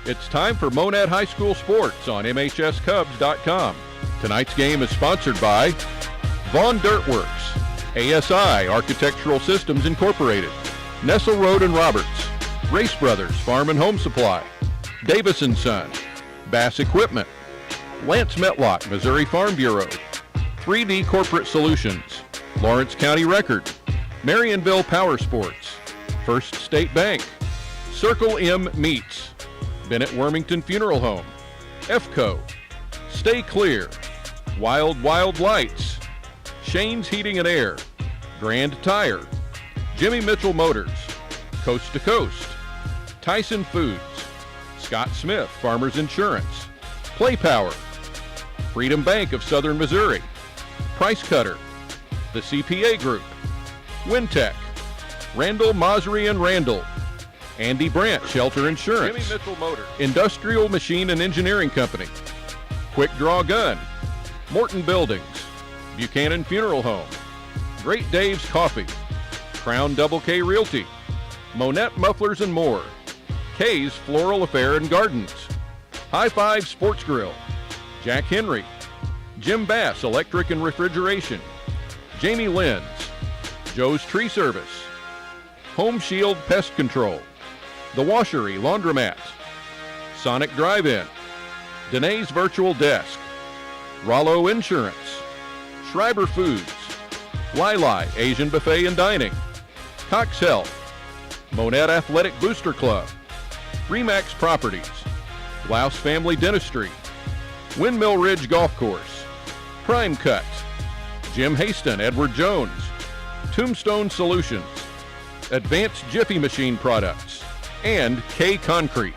It's time for Monett High School Sports on MHSCubs.com. Tonight's game is sponsored by Vaughn Dirtworks, ASI Architectural Systems Incorporated, Nestle Road and Roberts, Race Brothers Farm and Home Supply, Davis & Son, Bass Equipment, Lance Metlock, Missouri Farm Bureau, 3D Corporate Solutions, Lawrence County Record, Marionville Power Sports, First State Bank, Circle M Meats, Bennett Wormington Funeral Home, EFCO, Stay Clear, Wild Wild Lights, Shane's Heating and Air, Grand Tire, Jimmy Mitchell Motors, Coast to Coast, Tyson Foods, Scott Smith Farmers Insurance, Play Power, Freedom Bank of Southern Missouri, Price Cutter, the CPA Group, Wintech, Randall, Mosry and Randall, Andy Brandt Shelter Insurance, Jimmy Mitchell Motors, Industrial Machine and Engineering Company, Quick Draw Gun, Morton Buildings, Buchanan Funeral Home, Great Dave's Coffee, Crown Double K Realty, Monett Mufflers and More, K's Floral Affair and Gardens, High Five Sports Grill, Jack Henry, Jim Bass Electric and Refrigeration, Jamie Lenz, Joe's Tree Service, Home Shield Pest Control, The Washery Laundromat, Sonic Drive-In, Danae's Virtual Desk, Rollo Insurance, Schreiber Foods, Lili Asian Buffet and Dining, Cox Health, Monett Athletic Booster Club, Remax Properties, Blouse Family Dentistry, Windmill Ridge Golf Course, Prime Cut, Jim Haston, Edward Jones, Tombstone Solutions, Advanced Jiffy Machine Products, and K Concrete.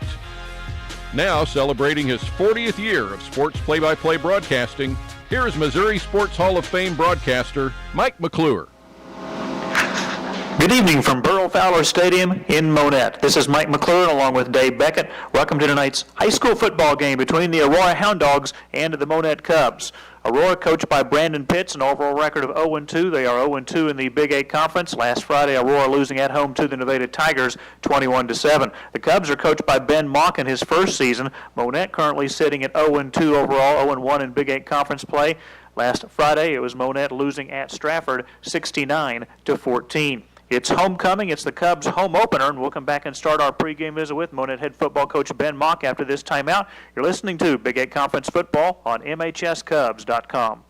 Now celebrating his 40th year of sports play-by-play broadcasting, here is Missouri Sports Hall of Fame broadcaster Mike McClure. Good evening from Burl Fowler Stadium in Monett. This is Mike McClure along with Dave Beckett. Welcome to tonight's high school football game between the Aurora Hound Dogs and the Monett Cubs. Aurora, coached by Brandon Pitts, an overall record of 0-2. They are 0-2 in the Big 8 Conference. Last Friday, Aurora losing at home to the Nevada Tigers 21-7. The Cubs are coached by Ben Mock in his first season. Monett currently sitting at 0-2 overall, 0-1 in Big 8 Conference play. Last Friday, it was Monett losing at Stratford 69-14. It's homecoming. It's the Cubs' home opener, and we'll come back and start our pregame visit with Monett head football coach Ben Mock after this timeout. You're listening to Big 8 Conference Football on MHSCubs.com.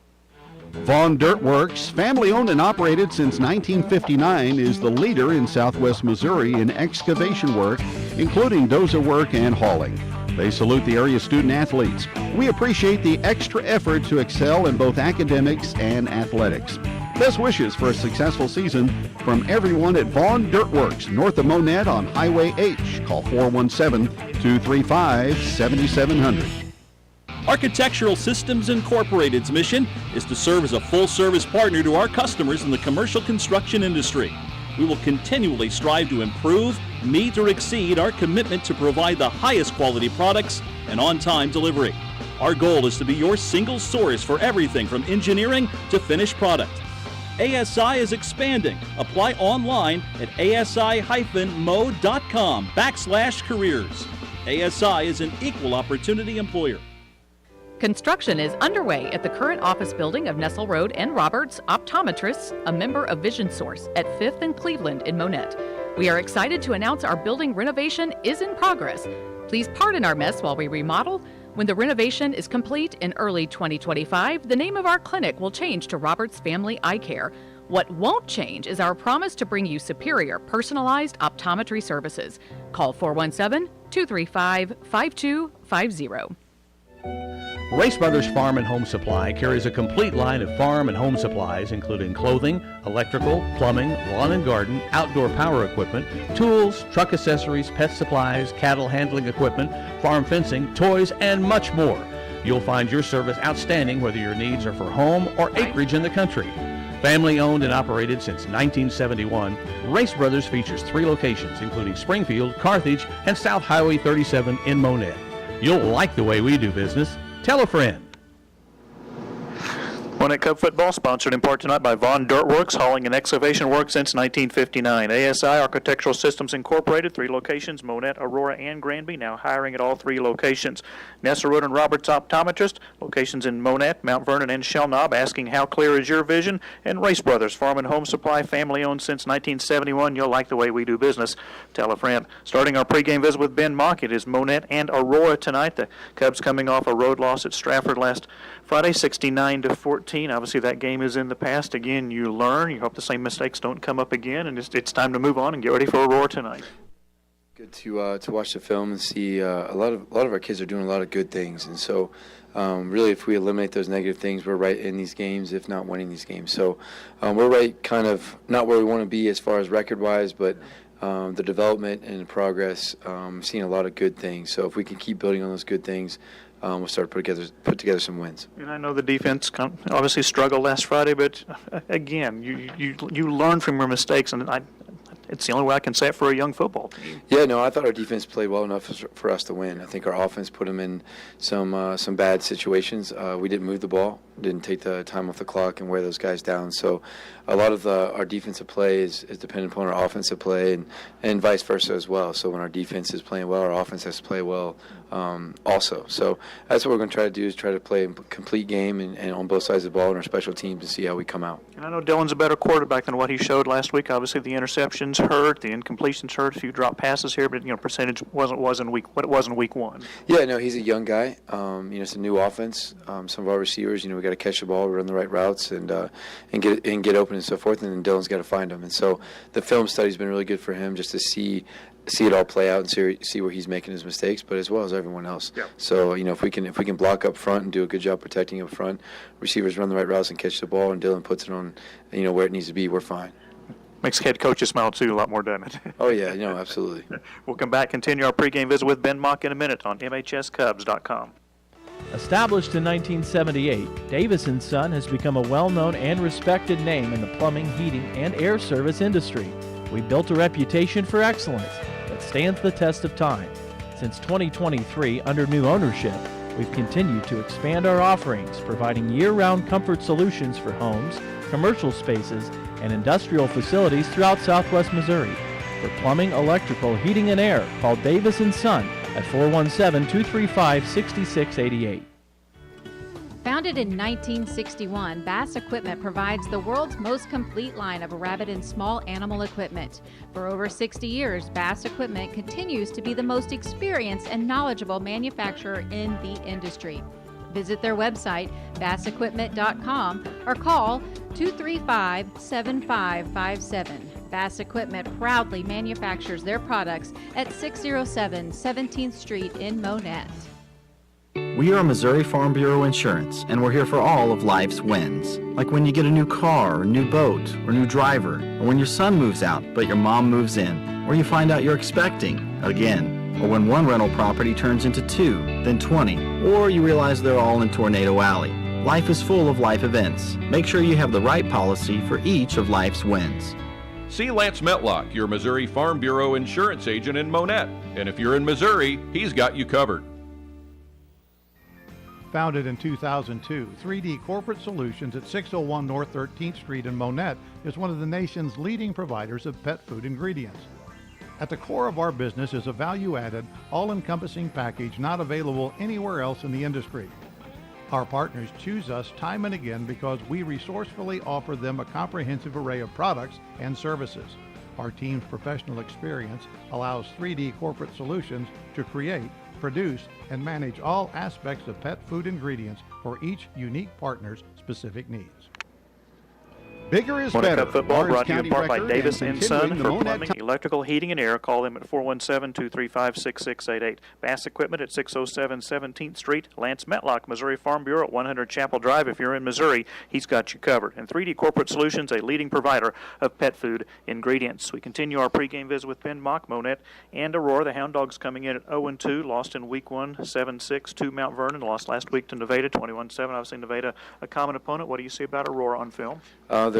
Vaughn Dirtworks, family-owned and operated since 1959, is the leader in southwest Missouri in excavation work, including dozer work and hauling. They salute the area student-athletes. We appreciate the extra effort to excel in both academics and athletics. Best wishes for a successful season from everyone at Vaughn Dirtworks, north of Monett on Highway H. Call 417-235-7700. Architectural Systems Incorporated's mission is to serve as a full-service partner to our customers in the commercial construction industry. We will continually strive to improve, meet, or exceed our commitment to provide the highest quality products and on-time delivery. Our goal is to be your single source for everything from engineering to finished product. ASI is expanding. Apply online at asi-mo.com/careers. ASI is an equal opportunity employer. Construction is underway at the current office building of Nestle Road and Roberts Optometrists, a member of Vision Source at 5th and Cleveland in Monett. We are excited to announce our building renovation is in progress. Please pardon our mess while we remodel. When the renovation is complete in early 2025, the name of our clinic will change to Roberts Family Eye Care. What won't change is our promise to bring you superior personalized optometry services. Call 417-235-5250. Race Brothers Farm and Home Supply carries a complete line of farm and home supplies, including clothing, electrical, plumbing, lawn and garden, outdoor power equipment, tools, truck accessories, pet supplies, cattle handling equipment, farm fencing, toys, and much more. You'll find your service outstanding whether your needs are for home or acreage in the country. Family owned and operated since 1971, Race Brothers features 3 locations, including Springfield, Carthage, and South Highway 37 in Monett. You'll like the way we do business. Tell a friend. Monett Cub football sponsored in part tonight by Von Dirtworks, hauling and excavation work since 1959. ASI Architectural Systems Incorporated, 3 locations, Monett, Aurora, and Granby, now hiring at all 3 locations. Nestle Road and Roberts Optometrist, locations in Monett, Mount Vernon, and Shellknob, asking how clear is your vision. And Race Brothers Farm and Home Supply, family owned since 1971. You'll like the way we do business. Tell a friend. Starting our pregame visit with Ben Mock, it is Monett and Aurora tonight. The Cubs coming off a road loss at Stratford last Friday, 69-14. Obviously, that game is in the past. Again, you learn. You hope the same mistakes don't come up again, and it's time to move on and get ready for Aurora tonight. Good to watch the film and see a lot of our kids are doing a lot of good things, and so really, if we eliminate those negative things, we're right in these games, if not winning these games. So we're right, kind of not where we want to be as far as record-wise, but the development and the progress, seeing a lot of good things. So if we can keep building on those good things, we'll start to put together some wins. And I know the defense obviously struggled last Friday, but again, you learn from your mistakes, and it's the only way I can say it for a young football team. Yeah, no, I thought our defense played well enough for us to win. I think our offense put them in some bad situations. We didn't move the ball, didn't take the time off the clock and wear those guys down. So a lot of our defensive play is dependent upon our offensive play and vice versa as well. So when our defense is playing well, our offense has to play well also. So that's what we're going to try to do, is try to play a complete game and on both sides of the ball and our special teams and see how we come out. And I know Dylan's a better quarterback than what he showed last week. Obviously, the interceptions hurt, the incompletions hurt, a few drop passes here, but percentage wasn't what it was in week 1. Yeah, no, he's a young guy. It's a new offense. Some of our receivers, we got to catch the ball, run the right routes, and get open and so forth. And then Dylan's got to find them. And so the film study's been really good for him, just to see it all play out and see where he's making his mistakes, but as well as everyone else. Yeah. So if we can block up front and do a good job protecting up front, receivers run the right routes and catch the ball, and Dylan puts it on where it needs to be, we're fine. Makes head coaches smile too a lot more, doesn't it? Oh yeah, absolutely. We'll come back, continue our pregame visit with Ben Mock in a minute on MHSCubs.com. Established in 1978, Davis & Son has become a well-known and respected name in the plumbing, heating, and air service industry. We built a reputation for excellence that stands the test of time. Since 2023, under new ownership, we've continued to expand our offerings, providing year-round comfort solutions for homes, commercial spaces, and industrial facilities throughout Southwest Missouri. For plumbing, electrical, heating, and air, call Davis & Son at 417-235-6688. Founded in 1961, Bass Equipment provides the world's most complete line of rabbit and small animal equipment. For over 60 years, Bass Equipment continues to be the most experienced and knowledgeable manufacturer in the industry. Visit their website, bassequipment.com, or call 235-7557. Bass Equipment proudly manufactures their products at 607 17th Street in Monett. We are Missouri Farm Bureau Insurance, and we're here for all of life's wins. Like when you get a new car, or new boat, or new driver, or when your son moves out but your mom moves in, or you find out you're expecting again, or when one rental property turns into 2, then 20, or you realize they're all in Tornado Alley. Life is full of life events. Make sure you have the right policy for each of life's wins. See Lance Metlock, your Missouri Farm Bureau insurance agent in Monett. And if you're in Missouri, he's got you covered. Founded in 2002, 3D Corporate Solutions at 601 North 13th Street in Monett is one of the nation's leading providers of pet food ingredients. At the core of our business is a value-added, all-encompassing package not available anywhere else in the industry. Our partners choose us time and again because we resourcefully offer them a comprehensive array of products and services. Our team's professional experience allows 3D Corporate Solutions to create, produce, and manage all aspects of pet food ingredients for each unique partner's specific needs. Bigger is Monett better. Cub football Orange brought to you in County part by record Davis and & Son continuing the for Monett plumbing, electrical, heating, and air. Call them at 417-235-6688. Bass Equipment at 607 17th Street. Lance Metlock, Missouri Farm Bureau at 100 Chapel Drive. If you're in Missouri, he's got you covered. And 3D Corporate Solutions, a leading provider of pet food ingredients. We continue our pregame visit with Ben Mock, Monett, and Aurora. The Hound Dogs coming in at 0-2, lost in week 1, 7-6 to Mount Vernon. Lost last week to Nevada, 21-7. Obviously, Nevada a common opponent. What do you see about Aurora on film?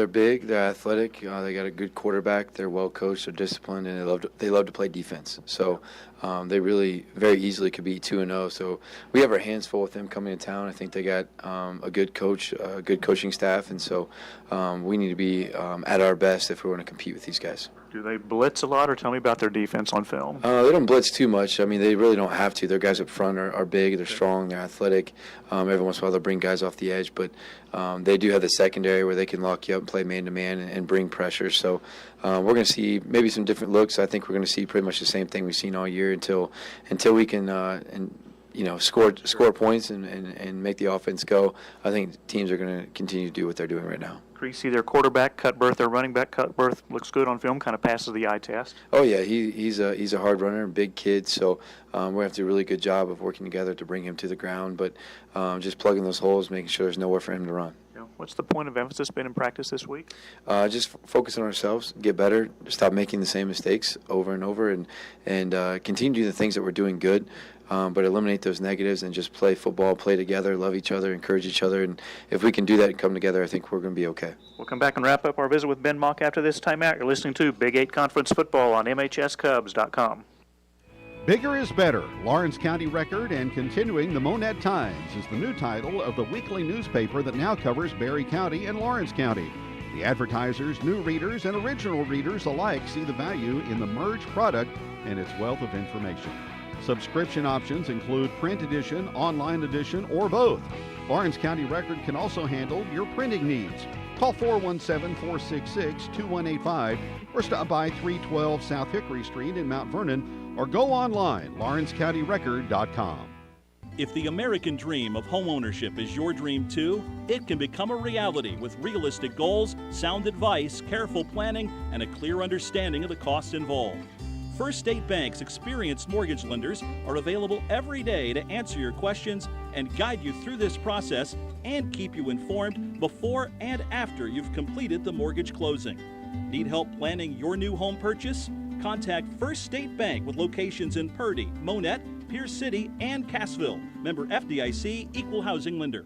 They're big, they're athletic, they got a good quarterback, they're well coached, they're disciplined, and they love to play defense. So they really very easily could be 2-0. So we have our hands full with them coming to town. I think they got a good coach, a good coaching staff, and so we need to be at our best if we want to compete with these guys. Do they blitz a lot, or tell me about their defense on film? They don't blitz too much. I mean, they really don't have to. Their guys up front are big, they're strong, they're athletic. Every once in a while they'll bring guys off the edge, but they do have the secondary where they can lock you up and play man-to-man and bring pressure. So we're going to see maybe some different looks. I think we're going to see pretty much the same thing we've seen all year until we can score points and make the offense go. I think teams are going to continue to do what they're doing right now. Creasy, their quarterback, Cutbirth, their running back, Cutbirth, looks good on film, kind of passes the eye test. Oh, yeah, he's a hard runner, big kid, so we have to do a really good job of working together to bring him to the ground, but just plugging those holes, making sure there's nowhere for him to run. What's the point of emphasis been in practice this week? Just focus on ourselves, get better, stop making the same mistakes over and over, and continue to do the things that we're doing good, but eliminate those negatives and just play football, play together, love each other, encourage each other. And if we can do that and come together, I think we're going to be okay. We'll come back and wrap up our visit with Ben Mock after this timeout. You're listening to Big 8 Conference Football on MHSCubs.com. Bigger is Better, Lawrence County Record and Continuing the Monett Times is the new title of the weekly newspaper that now covers Berry County and Lawrence County. The advertisers, new readers, and original readers alike see the value in the merged product and its wealth of information. Subscription options include print edition, online edition, or both. Lawrence County Record can also handle your printing needs. Call 417-466-2185 or stop by 312 South Hickory Street in Mount Vernon or go online, lawrencecountyrecord.com. If the American dream of homeownership is your dream too, it can become a reality with realistic goals, sound advice, careful planning, and a clear understanding of the costs involved. First State Bank's experienced mortgage lenders are available every day to answer your questions and guide you through this process and keep you informed before and after you've completed the mortgage closing. Need help planning your new home purchase? Contact First State Bank with locations in Purdy, Monett, Pierce City, and Cassville. Member FDIC, Equal Housing Lender.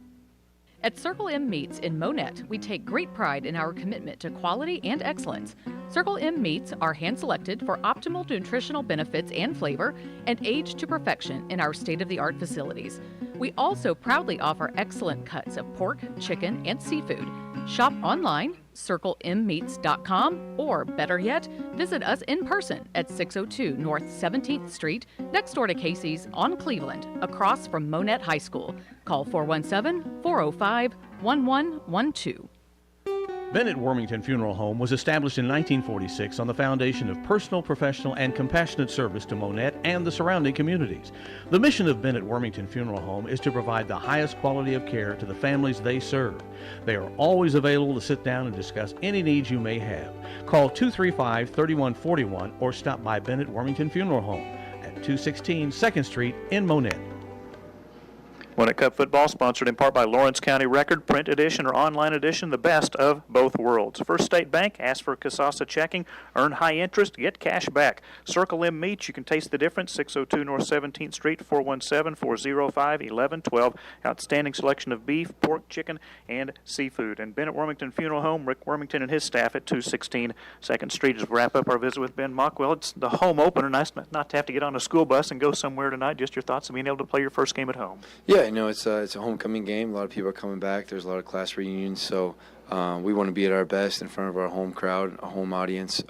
At Circle M Meats in Monett, we take great pride in our commitment to quality and excellence. Circle M meats are hand-selected for optimal nutritional benefits and flavor and aged to perfection in our state-of-the-art facilities. We also proudly offer excellent cuts of pork, chicken, and seafood. Shop online, circlemmeats.com, or better yet, visit us in person at 602 North 17th Street, next door to Casey's on Cleveland, across from Monett High School. Call 417-405-1112. Bennett Wormington Funeral Home was established in 1946 on the foundation of personal, professional, and compassionate service to Monett and the surrounding communities. The mission of Bennett Wormington Funeral Home is to provide the highest quality of care to the families they serve. They are always available to sit down and discuss any needs you may have. Call 235-3141 or stop by Bennett Wormington Funeral Home at 216 2nd Street in Monett. Monett Cup football sponsored in part by Lawrence County Record, print edition or online edition, the best of both worlds. First State Bank, ask for Casasa checking, earn high interest, get cash back. Circle M Meats, you can taste the difference, 602 North 17th Street, 417-405-1112. Outstanding selection of beef, pork, chicken, and seafood. And Bennett Wormington Funeral Home, Rick Wormington and his staff at 216 2nd Street. As we wrap up our visit with Ben Mock, well, it's the home opener. Nice not to have to get on a school bus and go somewhere tonight. Just your thoughts of being able to play your first game at home. Yeah, it's a homecoming game. A lot of people are coming back. There's a lot of class reunions, so we want to be at our best in front of our home crowd, a home audience.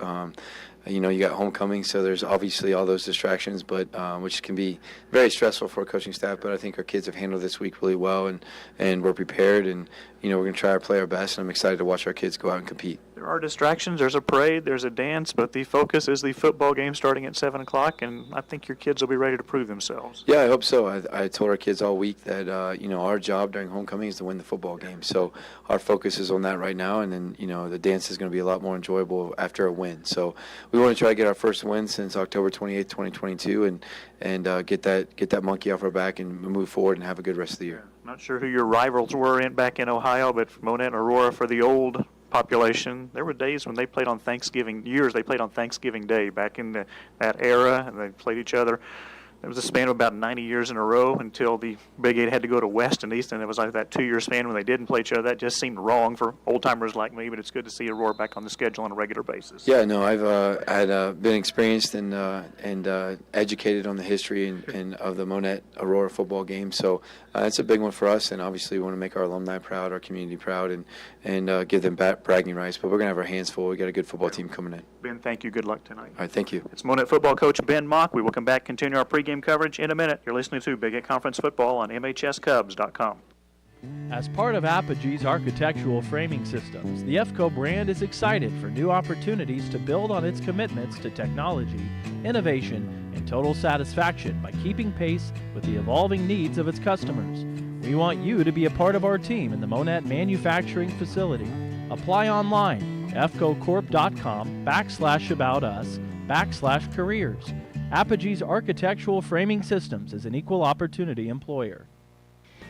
You got homecoming, so there's obviously all those distractions, but which can be very stressful for a coaching staff. But I think our kids have handled this week really well, and we're prepared, and we're going to try to play our best. And I'm excited to watch our kids go out and compete. There are distractions. There's a parade. There's a dance, but the focus is the football game starting at 7 o'clock, and I think your kids will be ready to prove themselves. Yeah, I hope so. I told our kids all week that our job during homecoming is to win the football game. So our focus is on that right now, and then the dance is going to be a lot more enjoyable after a win. So we want to try to get our first win since October 28th, 2022, and get that monkey off our back and move forward and have a good rest of the year. Not sure who your rivals were back in Ohio, but Monett and Aurora for the old population. There were days when they played on Thanksgiving, they played on Thanksgiving Day back in that era, and they played each other. There was a span of about 90 years in a row until the Big Eight had to go to West and East, and it was like that 2-year span when they didn't play each other. That just seemed wrong for old-timers like me, but it's good to see Aurora back on the schedule on a regular basis. Yeah, no, I've been experienced and educated on the history and of the Monett Aurora football game, so it's a big one for us, and obviously we want to make our alumni proud, our community proud, and give them bragging rights, but we're going to have our hands full. We got a good football team coming in. Ben, thank you. Good luck tonight. All right, thank you. It's Monett football coach Ben Mock. We will come back, continue our pregame coverage in a minute. You're listening to Big Eight Conference Football on MHSCubs.com. As part of Apogee's architectural framing systems, the FCO brand is excited for new opportunities to build on its commitments to technology, innovation, and total satisfaction by keeping pace with the evolving needs of its customers. We want you to be a part of our team in the Monett manufacturing facility. Apply online, fcocorp.com/about-us/careers. Apogee's Architectural Framing Systems is an equal opportunity employer.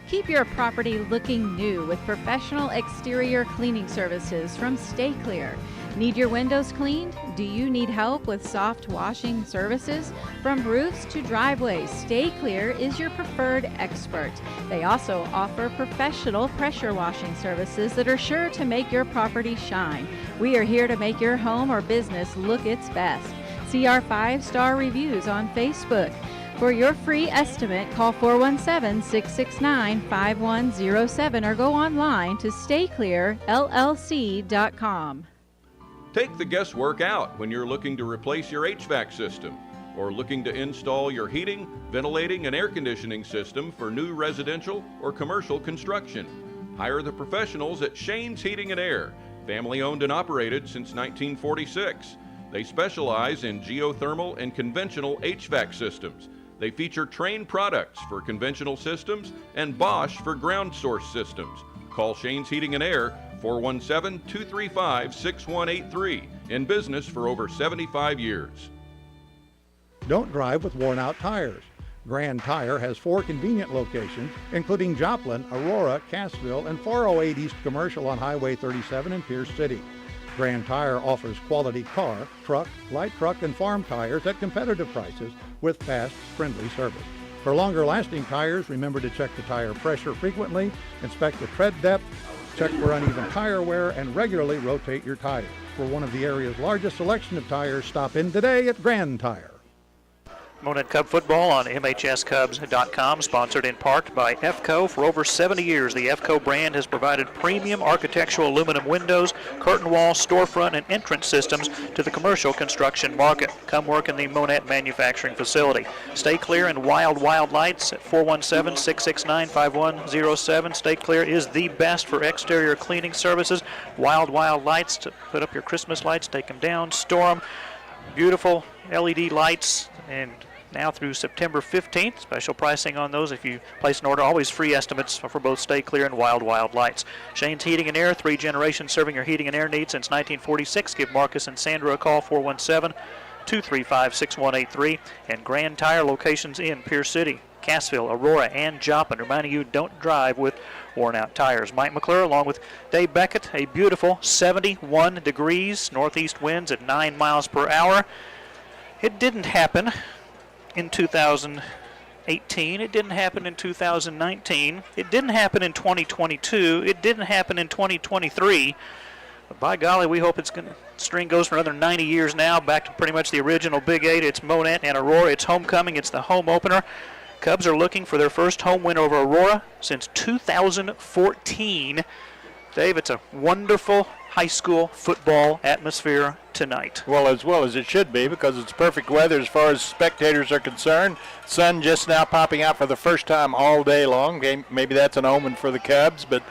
Keep your property looking new with professional exterior cleaning services from Stay Clear. Need your windows cleaned? Do you need help with soft washing services? From roofs to driveways, Stay Clear is your preferred expert. They also offer professional pressure washing services that are sure to make your property shine. We are here to make your home or business look its best. See our 5-star reviews on Facebook. For your free estimate, call 417-669-5107 or go online to stayclearllc.com. Take the guesswork out when you're looking to replace your HVAC system or looking to install your heating, ventilating, and air conditioning system for new residential or commercial construction. Hire the professionals at Shane's Heating and Air, family owned and operated since 1946. They specialize in geothermal and conventional HVAC systems. They feature trained products for conventional systems and Bosch for ground source systems. Call Shane's Heating and Air, 417-235-6183. In business for over 75 years. Don't drive with worn-out tires. Grand Tire has 4 convenient locations, including Joplin, Aurora, Cassville, and 408 East Commercial on Highway 37 in Pierce City. Grand Tire offers quality car, truck, light truck, and farm tires at competitive prices with fast, friendly service. For longer-lasting tires, remember to check the tire pressure frequently, inspect the tread depth, check for uneven tire wear, and regularly rotate your tires. For one of the area's largest selection of tires, stop in today at Grand Tire. Monett Cub football on MHSCubs.com, sponsored in part by FCO. For over 70 years, the FCO brand has provided premium architectural aluminum windows, curtain wall, storefront, and entrance systems to the commercial construction market. Come work in the Monett manufacturing facility. Stay Clear and Wild Lights at 417-669-5107. Stay Clear is the best for exterior cleaning services. Wild Lights to put up your Christmas lights, take them down, store them. Beautiful LED lights, and now through September 15th, special pricing on those if you place an order. Always free estimates for both Stay Clear and Wild Lights. Shane's Heating and Air, 3 generations serving your heating and air needs since 1946. Give Marcus and Sandra a call, 417-235-6183. And Grand Tire locations in Pierce City, Cassville, Aurora, and Joplin. Reminding you, don't drive with worn-out tires. Mike McClure along with Dave Beckett. A beautiful 71 degrees, northeast winds at 9 miles per hour. It didn't happen in 2018. It didn't happen in 2019. It didn't happen in 2022. It didn't happen in 2023. But by golly, we hope string goes for another 90 years now, back to pretty much the original Big Eight. It's Monett and Aurora. It's homecoming. It's the home opener. Cubs are looking for their first home win over Aurora since 2014. Dave, it's a wonderful high school football atmosphere tonight. Well as it should be, because it's perfect weather as far as spectators are concerned. Sun just now popping out for the first time all day long. Maybe that's an omen for the Cubs, but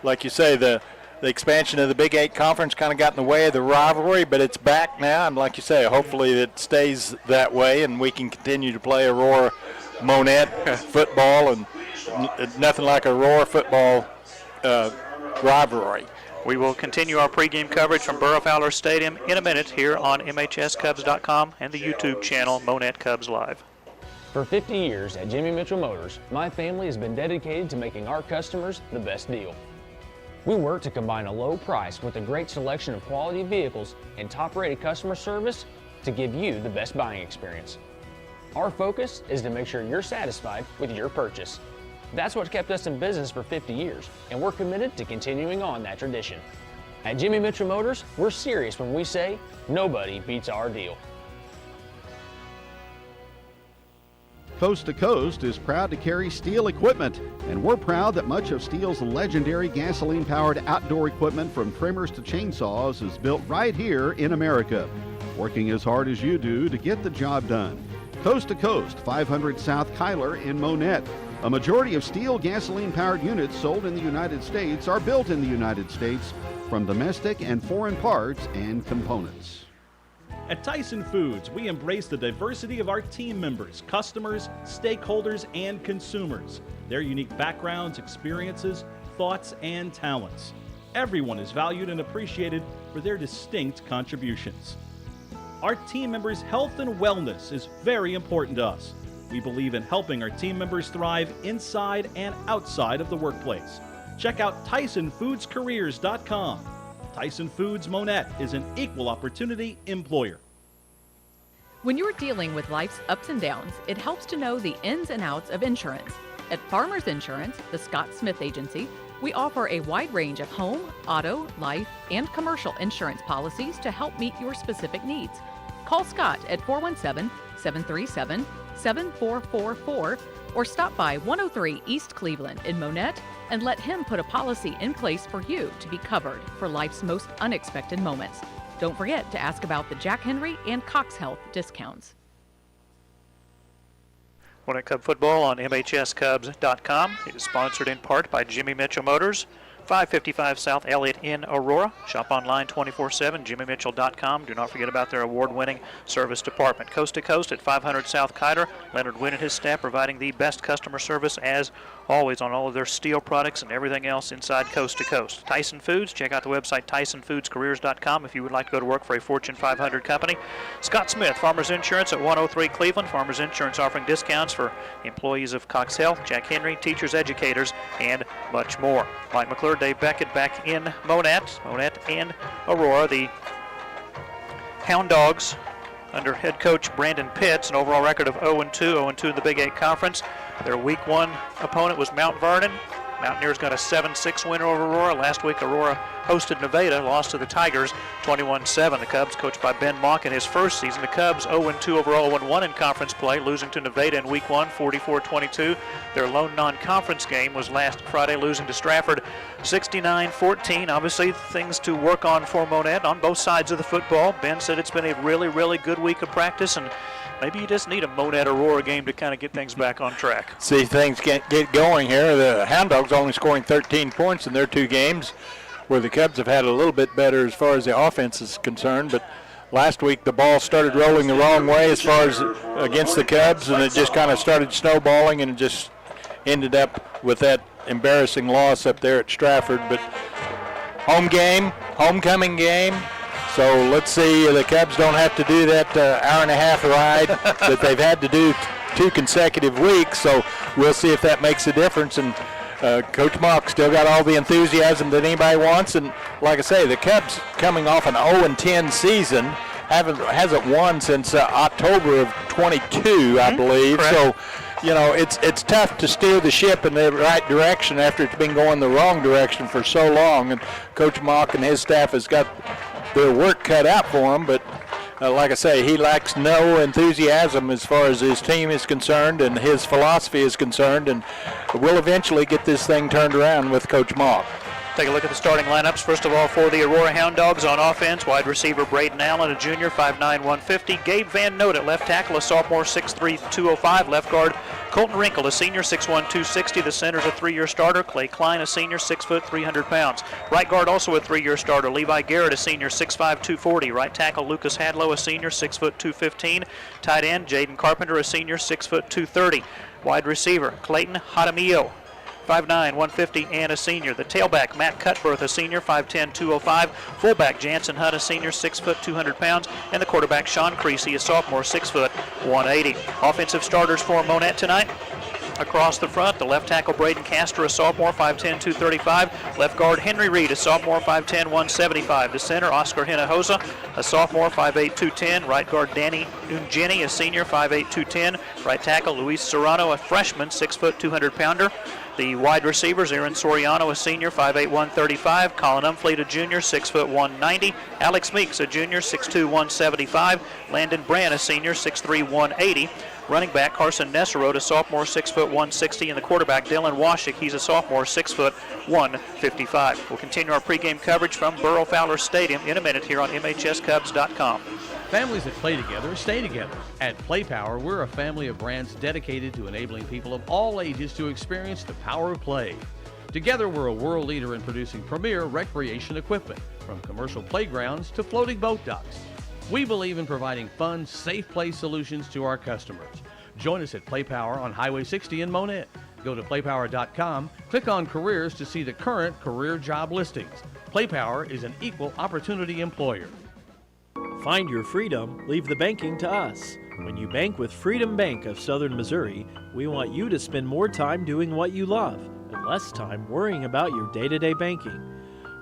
like you say, the expansion of the Big Eight Conference kind of got in the way of the rivalry, but it's back now, and like you say, hopefully it stays that way and we can continue to play Aurora Monett football, and nothing like Aurora football rivalry. We will continue our pregame coverage from Burrough Fowler Stadium in a minute here on MHSCubs.com and the YouTube channel Monett Cubs Live. For 50 years at Jimmy Mitchell Motors, my family has been dedicated to making our customers the best deal. We work to combine a low price with a great selection of quality vehicles and top-rated customer service to give you the best buying experience. Our focus is to make sure you're satisfied with your purchase. That's what kept us in business for 50 years, and we're committed to continuing on that tradition. At Jimmy Mitchell Motors, we're serious when we say nobody beats our deal. Coast to Coast is proud to carry Steel equipment, and we're proud that much of Steel's legendary gasoline-powered outdoor equipment from trimmers to chainsaws is built right here in America, working as hard as you do to get the job done. Coast to Coast, 500 South Kyler in Monett. A majority of Steel gasoline-powered units sold in the United States are built in the United States from domestic and foreign parts and components. At Tyson Foods, we embrace the diversity of our team members, customers, stakeholders, and consumers, their unique backgrounds, experiences, thoughts, and talents. Everyone is valued and appreciated for their distinct contributions. Our team members' health and wellness is very important to us. We believe in helping our team members thrive inside and outside of the workplace. Check out TysonFoodsCareers.com. Tyson Foods Monett is an equal opportunity employer. When you're dealing with life's ups and downs, it helps to know the ins and outs of insurance. At Farmers Insurance, the Scott Smith Agency, we offer a wide range of home, auto, life, and commercial insurance policies to help meet your specific needs. Call Scott at 417-737-7444 or stop by 103 East Cleveland in Monett and let him put a policy in place for you to be covered for life's most unexpected moments. Don't forget to ask about the Jack Henry and Cox Health discounts. Monett Cub football on MHSCubs.com. It is sponsored in part by Jimmy Mitchell Motors, 555 South Elliott in Aurora. Shop online 24/7, jimmymitchell.com. Do not forget about their award-winning service department. Coast to Coast at 500 South Kyler. Leonard Wynn and his staff providing the best customer service as always on all of their steel products and everything else inside Coast to Coast. Tyson Foods, check out the website TysonFoodsCareers.com if you would like to go to work for a Fortune 500 company. Scott Smith, Farmers Insurance at 103 Cleveland. Farmers Insurance offering discounts for employees of Cox Health, Jack Henry, teachers, educators, and much more. Mike McClure, Dave Beckett back in Monett and Aurora. The Hound Dogs under head coach Brandon Pitts, an overall record of 0-2 in the Big 8 Conference. Their Week 1 opponent was Mount Vernon. Mountaineers got a 7-6 win over Aurora. Last week, Aurora hosted Nevada, lost to the Tigers 21-7. The Cubs, coached by Ben Mock in his first season. The Cubs 0-2 overall, 0-1 in conference play, losing to Nevada in Week 1, 44-22. Their lone non-conference game was last Friday, losing to Stratford 69-14. Obviously, things to work on for Monett on both sides of the football. Ben said it's been a really, really good week of practice, and maybe you just need a Monett-Aurora game to kind of get things back on track. See things get going here. The Hound Dogs only scoring 13 points in their two games, where the Cubs have had a little bit better as far as the offense is concerned. But last week the ball started rolling the wrong way as far as against the Cubs, and it just kind of started snowballing, and it just ended up with that embarrassing loss up there at Stratford. But homecoming game. So let's see, the Cubs don't have to do that hour and a half ride that they've had to do 2 consecutive weeks. So we'll see if that makes a difference. And Coach Mock still got all the enthusiasm that anybody wants. And like I say, the Cubs coming off an 0-10 season, hasn't won since October of 22, I believe. Correct. So, you know, it's tough to steer the ship in the right direction after it's been going the wrong direction for so long. And Coach Mock and his staff has got their work cut out for him, but like I say, he lacks no enthusiasm as far as his team is concerned and his philosophy is concerned, and we'll eventually get this thing turned around with Coach Mock. Take a look at the starting lineups. First of all, for the Aurora Hound Dogs on offense, wide receiver Braden Allen, a junior, 5'9", 150. Gabe Van Note at left tackle, a sophomore, 6'3", 205. Left guard Colton Wrinkle, a senior, 6'1", 260. The center's a 3-year starter. Clay Klein, a senior, 6 foot, 300 pounds. Right guard also a 3-year starter. Levi Garrett, a senior, 6'5", 240. Right tackle Lucas Hadlow, a senior, 6 foot, 215. Tight end Jaden Carpenter, a senior, 6 foot, 230. Wide receiver Clayton Hadamio, 5'9", 150, and a senior. The tailback, Matt Cutbirth, a senior, 5'10", 205. Fullback, Jansen Hunt, a senior, 6 foot, 200 pounds. And the quarterback, Sean Creasy, a sophomore, 6 foot, 180. Offensive starters for Monett tonight. Across the front, the left tackle Braden Castor, a sophomore, 5'10", 235. Left guard Henry Reed, a sophomore, 5'10", 175. The center, Oscar Hinojosa, a sophomore, 5'8", 210. Right guard Danny Ungeni, a senior, 5'8", 210. Right tackle Luis Serrano, a freshman, 6 foot, 200-pounder. The wide receivers, Aaron Soriano, a senior, 5'8", 135. Colin Umfleet, a junior, 6 foot, 190. Alex Meeks, a junior, 6'2", 175. Landon Brand, a senior, 6'3", 180. Running back Carson Nesserode, a sophomore, 6 foot, 160. And the quarterback Dylan Washik, he's a sophomore, 6 foot, 155. We'll continue our pregame coverage from Burrow Fowler Stadium in a minute here on MHSCubs.com. Families that play together stay together. At Play Power, we're a family of brands dedicated to enabling people of all ages to experience the power of play. Together, we're a world leader in producing premier recreation equipment, from commercial playgrounds to floating boat docks. We believe in providing fun, safe play solutions to our customers. Join us at Play Power on Highway 60 in Monett. Go to playpower.com, click on careers to see the current career job listings. Play Power is an equal opportunity employer. Find your freedom, leave the banking to us. When you bank with Freedom Bank of Southern Missouri, we want you to spend more time doing what you love and less time worrying about your day-to-day banking.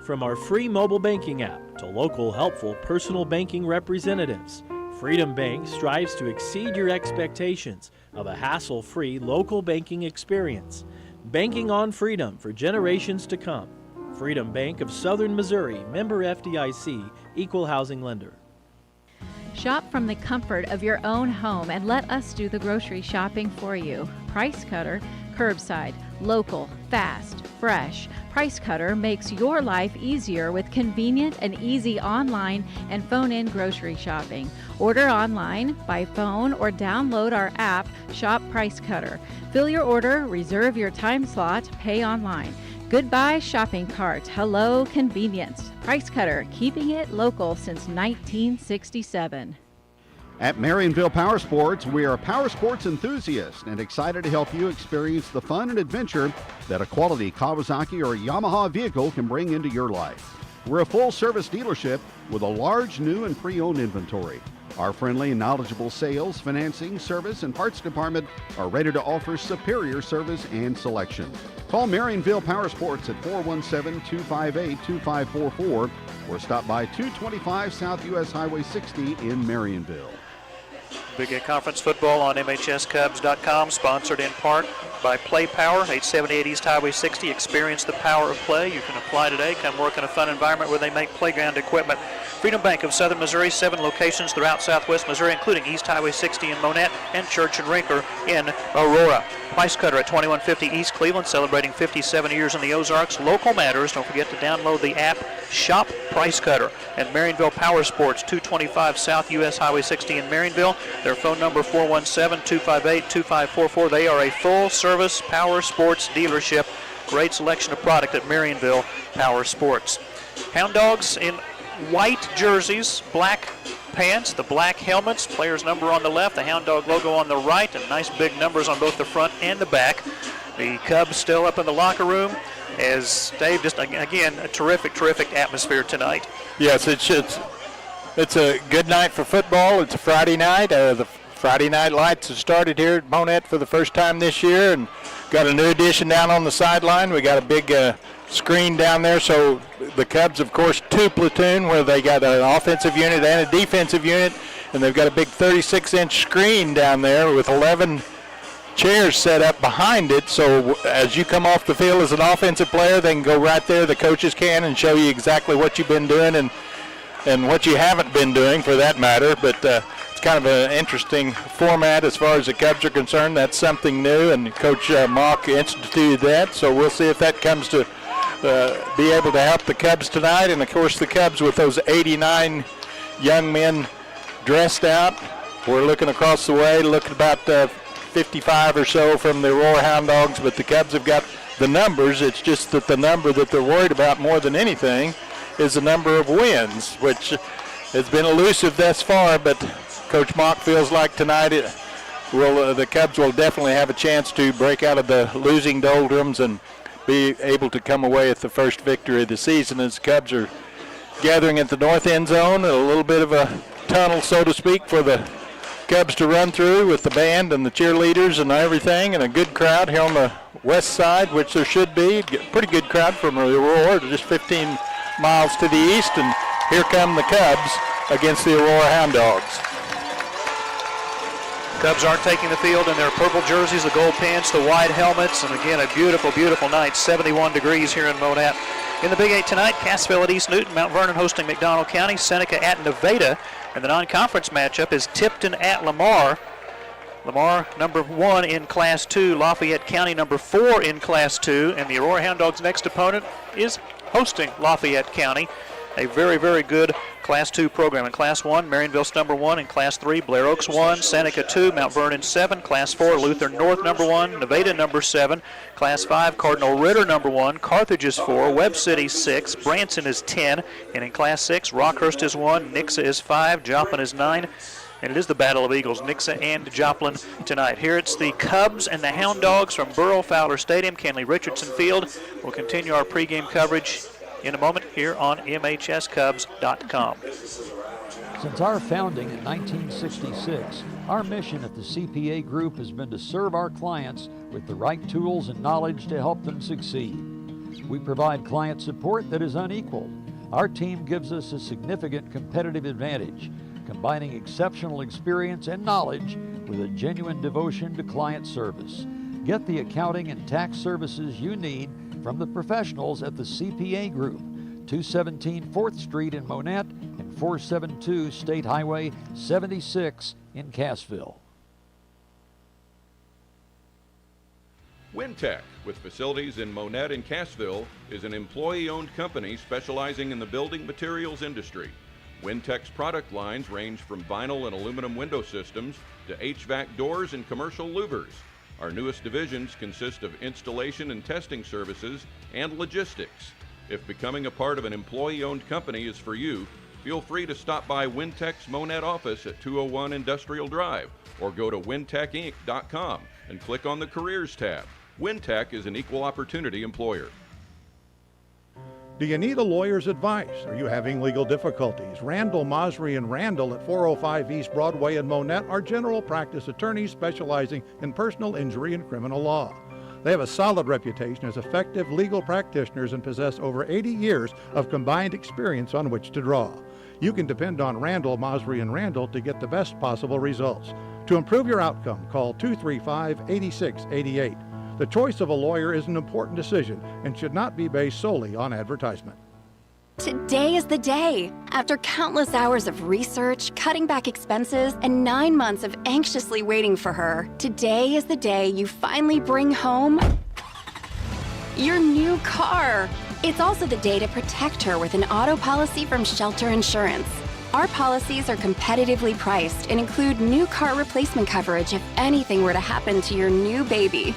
From our free mobile banking app to local helpful personal banking representatives, Freedom Bank strives to exceed your expectations of a hassle-free local banking experience. Banking on freedom for generations to come. Freedom Bank of Southern Missouri, member FDIC, equal housing lender. Shop from the comfort of your own home and let us do the grocery shopping for you. Price Cutter, curbside, local, fast, fresh. Price Cutter makes your life easier with convenient and easy online and phone-in grocery shopping. Order online, by phone, or download our app, Shop Price Cutter. Fill your order, reserve your time slot, pay online. Goodbye shopping cart. Hello convenience. Price Cutter, keeping it local since 1967. At Marionville Power Sports, we are power sports enthusiasts and excited to help you experience the fun and adventure that a quality Kawasaki or Yamaha vehicle can bring into your life. We're a full-service dealership with a large new and pre-owned inventory. Our friendly and knowledgeable sales, financing, service, and parts department are ready to offer superior service and selection. Call Marionville Power Sports at 417-258-2544 or stop by 225 South US Highway 60 in Marionville. Big Eight Conference football on MHSCubs.com, sponsored in part by Play Power, 878 East Highway 60. Experience the power of play. You can apply today. Come work in a fun environment where they make playground equipment. Freedom Bank of Southern Missouri, 7 locations throughout southwest Missouri, including East Highway 60 in Monett and Church and Rinker in Aurora. Price Cutter at 2150 East Cleveland, celebrating 57 years in the Ozarks. Local matters. Don't forget to download the app Shop Price Cutter. And Marionville Power Sports, 225 South US Highway 60 in Marionville. Their phone number 417-258-2544. They are a full-service power sports dealership. Great selection of product at Marionville Power Sports. Hound Dogs in white jerseys, black pants, the black helmets, player's number on the left, the Hound Dog logo on the right, and nice big numbers on both the front and the back. The Cubs still up in the locker room as Dave, just again, a terrific atmosphere tonight. Yes, it's a good night for football. It's a Friday night. The Friday Night Lights have started here at Monett for the first time this year, and got a new addition down on the sideline. We got a big screen down there, so the Cubs, of course, 2 platoon where they got an offensive unit and a defensive unit, and they've got a big 36-inch screen down there with 11 chairs set up behind it, so as you come off the field as an offensive player, they can go right there, the coaches can, and show you exactly what you've been doing and what you haven't been doing, for that matter. But it's kind of an interesting format as far as the Cubs are concerned. That's something new, and Coach Mock instituted that, so we'll see if that comes to be able to help the Cubs tonight. And of course the Cubs with those 89 young men dressed out. We're looking across the way, looking about 55 or so from the Aurora Hound Dogs, but the Cubs have got the numbers. It's just that the number that they're worried about more than anything is the number of wins, which has been elusive thus far, but Coach Mock feels like tonight the Cubs will definitely have a chance to break out of the losing doldrums and be able to come away with the first victory of the season, as the Cubs are gathering at the north end zone, a little bit of a tunnel, so to speak, for the Cubs to run through with the band and the cheerleaders and everything, and a good crowd here on the west side, which there should be. Pretty good crowd from Aurora, just 15 miles to the east, and here come the Cubs against the Aurora Hound Dogs. Cubs aren't taking the field in their purple jerseys, the gold pants, the wide helmets, and again, a beautiful, beautiful night. 71 degrees here in Monett. In the Big 8 tonight, Cassville at East Newton, Mount Vernon hosting McDonald County, Seneca at Nevada, and the non-conference matchup is Tipton at Lamar. Lamar number 1 in Class 2, Lafayette County number 4 in Class 2, and the Aurora Hound Dogs' next opponent is hosting Lafayette County. A very, very good Class 2 program. In Class 1, Marionville's number 1. In Class 3, Blair Oaks 1, Seneca 2, Mount Vernon 7. Class 4, Luther North number 1, Nevada number 7. Class 5, Cardinal Ritter number 1, Carthage is 4, Webb City 6, Branson is 10. And in Class 6, Rockhurst is 1, Nixa is 5, Joplin is 9. And it is the Battle of Eagles, Nixa and Joplin tonight. Here it's the Cubs and the Hound Dogs from Burrow Fowler Stadium, Kenley Richardson Field. We'll continue our pregame coverage in a moment here on MHSCubs.com. Since our founding in 1966, our mission at the CPA Group has been to serve our clients with the right tools and knowledge to help them succeed. We provide client support that is unequaled. Our team gives us a significant competitive advantage, combining exceptional experience and knowledge with a genuine devotion to client service. Get the accounting and tax services you need from the professionals at the CPA Group, 217 4th Street in Monett and 472 State Highway 76 in Cassville. Wintech, with facilities in Monett and Cassville, is an employee-owned company specializing in the building materials industry. Wintech's product lines range from vinyl and aluminum window systems to HVAC doors and commercial louvers. Our newest divisions consist of installation and testing services and logistics. If becoming a part of an employee-owned company is for you, feel free to stop by Wintech's Monett office at 201 Industrial Drive or go to wintechinc.com and click on the Careers tab. Wintech is an equal opportunity employer. Do you need a lawyer's advice? Are you having legal difficulties? Randall, Mosry, and Randall at 405 East Broadway in Monett are general practice attorneys specializing in personal injury and criminal law. They have a solid reputation as effective legal practitioners and possess over 80 years of combined experience on which to draw. You can depend on Randall, Mosry, and Randall to get the best possible results. To improve your outcome, call 235-8688. The choice of a lawyer is an important decision and should not be based solely on advertisement. Today is the day. After countless hours of research, cutting back expenses, and 9 months of anxiously waiting for her, today is the day you finally bring home your new car. It's also the day to protect her with an auto policy from Shelter Insurance. Our policies are competitively priced and include new car replacement coverage if anything were to happen to your new baby.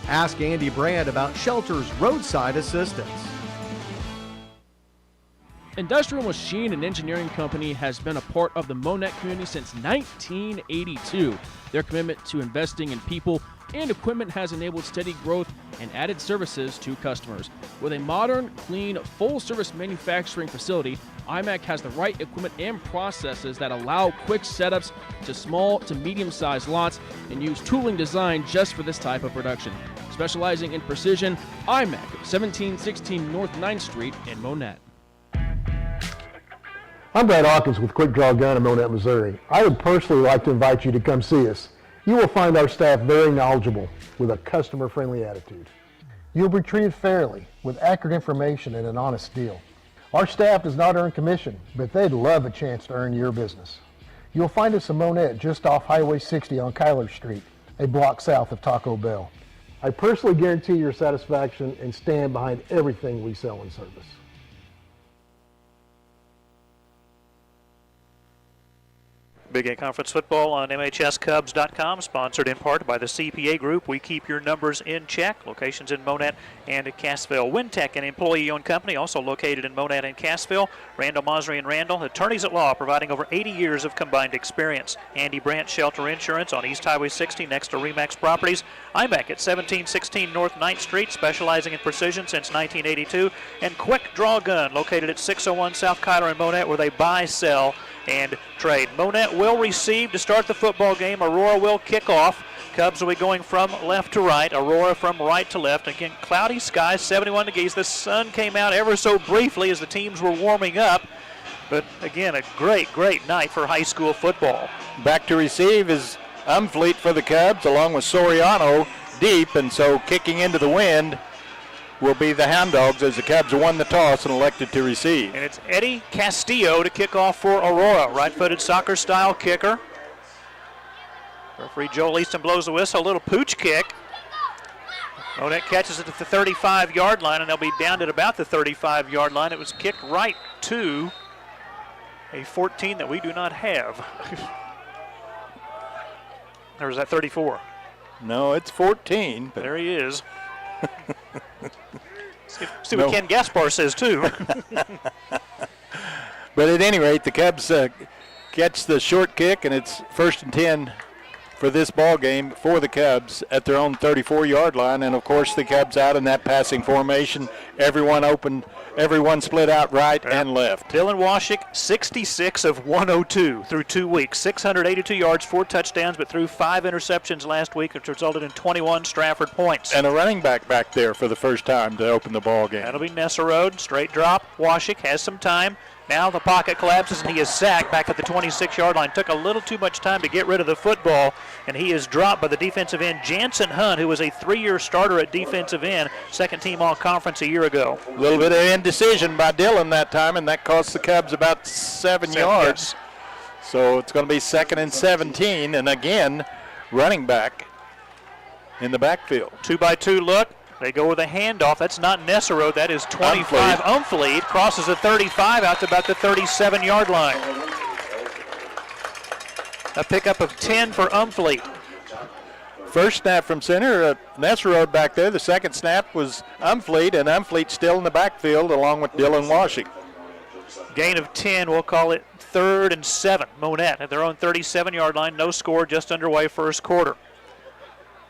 Ask Andy Brand about Shelter's roadside assistance. Industrial Machine and Engineering Company has been a part of the Monett community since 1982. Their commitment to investing in people and equipment has enabled steady growth and added services to customers. With a modern, clean, full-service manufacturing facility, IMAC has the right equipment and processes that allow quick setups to small to medium-sized lots and use tooling designed just for this type of production. Specializing in precision, IMAC, 1716 North 9th Street in Monett. I'm Brad Hawkins with Quick Draw Gun in Monett, Missouri. I would personally like to invite you to come see us. You will find our staff very knowledgeable with a customer-friendly attitude. You'll be treated fairly with accurate information and an honest deal. Our staff does not earn commission, but they'd love a chance to earn your business. You'll find us in Monett just off Highway 60 on Kyler Street, a block south of Taco Bell. I personally guarantee your satisfaction and stand behind everything we sell and service. Big 8 Conference Football on MHSCubs.com, sponsored in part by the CPA Group. We keep your numbers in check. Locations in Monett and Cassville. Wintech, an employee-owned company, also located in Monett and Cassville. Randall, Mosry, and Randall, attorneys at law, providing over 80 years of combined experience. Andy Brandt, Shelter Insurance on East Highway 60 next to RE/MAX Properties. IMAC at 1716 North 9th Street, specializing in precision since 1982. And Quick Draw Gun, located at 601 South Kyler in Monett, where they buy, sell, and trade. Monett will receive to start the football game. Aurora will kick off. Cubs will be going from left to right. Aurora from right to left. Again, cloudy skies, 71 degrees. The sun came out ever so briefly as the teams were warming up. But again, a great, great night for high school football. Back to receive is Umfleet for the Cubs, along with Soriano deep, and so kicking into the wind will be the Hound Dogs as the Cubs won the toss and elected to receive. And it's Eddie Castillo to kick off for Aurora. Right-footed soccer-style kicker. Referee Joel Easton blows the whistle. A little pooch kick. Monett catches it at the 35-yard line, and they'll be down at about the 35-yard line. It was kicked right to a 14 that we do not have. Or was that 34? No, it's 14. There he is. See what Ken Gaspar says, too. But at any rate, the Cubs catch the short kick, and it's 1st and 10 for this ball game for the Cubs at their own 34-yard line. And, of course, the Cubs out in that passing formation. Everyone open, everyone split out right and left. Dylan Washik, 66 of 102 through 2 weeks. 682 yards, 4 touchdowns, but threw 5 interceptions last week, which resulted in 21 Stratford points. And a running back there for the first time to open the ball game. That'll be Nesserode. Straight drop. Washik has some time. Now the pocket collapses and he is sacked back at the 26-yard line. Took a little too much time to get rid of the football, and he is dropped by the defensive end, Jansen Hunt, who was a 3-year starter at defensive end, second team all-conference a year ago. A little bit of indecision by Dylan that time, and that cost the Cubs about 7 yards. So it's going to be 2nd and 17, and again, running back in the backfield. 2-by-2 look. They go with a handoff. That's not Nesserode. That is 25. Umfleet crosses the 35 out to about the 37-yard line. A pickup of 10 for Umfleet. First snap from center, Nesserode back there. The second snap was Umfleet, and Umfleet still in the backfield along with Dylan Washik. Gain of 10, we'll call it 3rd and 7. Monett at their own 37-yard line. No score, just underway first quarter.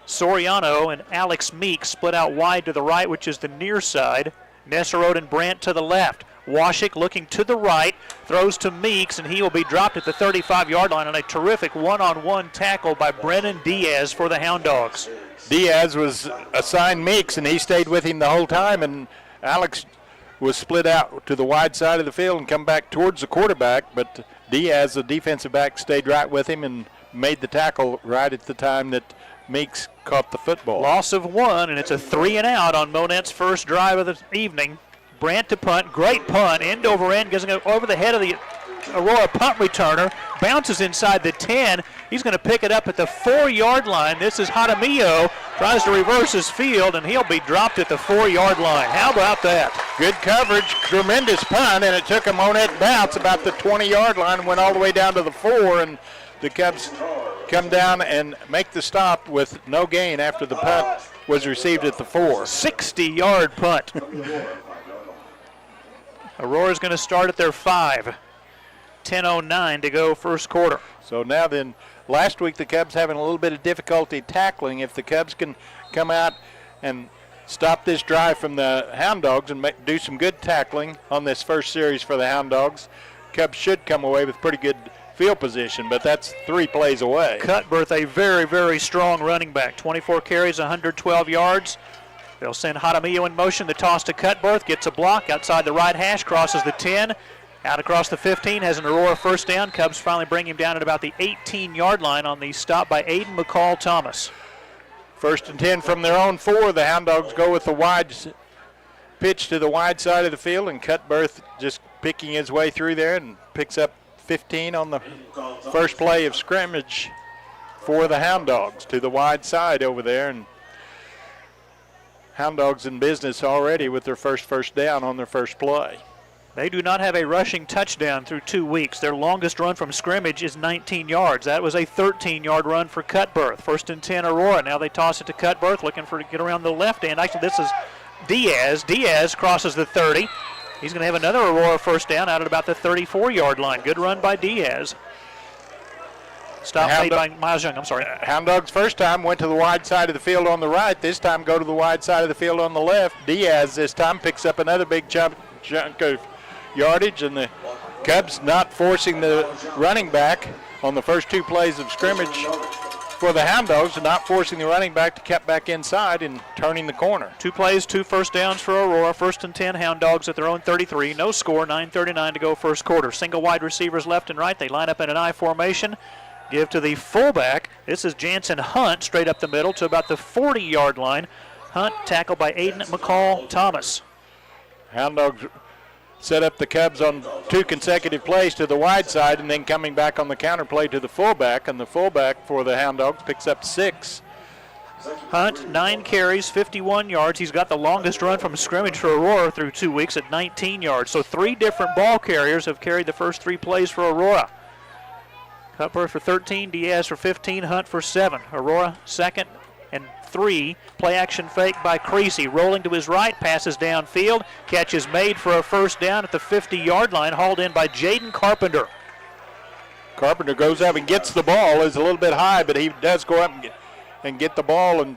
Soriano and Alex Meek split out wide to the right, which is the near side. Nesserode and Brandt to the left. Washik looking to the right, throws to Meeks, and he will be dropped at the 35-yard line on a terrific one-on-one tackle by Brennan Diaz for the Hound Dogs. Diaz was assigned Meeks, and he stayed with him the whole time, and Alex was split out to the wide side of the field and come back towards the quarterback, but Diaz, the defensive back, stayed right with him and made the tackle right at the time that Meeks caught the football. Loss of 1, and it's a 3-and-out on Monett's first drive of the evening. Brandt to punt, great punt, end over end, goes over the head of the Aurora punt returner, bounces inside the 10. He's going to pick it up at the 4-yard line. This is Jaramillo, tries to reverse his field, and he'll be dropped at the 4-yard line. How about that? Good coverage, tremendous punt, and it took a Monett bounce about the 20-yard line, went all the way down to the 4, and the Cubs come down and make the stop with no gain after the punt was received at the 4. 60-yard punt. Aurora's going to start at their 5. 10:09 to go first quarter. So now then, last week the Cubs having a little bit of difficulty tackling. If the Cubs can come out and stop this drive from the Hound Dogs and do some good tackling on this first series for the Hound Dogs, Cubs should come away with pretty good field position, but that's 3 plays away. Cutbirth, a very, very strong running back. 24 carries, 112 yards. They'll send Jaramillo in motion. The toss to Cutbirth, gets a block outside the right hash, crosses the 10, out across the 15, has an Aurora first down. Cubs finally bring him down at about the 18-yard line on the stop by Aiden McCall Thomas. 1st and 10 from their own 4. The Hound Dogs go with the wide pitch to the wide side of the field, and Cutbirth just picking his way through there and picks up 15 on the first play of scrimmage for the Hound Dogs to the wide side over there. And Hound Dogs in business already with their first down on their first play. They do not have a rushing touchdown through 2 weeks. Their longest run from scrimmage is 19 yards. That was a 13-yard run for Cutbirth. 1st and 10 Aurora. Now they toss it to Cutbirth, looking to get around the left end. Actually, this is Diaz. Diaz crosses the 30. He's going to have another Aurora first down out at about the 34-yard line. Good run by Diaz. Stop made by Miles Young. I'm sorry. Hound Dogs first time went to the wide side of the field on the right. This time go to the wide side of the field on the left. Diaz this time picks up another big chunk of yardage, and the Cubs not forcing the running back on the first 2 plays of scrimmage for the Hound Dogs, and not forcing the running back to cut back inside and turning the corner. 2 plays, 2 first downs for Aurora. 1st and 10, Hound Dogs at their own 33. No score, 9:39 to go first quarter. Single wide receivers left and right. They line up in an I formation. Give to the fullback. This is Jansen Hunt straight up the middle to about the 40-yard line. Hunt tackled by Aiden McCall Thomas. Hound Dogs set up the Cubs on 2 consecutive plays to the wide side, and then coming back on the counter play to the fullback, and the fullback for the Hound Dogs picks up 6. Hunt, 9 carries, 51 yards. He's got the longest run from scrimmage for Aurora through 2 weeks at 19 yards. So 3 different ball carriers have carried the first 3 plays for Aurora. Cutler for 13, Diaz for 15, Hunt for 7. Aurora 2nd and 3. Play action fake by Creasy. Rolling to his right, passes downfield. Catch is made for a first down at the 50-yard line, hauled in by Jaden Carpenter. Carpenter goes up and gets the ball. It's a little bit high, but he does go up and get the ball. And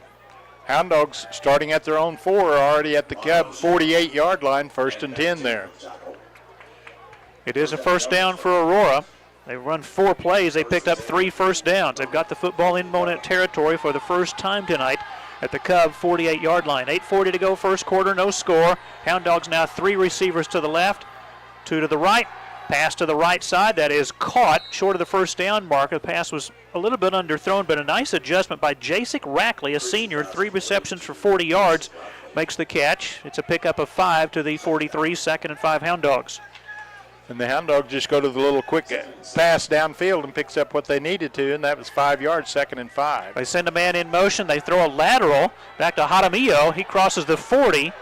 Hound Dogs, starting at their own 4, are already at the Cub 48-yard line, 1st and 10 there. It is a first down for Aurora. They've run 4 plays. They picked up 3 first downs. They've got the football in Monett territory for the first time tonight at the Cub 48-yard line. 8:40 to go first quarter, no score. Hound Dogs now 3 receivers to the left, 2 to the right. Pass to the right side. That is caught short of the first down mark. The pass was a little bit underthrown, but a nice adjustment by Jasek Rackley, a senior. 3 receptions for 40 yards. Makes the catch. It's a pickup of 5 to the 43, 2nd and 5 Hound Dogs. And the Hound Dogs just go to the little quick pass downfield and picks up what they needed to, and that was 5 yards, 2nd and 5. They send a man in motion. They throw a lateral back to Jaramillo. He crosses the 40,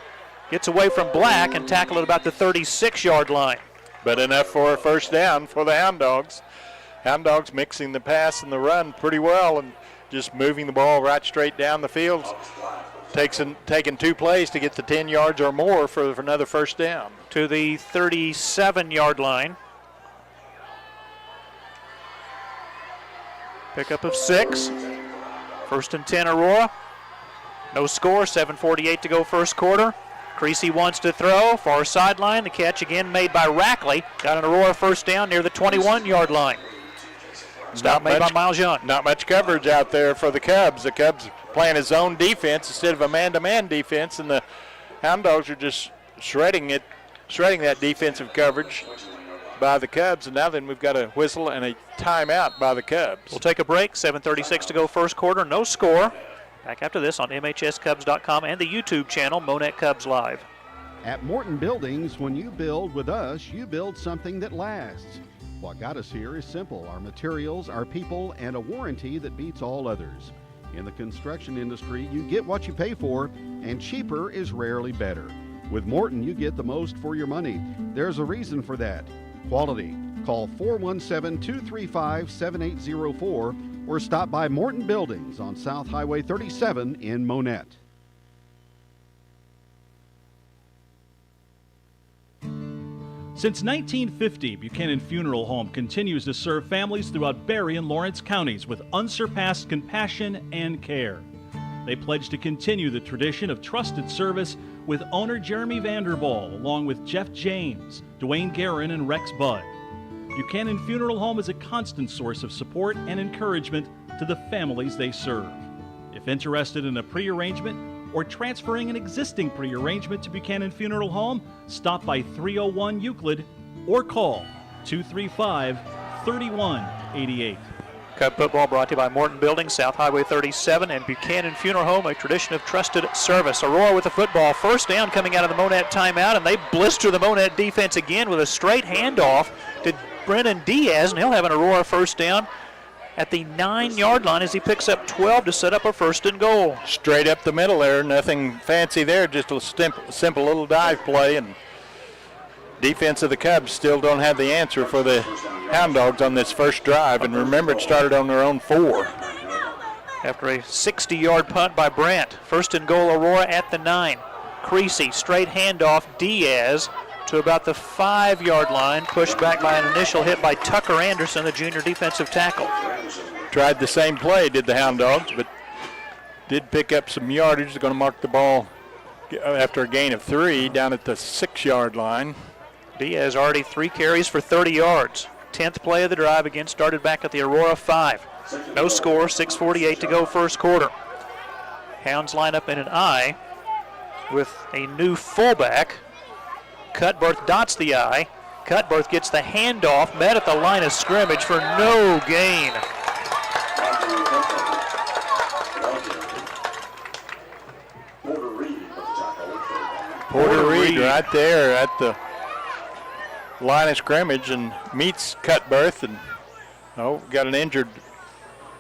gets away from Black, and tackled at about the 36-yard line. But enough for a first down for the Hound Dogs. Hound Dogs mixing the pass and the run pretty well and just moving the ball right straight down the field. Taking 2 plays to get the 10 yards or more for another first down. To the 37-yard line. Pickup of 6. 1st and 10 Aurora. No score, 7:48 to go first quarter. Creasy wants to throw, far sideline. The catch again made by Rackley. Got an Aurora first down near the 21-yard line. Stop made by Miles Young. Not much coverage out there for the Cubs. The Cubs playing his own defense instead of a man-to-man defense, and the Hound Dogs are just shredding that defensive coverage by the Cubs. And now then we've got a whistle and a timeout by the Cubs. We'll take a break. 7:36 to go first quarter. No score. Back after this on MHSCubs.com and the YouTube channel Monett Cubs Live. At Morton Buildings, when you build with us, you build something that lasts. What got us here is simple: our materials, our people, and a warranty that beats all others. In the construction industry, you get what you pay for, and cheaper is rarely better. With Morton, you get the most for your money. There's a reason for that: quality. Call 417-235-7804 or stop by Morton Buildings on South Highway 37 in Monett. Since 1950, Buchanan Funeral Home continues to serve families throughout Berry and Lawrence counties with unsurpassed compassion and care. They pledge to continue the tradition of trusted service with owner Jeremy Vanderball, along with Jeff James, Dwayne Guerin, and Rex Budd. Buchanan Funeral Home is a constant source of support and encouragement to the families they serve. If interested in a pre-arrangement or transferring an existing pre-arrangement to Buchanan Funeral Home, stop by 301 Euclid or call 235-3188. Cub football brought to you by Morton Buildings, South Highway 37, and Buchanan Funeral Home, a tradition of trusted service. Aurora with the football, first down coming out of the Monett timeout, and they blister the Monett defense again with a straight handoff to Brennan Diaz, and he'll have an Aurora first down at the 9-yard line as he picks up 12 to set up a 1st and goal. Straight up the middle there, nothing fancy there, just a simple little dive play, and defense of the Cubs still don't have the answer for the Hound Dogs on this first drive, and remember it started on their own 4. After a 60-yard punt by Brandt, 1st and goal Aurora at the 9. Creasy, straight handoff, Diaz to about the 5-yard line, pushed back by an initial hit by Tucker Anderson, the junior defensive tackle. Tried the same play, did the Hound Dogs, but did pick up some yardage. They're going to mark the ball after a gain of 3 down at the 6-yard line. Diaz already 3 carries for 30 yards. 10th play of the drive again, started back at the Aurora 5. No score, 6:48 to go first quarter. Hounds line up in an I with a new fullback. Cutbirth dots the I. Cutbirth gets the handoff, met at the line of scrimmage for no gain. Porter Reed right there at the line of scrimmage and meets Cutbirth, and got an injured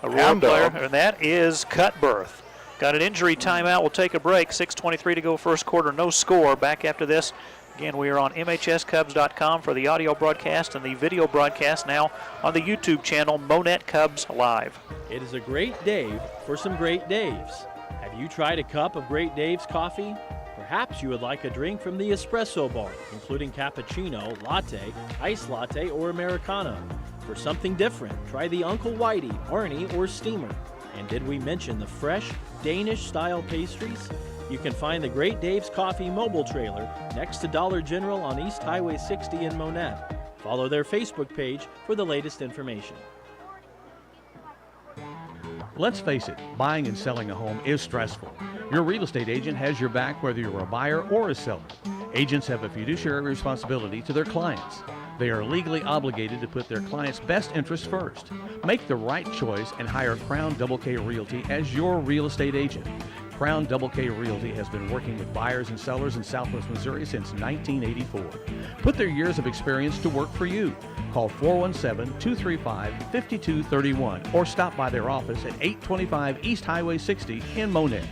Aurora player, and that is Cutbirth. Got an injury timeout. We'll take a break. 6:23 to go first quarter. No score. Back after this. Again, we are on MHSCubs.com for the audio broadcast and the video broadcast now on the YouTube channel Monett Cubs Live. It is a great day for some Great Daves. Have you tried a cup of Great Dave's coffee? Perhaps you would like a drink from the espresso bar, including cappuccino, latte, iced latte, or Americano. For something different, try the Uncle Whitey, Arnie, or Steamer. And did we mention the fresh Danish-style pastries? You can find the Great Dave's Coffee mobile trailer next to Dollar General on East Highway 60 in Monett. Follow their Facebook page for the latest information. Let's face it, buying and selling a home is stressful. Your real estate agent has your back whether you're a buyer or a seller. Agents have a fiduciary responsibility to their clients. They are legally obligated to put their clients' best interests first. Make the right choice and hire Crown Double K Realty as your real estate agent. Crown Double K Realty has been working with buyers and sellers in Southwest Missouri since 1984. Put their years of experience to work for you. Call 417-235-5231 or stop by their office at 825 East Highway 60 in Monett.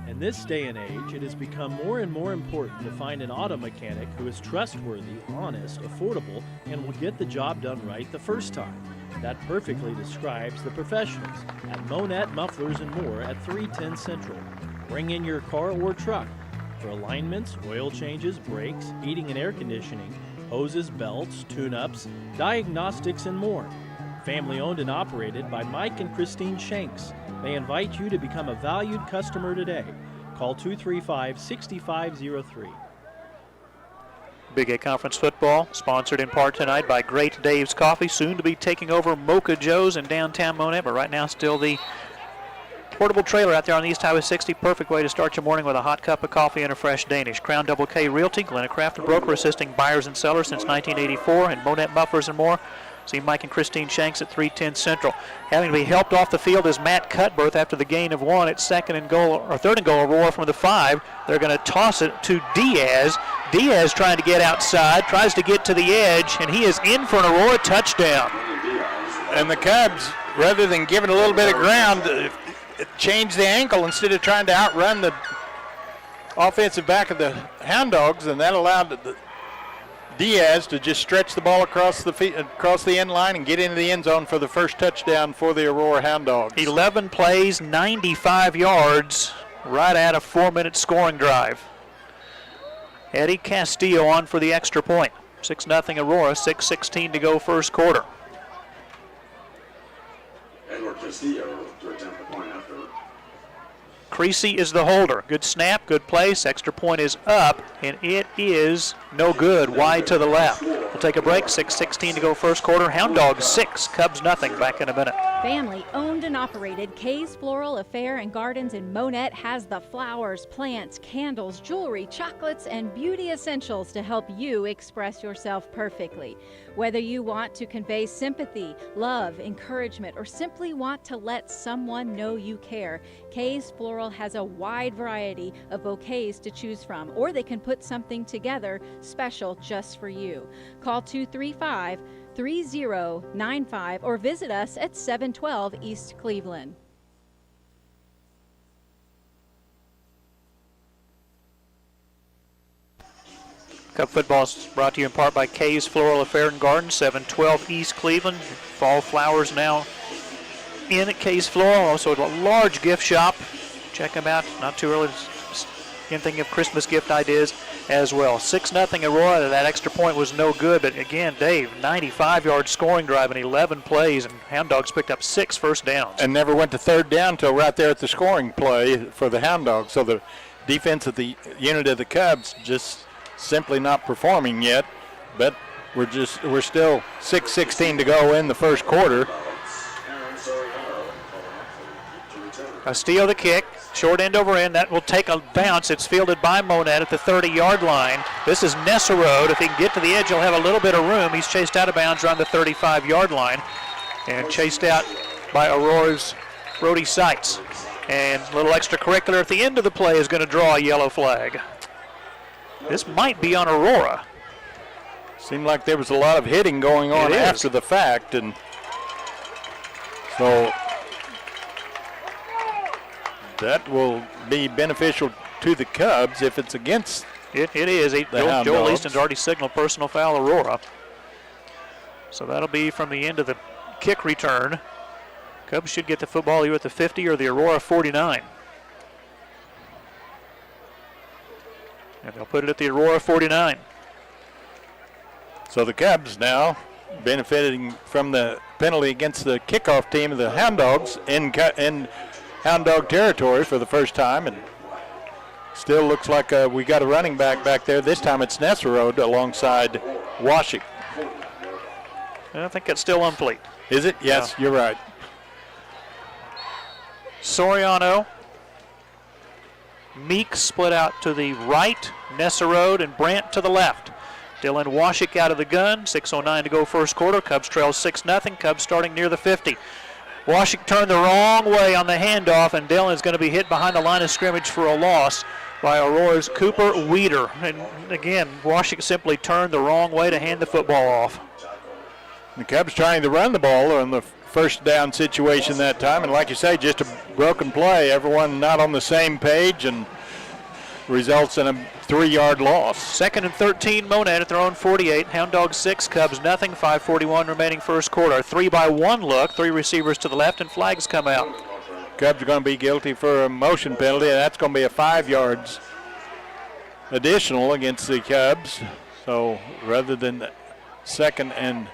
In this day and age, it has become more and more important to find an auto mechanic who is trustworthy, honest, affordable, and will get the job done right the first time. That perfectly describes the professionals at Monett Mufflers and More at 310 Central. Bring in your car or truck for alignments, oil changes, brakes, heating and air conditioning, hoses, belts, tune-ups, diagnostics, and more. Family owned and operated by Mike and Christine Shanks. They invite you to become a valued customer today. Call 235-6503. Big A Conference football, sponsored in part tonight by Great Dave's Coffee, soon to be taking over Mocha Joe's in downtown Monett, but right now still the portable trailer out there on the East Highway 60. Perfect way to start your morning with a hot cup of coffee and a fresh Danish. Crown Double K Realty, Glenna Craft and Broker, assisting buyers and sellers since 1984, and Monett Mufflers and More. See Mike and Christine Shanks at 310 Central. Having to be helped off the field is Matt Cutbirth after the gain of 1 at third and goal, Aurora from the 5. They're going to toss it to Diaz. Diaz trying to get outside, tries to get to the edge, and he is in for an Aurora touchdown. And the Cubs, rather than giving a little bit of ground, changed the ankle instead of trying to outrun the offensive back of the Hound Dogs, and that allowed Diaz to just stretch the ball across the end line and get into the end zone for the first touchdown for the Aurora Hound Dogs. 11 plays, 95 yards, right at a 4-minute scoring drive. Eddie Castillo on for the extra point. 6-0 Aurora, 6:16 to go first quarter. Edward Castillo to attempt the point after. Creasy is the holder. Good snap, good place. Extra point is up, and it is no good. Wide to the left. We'll take a break. 6:16 to go first quarter. Hound Dogs 6, Cubs nothing. Back in a minute. Family owned and operated Kay's Floral Affair and Gardens in Monett has the flowers, plants, candles, jewelry, chocolates, and beauty essentials to help you express yourself perfectly. Whether you want to convey sympathy, love, encouragement, or simply want to let someone know you care, Kay's Floral has a wide variety of bouquets to choose from, or they can put something together special just for you. Call 235-3095 or visit us at 712 East Cleveland. Cub football is brought to you in part by Kay's Floral Affair and Garden, 712 East Cleveland. Fall flowers now in at Kay's Floral. Also a large gift shop. Check them out. Not too early to think of Christmas gift ideas as well. 6-0 Aurora. That extra point was no good, but again, Dave, 95-yard scoring drive in 11 plays, and Hound Dogs picked up 6 first downs. And never went to third down until right there at the scoring play for the Hound Dogs. So the defense of the unit of the Cubs just simply not performing yet, but we're still 6:16 to go in the first quarter. Castillo the kick, short end over end. That will take a bounce. It's fielded by Monett at the 30-yard line. This is Nesserode. If he can get to the edge, he'll have a little bit of room. He's chased out of bounds around the 35-yard line and chased out by Aurora's Brody Seitz. And a little extracurricular at the end of the play is going to draw a yellow flag. This might be on Aurora. Seemed like there was a lot of hitting going on after the fact, and so that will be beneficial to the Cubs if it's against it is. Joel Easton's already signaled personal foul Aurora. So that'll be from the end of the kick return. Cubs should get the football either at the 50 or the Aurora 49. And they'll put it at the Aurora 49. So the Cubs now benefiting from the penalty against the kickoff team of the Hound Dogs in Hound Dog territory for the first time, and still looks like we got a running back there. This time it's Nesserode alongside Washik. I think it's still complete. Is it? Yes, You're right. Soriano, Meek split out to the right, Nesserode and Brandt to the left. Dylan Washik out of the gun, 6:09 to go first quarter. Cubs trail 6-0, Cubs starting near the 50. Washik turned the wrong way on the handoff, and Dylan is going to be hit behind the line of scrimmage for a loss by Aurora's Cooper Weeder. And again, Washik simply turned the wrong way to hand the football off. The Cubs trying to run the ball on the first down situation that time, and like you say, just a broken play. Everyone not on the same page, and results in a 3-yard loss. 2nd and 13, Monett at their own 48. Hound Dogs 6, Cubs nothing. 5:41 remaining first quarter. A 3-by-1 look. 3 receivers to the left, and flags come out. Cubs are going to be guilty for a motion penalty, and that's going to be a 5 yards additional against the Cubs. So rather than 2nd and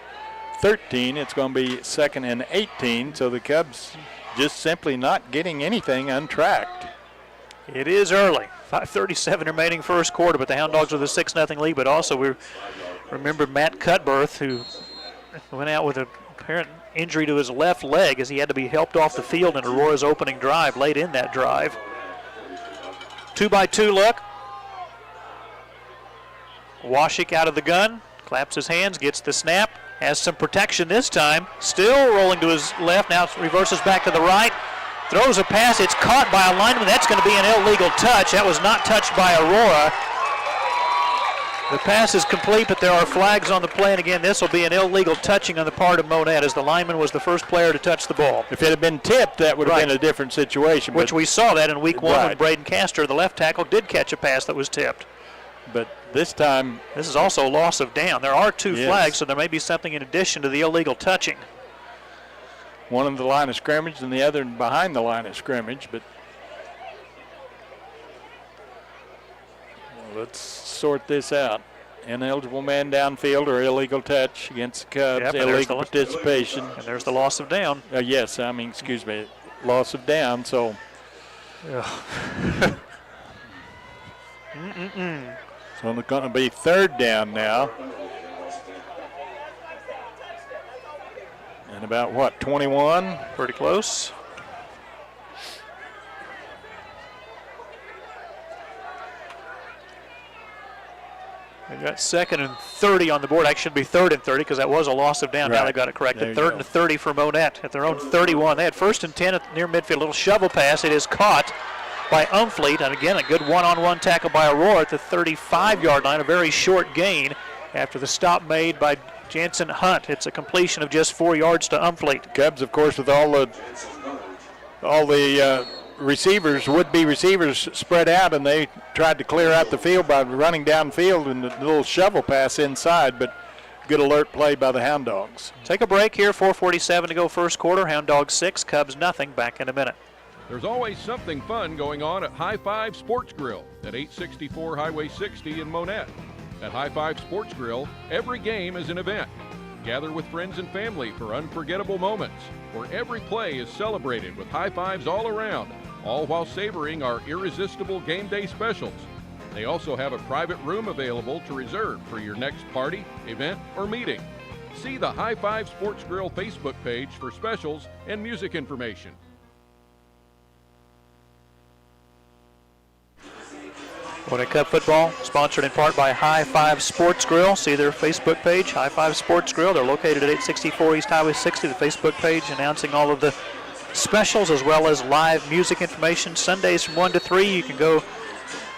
13, it's going to be 2nd and 18. So the Cubs just simply not getting anything untracked. It is early. 5:37 remaining first quarter, but the Hound Dogs with a 6-0 lead. But also we remember Matt Cutbirth, who went out with an apparent injury to his left leg as he had to be helped off the field in Aurora's opening drive, late in that drive. 2-by-2 look. Washik out of the gun, claps his hands, gets the snap, has some protection this time. Still rolling to his left, now reverses back to the right. Throws a pass, it's caught by a lineman. That's going to be an illegal touch. That was not touched by Aurora. The pass is complete, but there are flags on the play, and again, this will be an illegal touching on the part of Monett, as the lineman was the first player to touch the ball. If it had been tipped, that would have been a different situation. Which we saw that in week 1 when Braden Castor, the left tackle, did catch a pass that was tipped. But this time... This is also a loss of down. There are 2 flags, so there may be something in addition to the illegal touching. One on the line of scrimmage and the other behind the line of scrimmage, but let's sort this out. Ineligible man downfield or illegal touch against the Cubs, illegal participation. And there's the loss of down. Yes, excuse me, loss of down, so. So it's going to be 3rd down now. And about 21? Pretty close. They've got 2nd and 30 on the board. Actually, should be 3rd and 30 because that was a loss of down. Now they got it corrected. 3rd and 30 for Monett at their own 31. They had 1st and 10 at near midfield. A little shovel pass. It is caught by Umfleet. And again, a good one-on-one tackle by Aurora at the 35-yard line. A very short gain after the stop made by Jansen Hunt. It's a completion of just 4 yards to Umfleet. Cubs, of course, with all the receivers, would-be receivers spread out, and they tried to clear out the field by running downfield and a little shovel pass inside, but good alert play by the Hound Dogs. Take a break here, 4:47 to go first quarter. Hound Dogs 6, Cubs nothing. Back in a minute. There's always something fun going on at High Five Sports Grill at 864 Highway 60 in Monett. At High Five Sports Grill, every game is an event. Gather with friends and family for unforgettable moments, where every play is celebrated with high fives all around, all while savoring our irresistible game day specials. They also have a private room available to reserve for your next party, event, or meeting. See the High Five Sports Grill Facebook page for specials and music information. Monett Cup football, sponsored in part by High Five Sports Grill. See their Facebook page, High Five Sports Grill. They're located at 864 East Highway 60, the Facebook page announcing all of the specials as well as live music information. Sundays from 1 to 3, you can go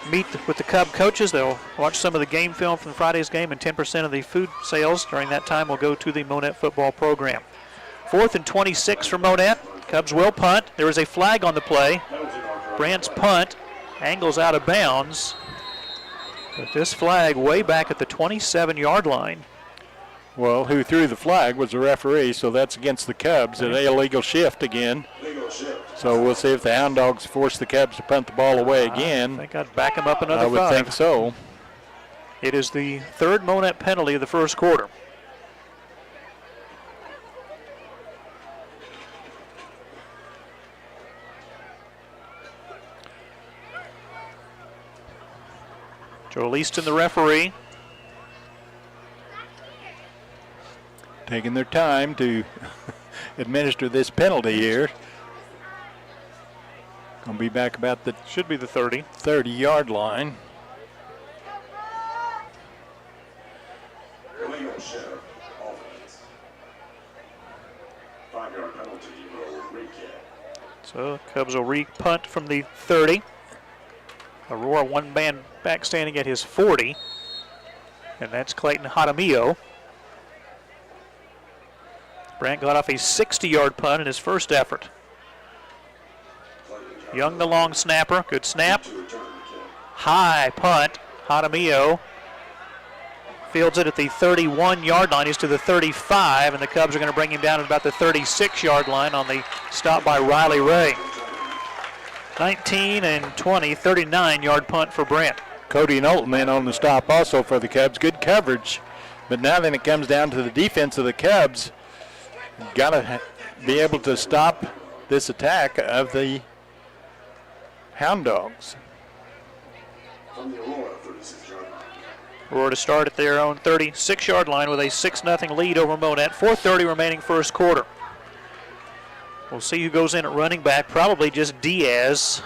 meet with the Cub coaches. They'll watch some of the game film from Friday's game, and 10% of the food sales during that time will go to the Monett football program. 4th and 26 for Monett. Cubs will punt. There is a flag on the play. Brandt's punt angles out of bounds. But this flag way back at the 27-yard line. Well, who threw the flag was the referee, so that's against the Cubs. An illegal shift again. So we'll see if the Hound Dogs force the Cubs to punt the ball away again. I think I'd back them up another 5. I would think so. It is the 3rd Monett penalty of the first quarter. Joel Easton, the referee. Taking their time to administer this penalty here. Going to be back about the... Should be the 30. 30-yard line. Illegal shift, offense. 5-yard penalty, will recap. So Cubs will re-punt from the 30. Aurora one man back standing at his 40. And that's Clayton Jaramillo. Brandt got off a 60-yard punt in his first effort. Young, the long snapper. Good snap. High punt. Jaramillo fields it at the 31-yard line. He's to the 35, and the Cubs are going to bring him down at about the 36-yard line on the stop by Riley Ray. 19 and 20, 39-yard punt for Brandt. Cody Knowlton in on the stop also for the Cubs. Good coverage. But now then it comes down to the defense of the Cubs. Got to be able to stop this attack of the Hound Dogs. From the Aurora 36-yard line. Aurora to start at their own 36-yard line with a 6-0 lead over Monett. 4:30 remaining first quarter. We'll see who goes in at running back. Probably just Diaz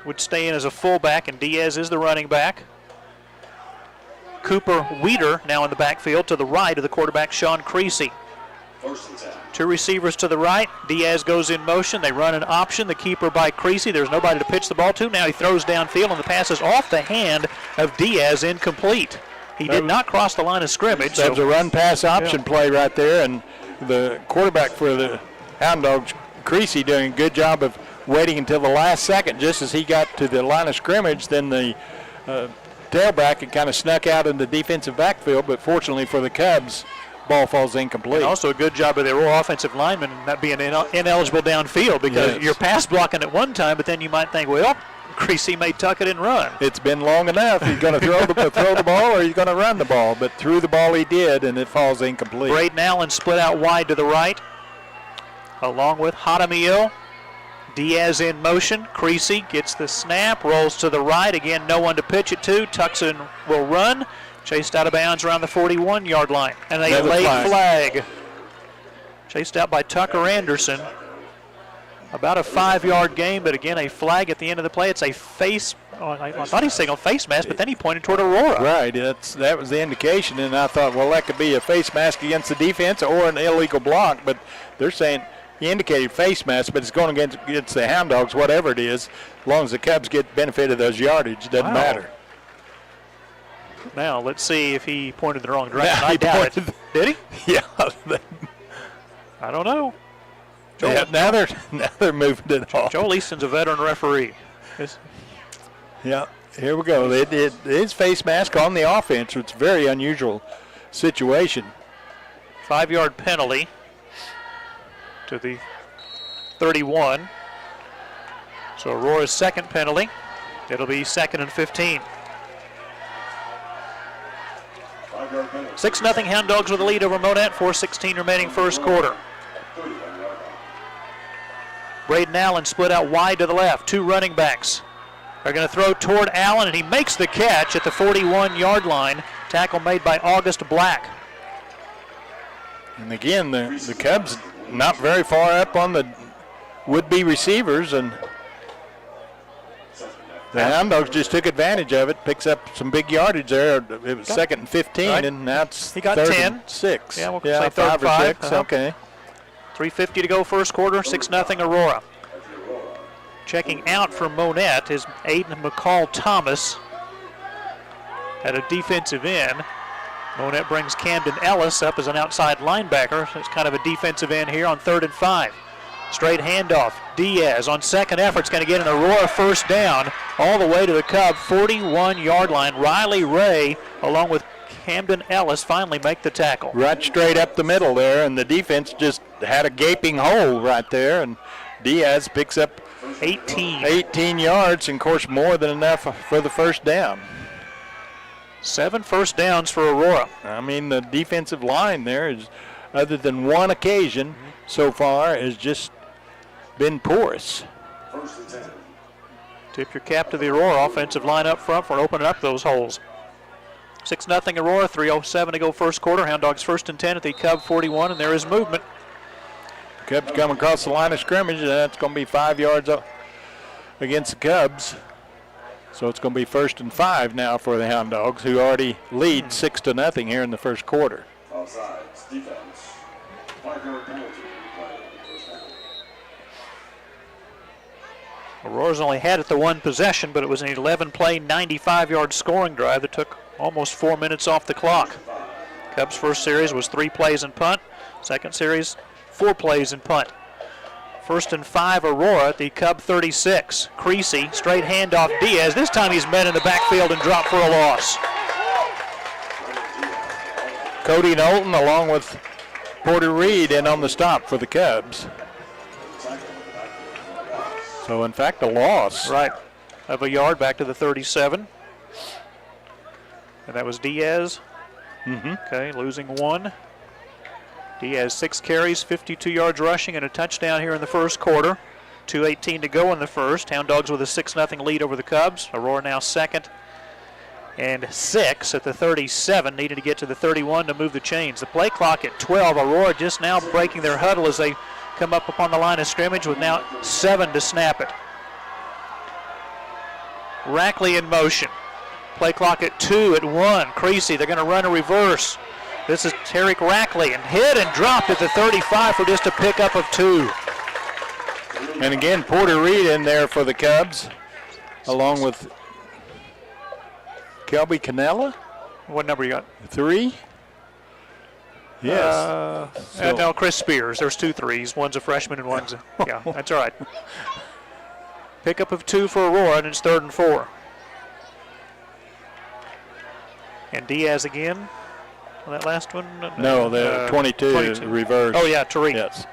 would stay in as a fullback, and Diaz is the running back. Cooper Weeder now in the backfield to the right of the quarterback, Sean Creasy. 2 receivers to the right. Diaz goes in motion. They run an option. The keeper by Creasy. There's nobody to pitch the ball to. Now he throws downfield, and the pass is off the hand of Diaz, incomplete. He did not cross the line of scrimmage. That was a run-pass option play right there, and the quarterback for the Hound Dogs, Creasy, doing a good job of waiting until the last second. Just as he got to the line of scrimmage, then the tailback had kind of snuck out in the defensive backfield, but fortunately for the Cubs, ball falls incomplete. And also a good job of the Aurora offensive lineman not being ineligible downfield, because you're pass blocking at one time, but then you might think, well, Creasy may tuck it and run. It's been long enough. He's going to throw the ball, or he's going to run the ball, but threw the ball he did, and it falls incomplete. Braden Allen split out wide to the right, along with Jaramillo. Diaz in motion. Creasy gets the snap, rolls to the right. Again, no one to pitch it to. Tucks and will run. Chased out of bounds around the 41-yard line. And a late flag. Chased out by Tucker Anderson. About a 5-yard gain, but again, a flag at the end of the play. It's a face. Oh, I thought he was saying a face mask, but then he pointed toward Aurora. Right, that was the indication, and I thought, well, that could be a face mask against the defense or an illegal block, but they're saying he indicated face mask, but it's going against the Hound Dogs, whatever it is. As long as the Cubs get benefit of those yardage, it doesn't matter. Now, let's see if he pointed the wrong direction. I doubt it. Did he? Yeah. I don't know. Now they're moving it off. Joel Easton's a veteran referee. Yeah, here we go. It is face mask on the offense. It's a very unusual situation. 5-yard penalty to the 31. So Aurora's second penalty. It'll be 2nd and 15. 6-0 Hound Dogs with a lead over Monett. 4:16 remaining first quarter. Braden Allen split out wide to the left. 2 running backs. They're going to throw toward Allen, and he makes the catch at the 41-yard line. Tackle made by August Black. And again, the Cubs not very far up on the would-be receivers, and the Hound Dogs just took advantage of it, picks up some big yardage there. It was 2nd and 15, right. And now it's he got 3rd 10. and 6. Yeah, we'll say 3rd and 5. 6, okay. 3:50 to go first quarter, 6-0 Aurora. Checking out for Monett is Aiden McCall Thomas at a defensive end. Monett brings Camden Ellis up as an outside linebacker. So it's kind of a defensive end here on 3rd and 5. Straight handoff. Diaz on second effort is going to get an Aurora first down all the way to the Cub 41-yard line. Riley Ray along with Camden Ellis finally make the tackle. Right straight up the middle there, and the defense just had a gaping hole right there, and Diaz picks up 18 yards, and of course more than enough for the first down. 7 first downs for Aurora. I mean, the defensive line there is, other than one occasion so far, has just been porous. Tip your cap to the Aurora offensive line up front for opening up those holes. 6-0 Aurora, 3:07 to go first quarter. Hound Dogs 1st and 10 at the Cub 41, and there is movement. Cubs come across the line of scrimmage, and that's going to be 5 yards up against the Cubs. So it's going to be 1st and 5 now for the Hound Dogs, who already lead 6-0 here in the first quarter. Offsides, defense. 5-yard penalty. Aurora's only had it the one possession, but it was an 11-play, 95-yard scoring drive that took almost 4 minutes off the clock. Cubs' first series was 3 plays and punt. Second series, 4 plays and punt. 1st and 5 Aurora at the Cub 36. Creasy, straight handoff Diaz. This time he's met in the backfield and dropped for a loss. Cody Knowlton along with Porter Reed in on the stop for the Cubs. So in fact a loss. Right, of a yard back to the 37. And that was Diaz. Okay, losing 1. Diaz 6 carries, 52 yards rushing, and a touchdown here in the first quarter. 2:18 to go in the first. Hound Dogs with a 6-0 lead over the Cubs. Aurora now 2nd and 6 at the 37. Needed to get to the 31 to move the chains. The play clock at 12. Aurora just now breaking their huddle as they come up upon the line of scrimmage with now 7 to snap it. Rackley in motion. Play clock at 2, at 1. Creasy, they're going to run a reverse. This is Tarek Rackley, and hit and dropped at the 35 for just a pickup of 2. And again, Porter Reed in there for the Cubs, along with Kelby Canella. What number you got? 3. Yes. No, Chris Spears. There's 2 3s. One's a freshman and one's a, yeah, that's all right. Pickup of 2 for Aurora, and it's 3rd and 4. And Diaz again. On that last one? No, the 22 reverse. Oh, yeah, Tariq. Yes.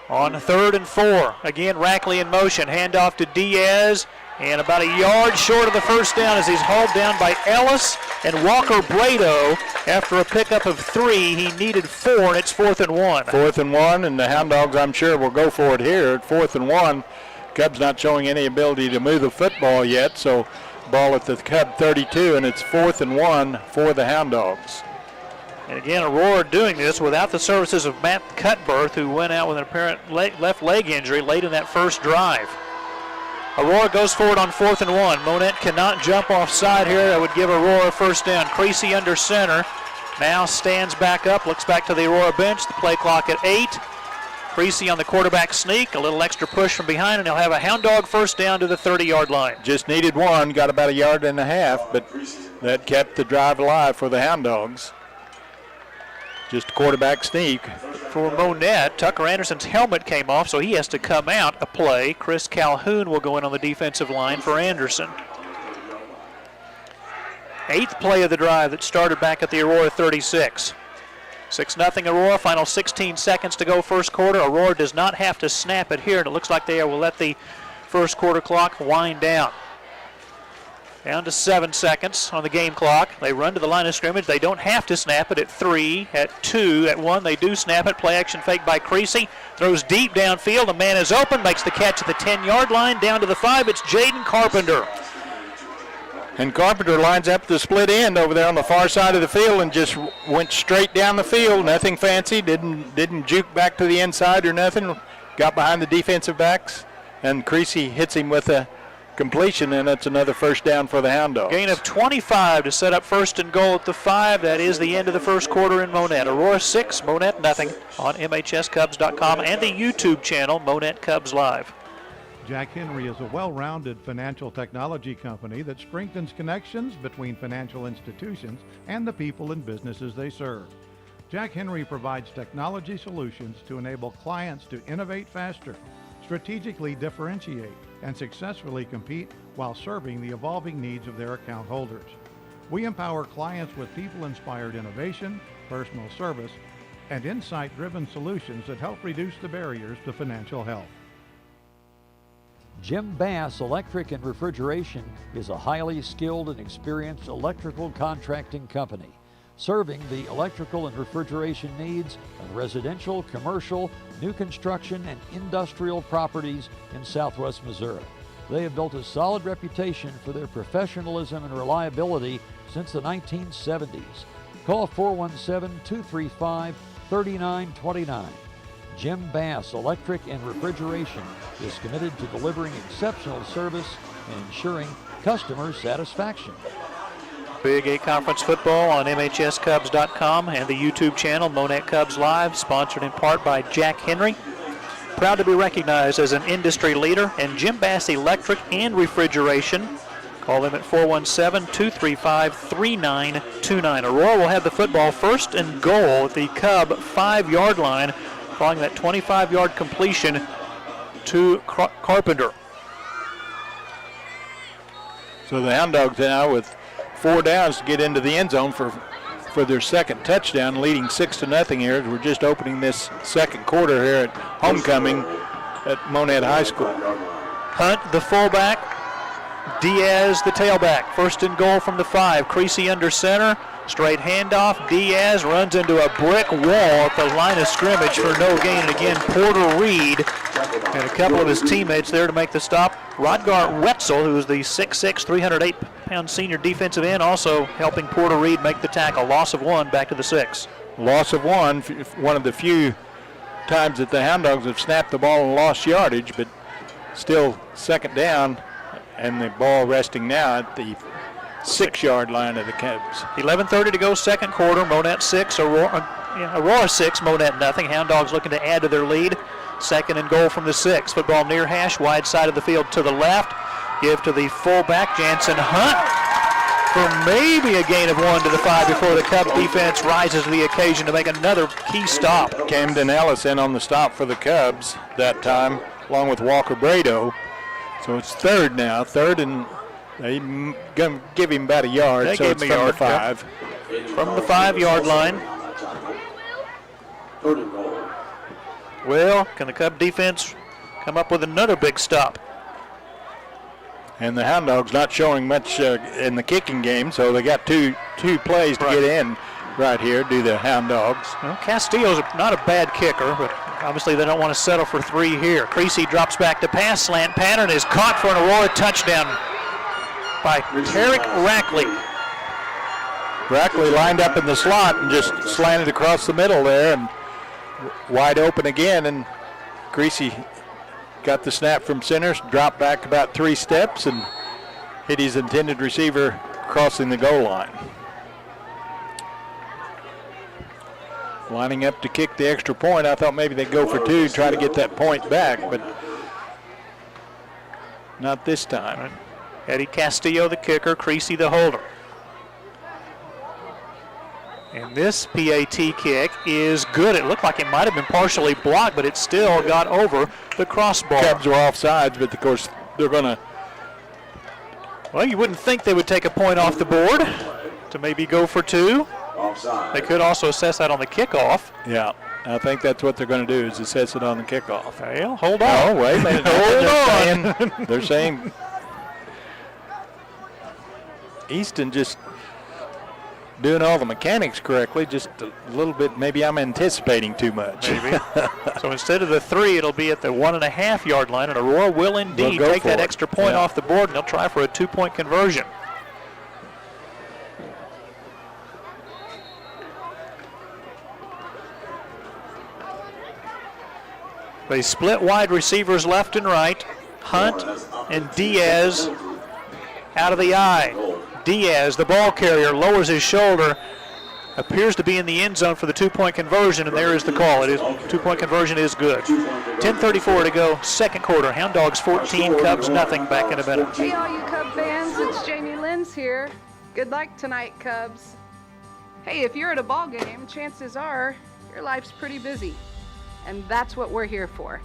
On 3rd and 4. Again, Rackley in motion. Handoff to Diaz. And about a yard short of the first down as he's hauled down by Ellis and Walker Brado. After a pickup of 3, he needed 4, and it's 4th and 1. 4th and 1, and the Hound Dogs, I'm sure, will go for it here at 4th and 1. Cubs not showing any ability to move the football yet, so ball at the Cub 32, and it's 4th and 1 for the Hound Dogs. And again, Aurora doing this without the services of Matt Cutbirth, who went out with an apparent left leg injury late in that first drive. Aurora goes forward on 4th and 1. Monett cannot jump offside here. That would give Aurora a first down. Creasy under center. Now stands back up, looks back to the Aurora bench. The play clock at 8. Creasy on the quarterback sneak, a little extra push from behind, and he'll have a Hound Dog first down to the 30-yard line. Just needed 1, got about a yard and a half, but that kept the drive alive for the Hound Dogs. Just a quarterback sneak. For Monett, Tucker Anderson's helmet came off, so he has to come out a play. Chris Calhoun will go in on the defensive line for Anderson. 8th play of the drive that started back at the Aurora 36. 6-0 Aurora, final 16 seconds to go first quarter. Aurora does not have to snap it here, and it looks like they will let the first quarter clock wind down. Down to 7 seconds on the game clock. They run to the line of scrimmage. They don't have to snap it at 3, at 2, at 1. They do snap it. Play action fake by Creasy. Throws deep downfield. A man is open. Makes the catch at the 10-yard line. Down to the 5. It's Jaden Carpenter. And Carpenter lines up the split end over there on the far side of the field and just went straight down the field. Nothing fancy. Didn't juke back to the inside or nothing. Got behind the defensive backs. And Creasy hits him with a completion, and that's another first down for the Hound Dogs. Gain of 25 to set up first and goal at the 5. That is the end of the first quarter in Monett. Aurora 6, Monett nothing on MHSCubs.com and the YouTube channel, Monett Cubs Live. Jack Henry is a well-rounded financial technology company that strengthens connections between financial institutions and the people and businesses they serve. Jack Henry provides technology solutions to enable clients to innovate faster, strategically differentiate, and successfully compete while serving the evolving needs of their account holders. We empower clients with people-inspired innovation, personal service, and insight-driven solutions that help reduce the barriers to financial health. Jim Bass Electric and Refrigeration is a highly skilled and experienced electrical contracting company, serving the electrical and refrigeration needs of residential, commercial, new construction, and industrial properties in southwest Missouri. They have built a solid reputation for their professionalism and reliability since the 1970s. Call 417-235-3929. Jim Bass Electric and Refrigeration is committed to delivering exceptional service and ensuring customer satisfaction. Big 8 Conference football on MHSCubs.com and the YouTube channel, Monett Cubs Live, sponsored in part by Jack Henry. Proud to be recognized as an industry leader, and Jim Bass Electric and Refrigeration. Call them at 417-235-3929. Aurora will have the football first and goal at the Cub 5-yard line, following that 25-yard completion to Carpenter. So the Hound Dogs now with 4 downs to get into the end zone for their second touchdown, leading 6-0 here as we're just opening this second quarter here at homecoming at Monett High School. Hunt, the fullback. Diaz, the tailback. First and goal from the 5. Creasy under center. Straight handoff. Diaz runs into a brick wall at the line of scrimmage for no gain. And again, Porter Reed and a couple of his teammates there to make the stop. Rodgar Wetzel, who is the 6'6", 308-pound senior defensive end, also helping Porter Reed make the tackle. Loss of 1 back to the 6. Loss of 1, one of the few times that the Hound Dogs have snapped the ball and lost yardage, but still second down, and the ball resting now at the 6-yard line of the Cubs. 11:30 to go, second quarter. Monett 6, Aurora 6, Monett nothing. Hound Dogs looking to add to their lead. Second and goal from the 6. Football near hash, wide side of the field to the left. Give to the fullback, Jansen Hunt, for maybe a gain of 1 to the 5 before the Cub defense rises to the occasion to make another key stop. Camden Ellis in on the stop for the Cubs that time, along with Walker Brado. So it's third now, and they gonna give him about a yard, they so gave it's him from a yard, the 5. Yep. From the 5-yard line. Well, can the Cub defense come up with another big stop? And the Hound Dogs not showing much in the kicking game, so they got two plays to get in right here, do the Hound Dogs. Well, Castillo's not a bad kicker, but obviously they don't want to settle for 3 here. Creasy drops back to pass, slant pattern is caught for an Aurora touchdown by Tarek Rackley. Rackley lined up in the slot and just slanted across the middle there and wide open again, and Creasy got the snap from center, dropped back about 3 steps and hit his intended receiver crossing the goal line. Lining up to kick the extra point. I thought maybe they'd go for 2, try to get that point back, but not this time. Eddie Castillo, the kicker, Creasy, the holder. And this PAT kick is good. It looked like it might have been partially blocked, but it still got over the crossbar. Cubs were off sides, but of course they're going to. Well, you wouldn't think they would take a point off the board to maybe go for 2. They could also assess that on the kickoff. Yeah, I think that's what they're going to do is assess it on the kickoff. Well, hold on. Oh, wait a minute. Hold on. They're saying Easton just doing all the mechanics correctly, just a little bit, maybe I'm anticipating too much. Maybe. So instead of the 3, it'll be at the 1.5 yard line, and Aurora will indeed take that extra point off the board, and they'll try for a 2-point conversion. They split wide receivers left and right. Hunt and Diaz out of the eye. Diaz, the ball carrier, lowers his shoulder, appears to be in the end zone for the 2-point conversion, and there is the call. It is 2-point conversion is good. 10:34 to go, second quarter. Hound Dogs 14, Cubs nothing. Back in a minute. Hey, all you Cub fans, it's Jamie Lenz here. Good luck tonight, Cubs. Hey, if you're at a ball game, chances are your life's pretty busy, and that's what we're here for.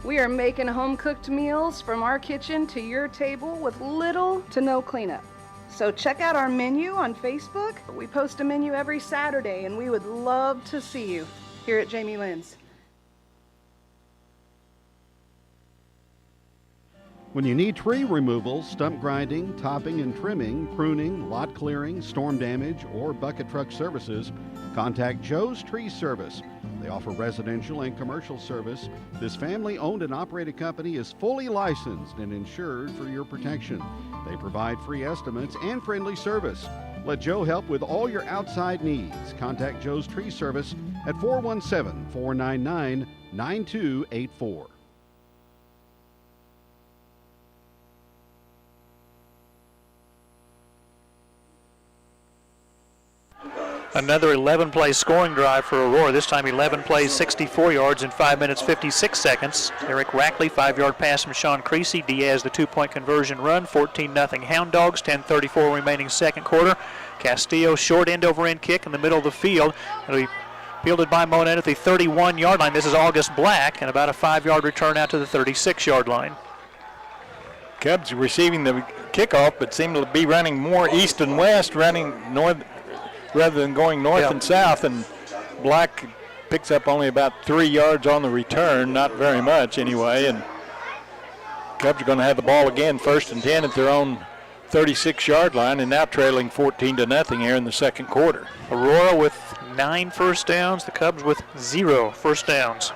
We are making home-cooked meals from our kitchen to your table with little to no cleanup. So check out our menu on Facebook. We post a menu every Saturday, and we would love to see you here at Jamie Lynn's. When you need tree removal, stump grinding, topping and trimming, pruning, lot clearing, storm damage, or bucket truck services, contact Joe's Tree Service. They offer residential and commercial service. This family-owned and operated company is fully licensed and insured for your protection. They provide free estimates and friendly service. Let Joe help with all your outside needs. Contact Joe's Tree Service at 417-499-9284. Another 11-play scoring drive for Aurora. This time 11 plays, 64 yards in 5 minutes, 56 seconds. Eric Rackley, 5-yard pass from Sean Creasy. Diaz, the 2-point conversion run, 14-0 Hound Dogs, 10:34 remaining second quarter. Castillo, short end over end kick in the middle of the field. It'll be fielded by Monett at the 31-yard line. This is August Black, and about a 5-yard return out to the 36-yard line. Cubs receiving the kickoff, but seem to be running more east and west, running north rather than going north and south, and Black picks up only about 3 yards on the return, not very much anyway, and Cubs are going to have the ball again, 1st and 10 at their own 36-yard line, and now trailing 14-0 here in the second quarter. Aurora with 9 first downs, the Cubs with 0 first downs.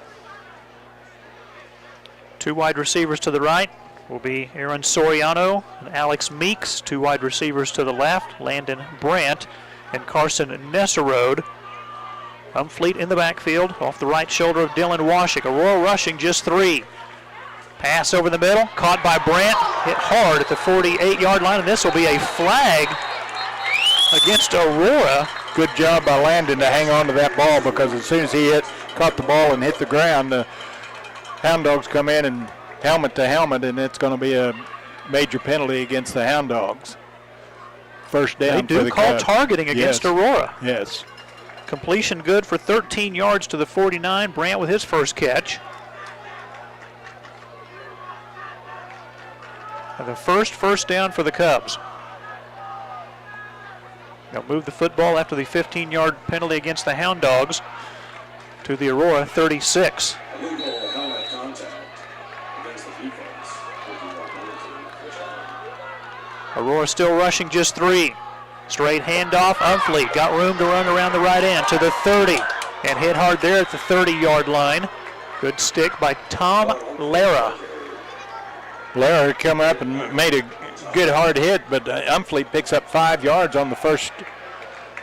2 wide receivers to the right will be Aaron Soriano and Alex Meeks. 2 wide receivers to the left, Landon Brandt and Carson Nesserode. Umfleet in the backfield, off the right shoulder of Dylan Washik. Aurora rushing just 3. Pass over the middle, caught by Brandt, hit hard at the 48-yard line, and this will be a flag against Aurora. Good job by Landon to hang on to that ball, because as soon as he caught the ball and hit the ground, the Hound Dogs come in and helmet to helmet, and it's going to be a major penalty against the Hound Dogs. First down. They do call targeting against Aurora. Yes. Completion good for 13 yards to the 49. Brandt with his first catch. And the first down for the Cubs. They'll move the football after the 15-yard penalty against the Hound Dogs to the Aurora 36. Aurora still rushing just 3. Straight handoff, Umfleet got room to run around the right end to the 30 and hit hard there at the 30-yard line. Good stick by Tom Lara. Lara come up and made a good hard hit, but Umfleet picks up 5 yards on the first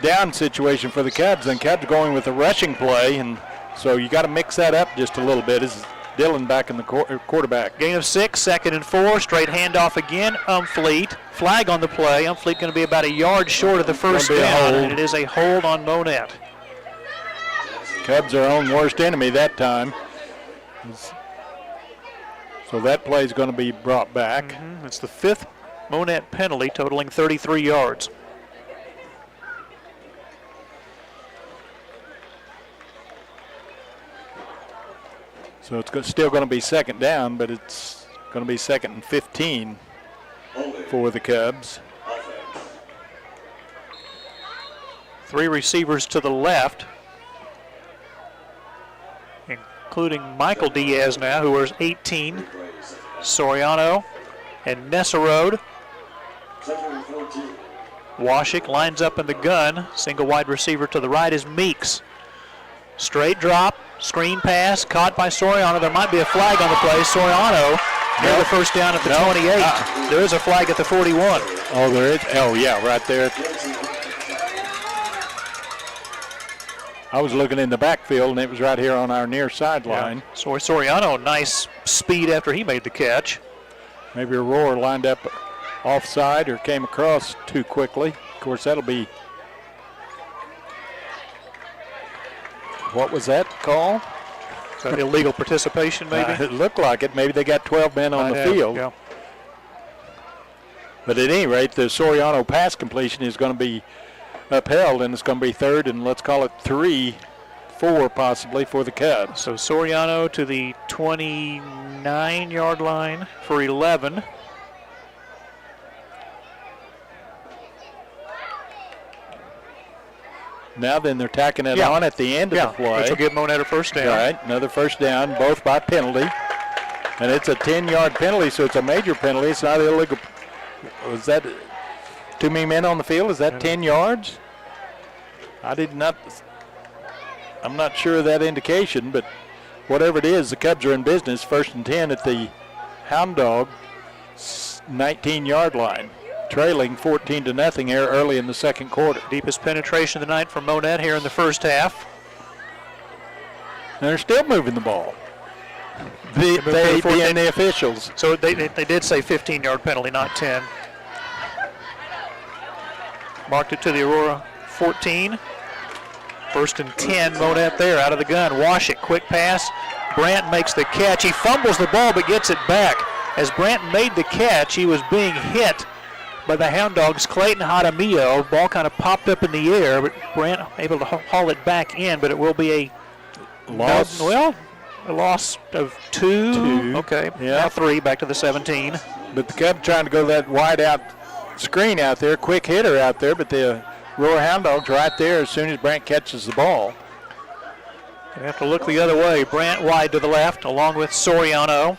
down situation for the Cubs, and Cubs going with a rushing play, and so you got to mix that up just a little bit. This is Dillon back in the quarterback. Gain of 6, 2nd and 4, straight handoff again, Umfleet. Flag on the play. Umfleet going to be about a yard short of the first down, and it is a hold on Monett. Cubs are own worst enemy that time. So that play is going to be brought back. It's the 5th Monett penalty, totaling 33 yards. So it's still going to be second down, but it's going to be 2nd and 15 for the Cubs. 3 receivers to the left, including Michael Diaz now, who wears 18, Soriano, and Nesserode. Washik lines up in the gun. Single wide receiver to the right is Meeks. Straight drop, screen pass, caught by Soriano. There might be a flag on the play. Soriano near the first down at the 28. There is a flag at the 41. Oh, there is. Oh, yeah, right there. I was looking in the backfield, and it was right here on our near sideline. Yeah. Soriano, nice speed after he made the catch. Maybe Aurora lined up offside or came across too quickly. Of course, that'll be. What was that call? Is that illegal participation, maybe? It looked like it. Maybe they got 12 men on the field. Yeah. But at any rate, the Soriano pass completion is going to be upheld, and it's going to be 3rd and let's call it 3-4 possibly for the Cubs. So Soriano to the 29-yard line for 11. Now then they're tacking it on at the end of the play. Which will give Monett a first down. All right, another first down, both by penalty. And it's a 10-yard penalty, so it's a major penalty. It's not illegal. Was that too many men on the field? Is that 10 yards? I'm not sure of that indication, but whatever it is, the Cubs are in business. 1st and 10 at the Hound Dog 19-yard line, trailing 14-0 here early in the second quarter. Deepest penetration of the night for Monett here in the first half. And they're still moving the ball. The officials. So they did say 15-yard penalty, not 10. Marked it to the Aurora 14. 1st and 10, Monett there out of the gun. Washik, quick pass. Brandt makes the catch. He fumbles the ball but gets it back. As Brandt made the catch, he was being hit by the Hound Dogs' Clayton Jaramillo. Ball kind of popped up in the air, but Brandt able to haul it back in, but it will be a loss. A loss of 2. Okay, now 3, back to the 17. But the Cubs trying to go that wide out screen out there, quick hitter out there, but the Aurora Hound Dogs right there as soon as Brandt catches the ball. They have to look the other way. Brandt wide to the left along with Soriano.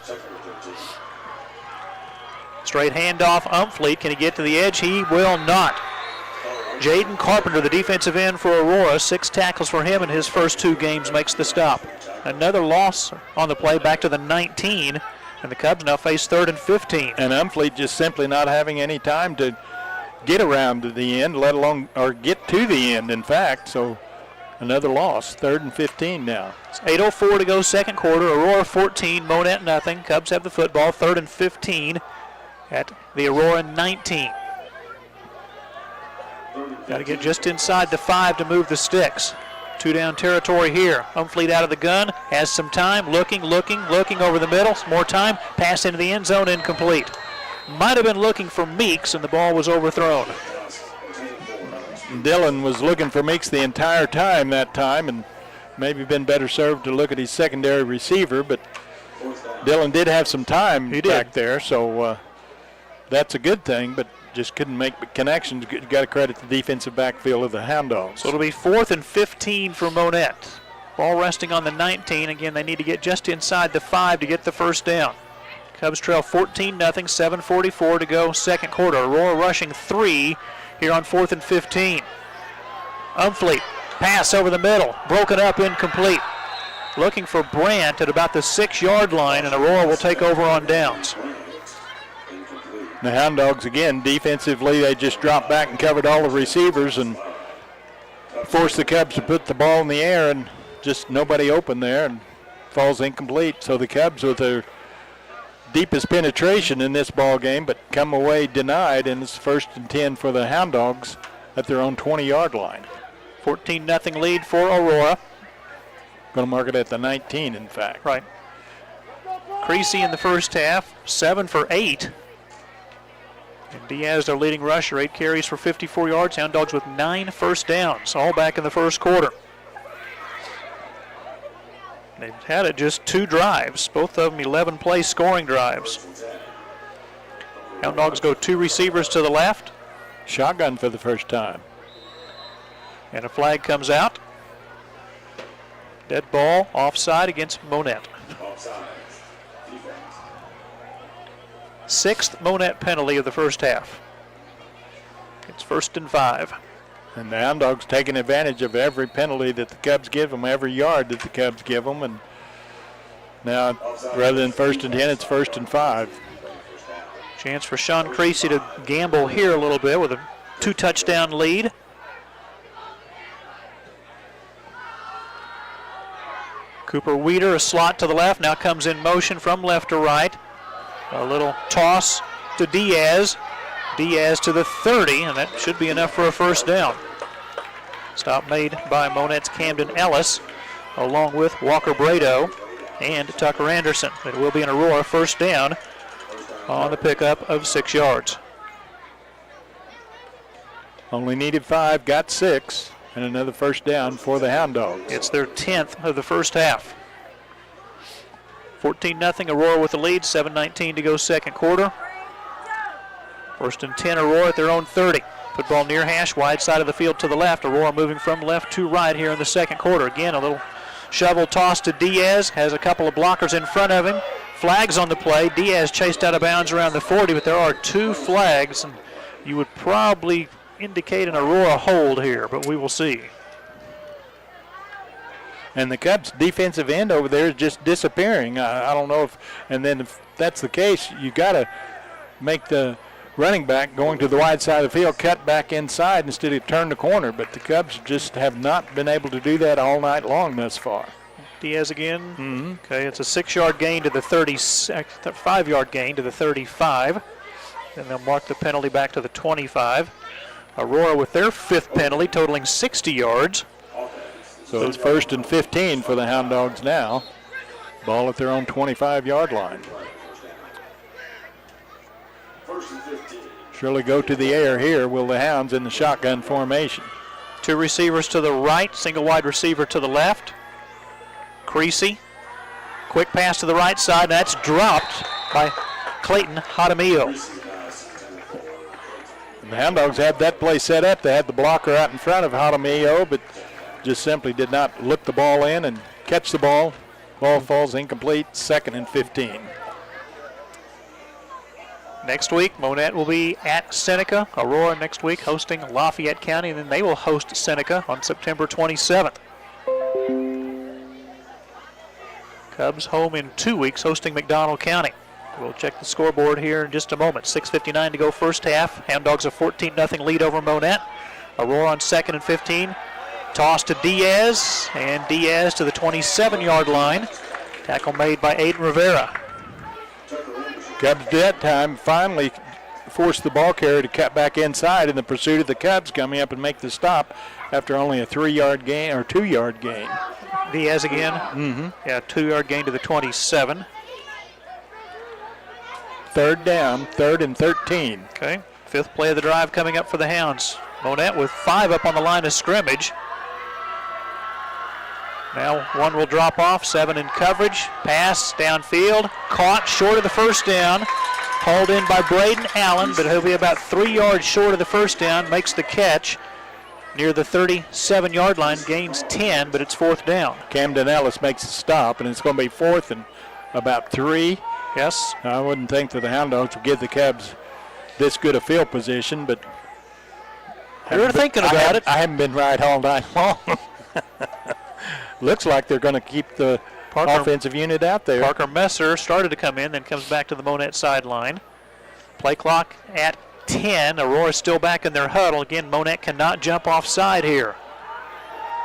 Straight handoff, Umfleet. Can he get to the edge? He will not. Jaden Carpenter, the defensive end for Aurora, 6 tackles for him in his first 2 games, makes the stop. Another loss on the play back to the 19, and the Cubs now face 3rd and 15. And Umfleet just simply not having any time to get around to the end, let alone, or get to the end, in fact. So another loss, 3rd and 15 now. It's 8:04 to go, second quarter. Aurora 14, Monett nothing. Cubs have the football, 3rd and 15 at the Aurora 19. Got to get just inside the 5 to move the sticks. 2 down territory here. Umfleet out of the gun, has some time, looking over the middle. Some more time, pass into the end zone, incomplete. Might have been looking for Meeks, and the ball was overthrown. Dillon was looking for Meeks the entire time that time, and maybe been better served to look at his secondary receiver, but Dillon did have some time back there, so that's a good thing, but just couldn't make the connections. You got to credit the defensive backfield of the Hound Dogs. So it'll be 4th and 15 for Monett. Ball resting on the 19. Again, they need to get just inside the 5 to get the first down. Cubs trail 14-0, 7:44 to go, second quarter. Aurora rushing 3 here on 4th and 15. Umfleet, pass over the middle, broken up, incomplete. Looking for Brandt at about the 6-yard line, and Aurora will take over on downs. The Hound Dogs, again, defensively, they just dropped back and covered all the receivers and forced the Cubs to put the ball in the air, and just nobody open there, and falls incomplete. So the Cubs with their deepest penetration in this ball game, but come away denied, and it's 1st and 10 for the Hound Dogs at their own 20-yard line. 14-0 lead for Aurora. Going to mark it at the 19, in fact. Right. Creasy in the first half, 7 for 8. And Diaz, their leading rusher, 8 carries for 54 yards. Hound Dogs with 9 first downs, all back in the first quarter. They've had it just 2 drives, both of them 11-play scoring drives. Hound Dogs go 2 receivers to the left. Shotgun for the first time. And a flag comes out. Dead ball, offside against Monett. 6th Monett penalty of the first half. It's 1st and 5. And the Hound Dogs taking advantage of every penalty that the Cubs give them, every yard that the Cubs give them. And now, rather than 1st and 10, it's 1st and 5. Chance for Sean Creasy to gamble here a little bit with a 2-touchdown lead. Cooper Weeder, a slot to the left, now comes in motion from left to right. A little toss to Diaz. Diaz to the 30, and that should be enough for a first down. Stop made by Monett's Camden Ellis, along with Walker Brado and Tucker Anderson. It will be an Aurora first down on the pickup of 6 yards. Only needed 5, got 6, and another first down for the Hound Dogs. It's their 10th of the first half. 14-0, Aurora with the lead, 7:19 to go second quarter. 1st and 10, Aurora at their own 30. Football near hash, wide side of the field to the left. Aurora moving from left to right here in the second quarter. Again, a little shovel toss to Diaz, has a couple of blockers in front of him. Flags on the play. Diaz chased out of bounds around the 40, but there are 2 flags, and you would probably indicate an Aurora hold here, but we will see. And the Cubs' defensive end over there is just disappearing. I don't know if, and then if that's the case, you got to make the running back going to the wide side of the field cut back inside instead of turn the corner. But the Cubs just have not been able to do that all night long thus far. Diaz again. Okay, it's a 6-yard gain to the 5-yard gain to the 35. Then they'll mark the penalty back to the 25. Aurora with their 5th penalty, totaling 60 yards. So it's 1st and 15 for the Hound Dogs now. Ball at their own 25-yard line. Surely go to the air here, will the Hounds in the shotgun formation. 2 receivers to the right, single wide receiver to the left. Creasy, quick pass to the right side, and that's dropped by Clayton Hadamio. The Hound Dogs had that play set up. They had the blocker out in front of Hadamio, but just simply did not look the ball in and catch the ball. Ball falls incomplete, 2nd and 15. Next week, Monett will be at Seneca. Aurora next week hosting Lafayette County, and then they will host Seneca on September 27th. Cubs home in 2 weeks hosting McDonald County. We'll check the scoreboard here in just a moment. 6:59 to go first half. Hound Dogs a 14-0 lead over Monett. Aurora on 2nd and 15. Toss to Diaz, and Diaz to the 27-yard line. Tackle made by Aiden Rivera. Cubs that time finally forced the ball carrier to cut back inside in the pursuit of the Cubs, coming up and make the stop after only a 3-yard gain or 2-yard gain. Diaz again. Yeah, 2-yard gain to the 27. 3rd down, 3rd and 13. Okay, 5th play of the drive coming up for the Hounds. Monett with 5 up on the line of scrimmage. Now 1 will drop off, 7 in coverage. Pass downfield, caught short of the first down. Hauled in by Braden Allen, but he'll be about 3 yards short of the first down. Makes the catch near the 37-yard line, gains 10, but it's 4th down. Camden Ellis makes a stop, and it's going to be 4th and about 3. Yes. I wouldn't think that the Hound Dogs would give the Cubs this good a field position, but you're thinking about it. I haven't been right all night long. Looks like they're going to keep the offensive unit out there. Parker Messer started to come in, then comes back to the Monett sideline. Play clock at 10. Aurora still back in their huddle. Again, Monett cannot jump offside here.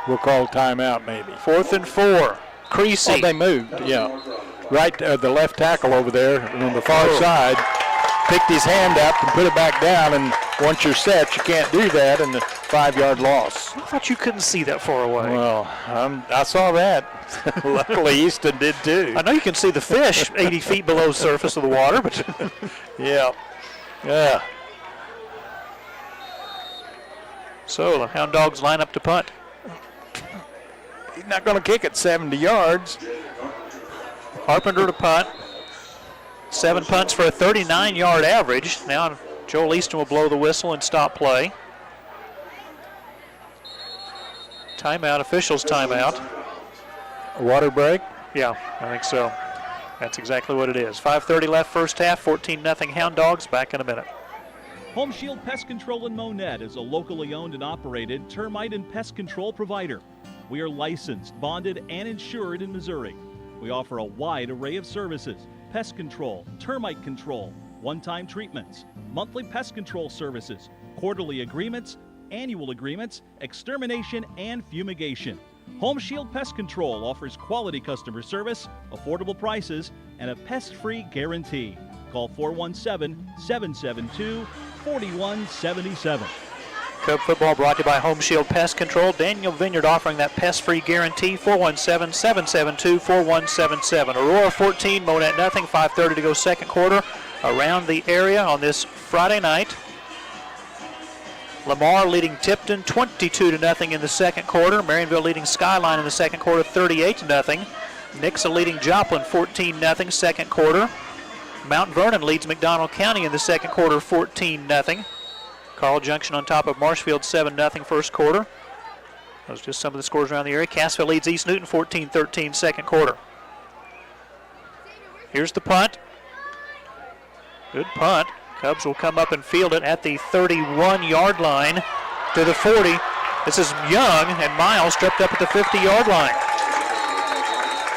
We'll call timeout maybe. 4th and 4. Creasy. Oh, they moved, yeah. Right, the left tackle over there on the far side picked his hand up and put it back down, and once you're set, you can't do that, and the 5-yard loss. I thought you couldn't see that far away. Well, I saw that. Luckily, Easton did too. I know you can see the fish 80 feet below the surface of the water, but yeah. So the Hound Dogs line up to punt. He's not going to kick it 70 yards. Carpenter to punt. 7 punts for a 39-yard average. Now Joel Easton will blow the whistle and stop play. Timeout, officials timeout. A water break? Yeah, I think so. That's exactly what it is. 5:30 left first half, 14-0 Hound Dogs. Back in a minute. Home Shield Pest Control in Monett is a locally owned and operated termite and pest control provider. We are licensed, bonded, and insured in Missouri. We offer a wide array of services: pest control, termite control, one-time treatments, monthly pest control services, quarterly agreements, annual agreements, extermination, and fumigation. Home Shield Pest Control offers quality customer service, affordable prices, and a pest-free guarantee. Call 417-772-4177. Cub football brought to you by Home Shield Pest Control. Daniel Vineyard offering that pest-free guarantee. 417-772-4177. Aurora 14, Monett nothing. 5:30 to go second quarter. Around the area on this Friday night. Lamar leading Tipton 22-0 in the second quarter. Marionville leading Skyline in the second quarter 38-0. Nixa leading Joplin 14-0 second quarter. Mount Vernon leads McDonald County in the second quarter 14-0. Carl Junction on top of Marshfield 7-0 first quarter. Those are just some of the scores around the area. Cassville leads East Newton 14-13 second quarter. Here's the punt. Good punt. Cubs will come up and field it at the 31-yard line to the 40. This is Young, and Miles tripped up at the 50-yard line.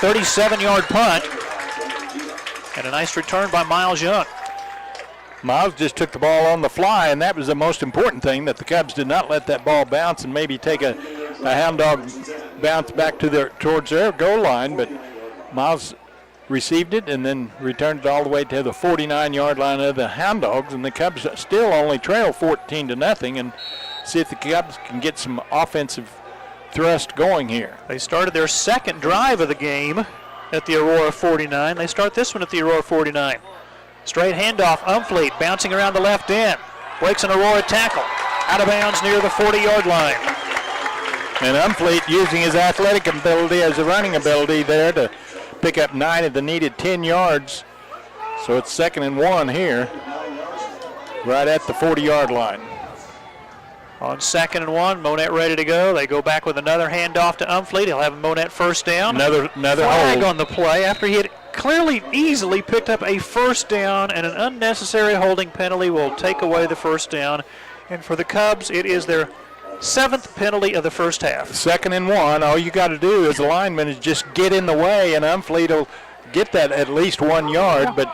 37-yard punt, and a nice return by Miles Young. Miles just took the ball on the fly, and that was the most important thing, that the Cubs did not let that ball bounce and maybe take a Hound Dog bounce back towards their goal line, but Miles received it and then returned it all the way to the 49-yard line of the Hound Dogs, and the Cubs still only trail 14-0, and see if the Cubs can get some offensive thrust going here. They started their second drive of the game at the Aurora 49. They start this one at the Aurora 49. Straight handoff, Umfleet bouncing around the left end. Breaks an Aurora tackle. Out of bounds near the 40-yard line. And Umfleet using his athletic ability as a running ability there to pick up 9 of the needed 10 yards. So it's 2nd and 1 here, right at the 40-yard line. On 2nd and 1, Monett ready to go. They go back with another handoff to Umfleet. He'll have Monett first down. Another flag hold on the play after he had clearly easily picked up a first down, and an unnecessary holding penalty will take away the first down. And for the Cubs, it is their 7th penalty of the first half. 2nd and 1. All you got to do as a lineman is just get in the way, and Umfleet will get that at least 1 yard, but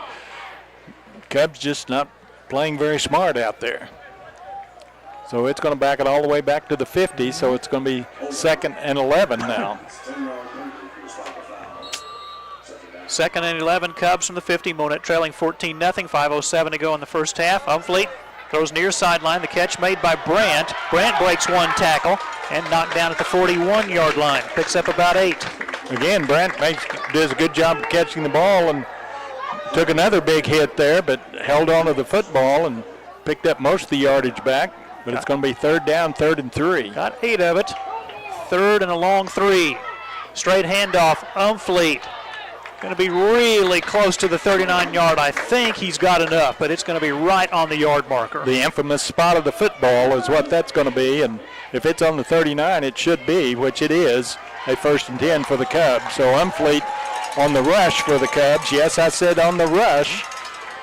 Cubs just not playing very smart out there. So it's going to back it all the way back to the 50, so it's going to be 2nd and 11 now. 2nd and 11, Cubs from the 50. Monett trailing 14-0, 5:07 to go in the first half. Umfleet throws near sideline. The catch made by Brandt. Brandt breaks one tackle and knocked down at the 41-yard line. Picks up about 8. Again, Brandt does a good job of catching the ball and took another big hit there, but held on to the football and picked up most of the yardage back. But it's going to be 3rd down, 3rd and 3. Got 8 of it. 3rd and a long 3. Straight handoff, Umfleet. Going to be really close to the 39-yard. I think he's got enough, but it's going to be right on the yard marker. The infamous spot of the football is what that's going to be, and if it's on the 39, it should be, which it is, a 1st and 10 for the Cubs. So Umfleet on the rush for the Cubs. Yes, I said on the rush.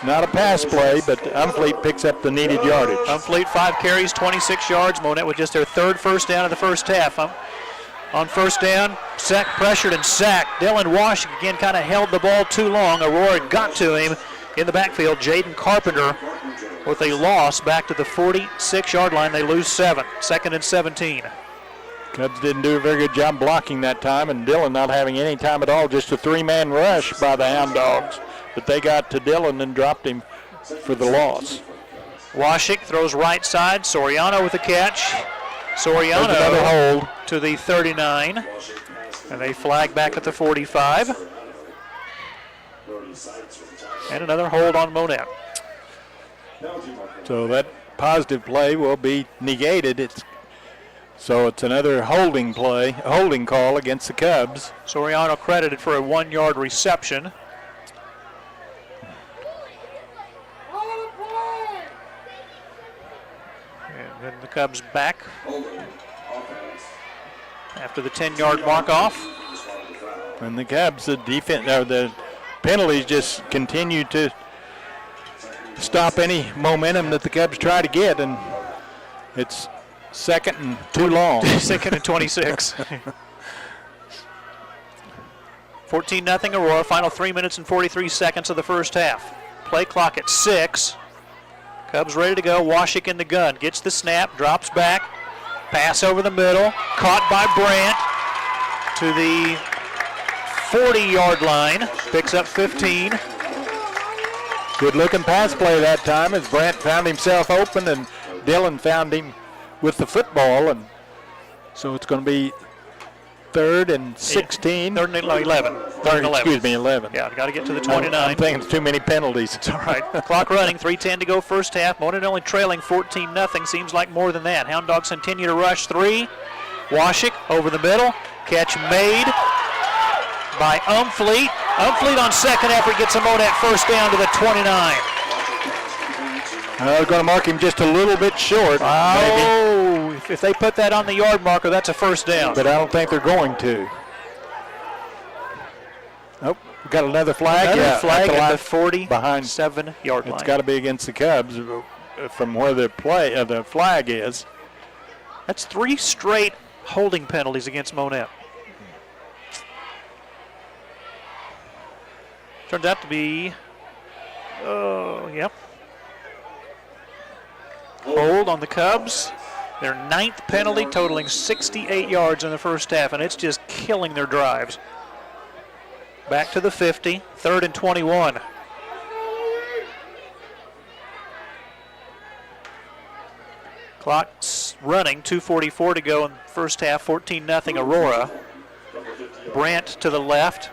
Not a pass play, but Umfleet picks up the needed yardage. Umfleet 5 carries, 26 yards. Monett with just their 3rd first down of the first half. On first down, pressured and sacked. Dylan Wash again kind of held the ball too long. Aurora got to him in the backfield. Jaden Carpenter with a loss back to the 46-yard line. They lose 7. 2nd and 17. Cubs didn't do a very good job blocking that time, and Dylan not having any time at all. Just a 3-man rush by the Hound Dogs. But they got to Dylan and dropped him for the loss. Washik throws right side. Soriano with the catch. Soriano another hold to the 39. And they flag back at the 45. And another hold on Monett. So that positive play will be negated. So it's another holding call against the Cubs. Soriano credited for a 1-yard reception. And then the Cubs back after the 10-yard mark off. And the Cubs, the penalties just continue to stop any momentum that the Cubs try to get, and it's second and too long. Second and 26. 14-0 Aurora, final 3 minutes and 43 seconds of the first half. Play clock at 6. Cubs ready to go. Washik in the gun. Gets the snap, drops back. Pass over the middle. Caught by Brandt to the 40-yard line. Picks up 15. Good looking pass play that time as Brandt found himself open and Dillon found him with the football. And so it's going to be 3rd and 16. 3rd and 11. 3rd and 11. Excuse me, 11. Yeah, got to get to the 29. I'm thinking it's too many penalties. It's all right. Clock running, 3:10 to go first half. Monett only trailing 14-0. Seems like more than that. Hound Dogs continue to rush 3. Washik over the middle. Catch made by Umfleet. Umfleet on second effort gets a Monett first down to the 29. They're going to mark him just a little bit short. Oh, maybe. If they put that on the yard marker, that's a first down. But I don't think they're going to. Nope, we got another flag. Another flag at the 47-yard line. It's got to be against the Cubs from where the flag is. That's 3 straight holding penalties against Monett. Turns out to be, yep. Hold on the Cubs. Their 9th penalty, totaling 68 yards in the first half, and it's just killing their drives. Back to the 50, 3rd and 21. Clock's running, 2:44 to go in the first half, 14-0 Aurora. Brandt to the left,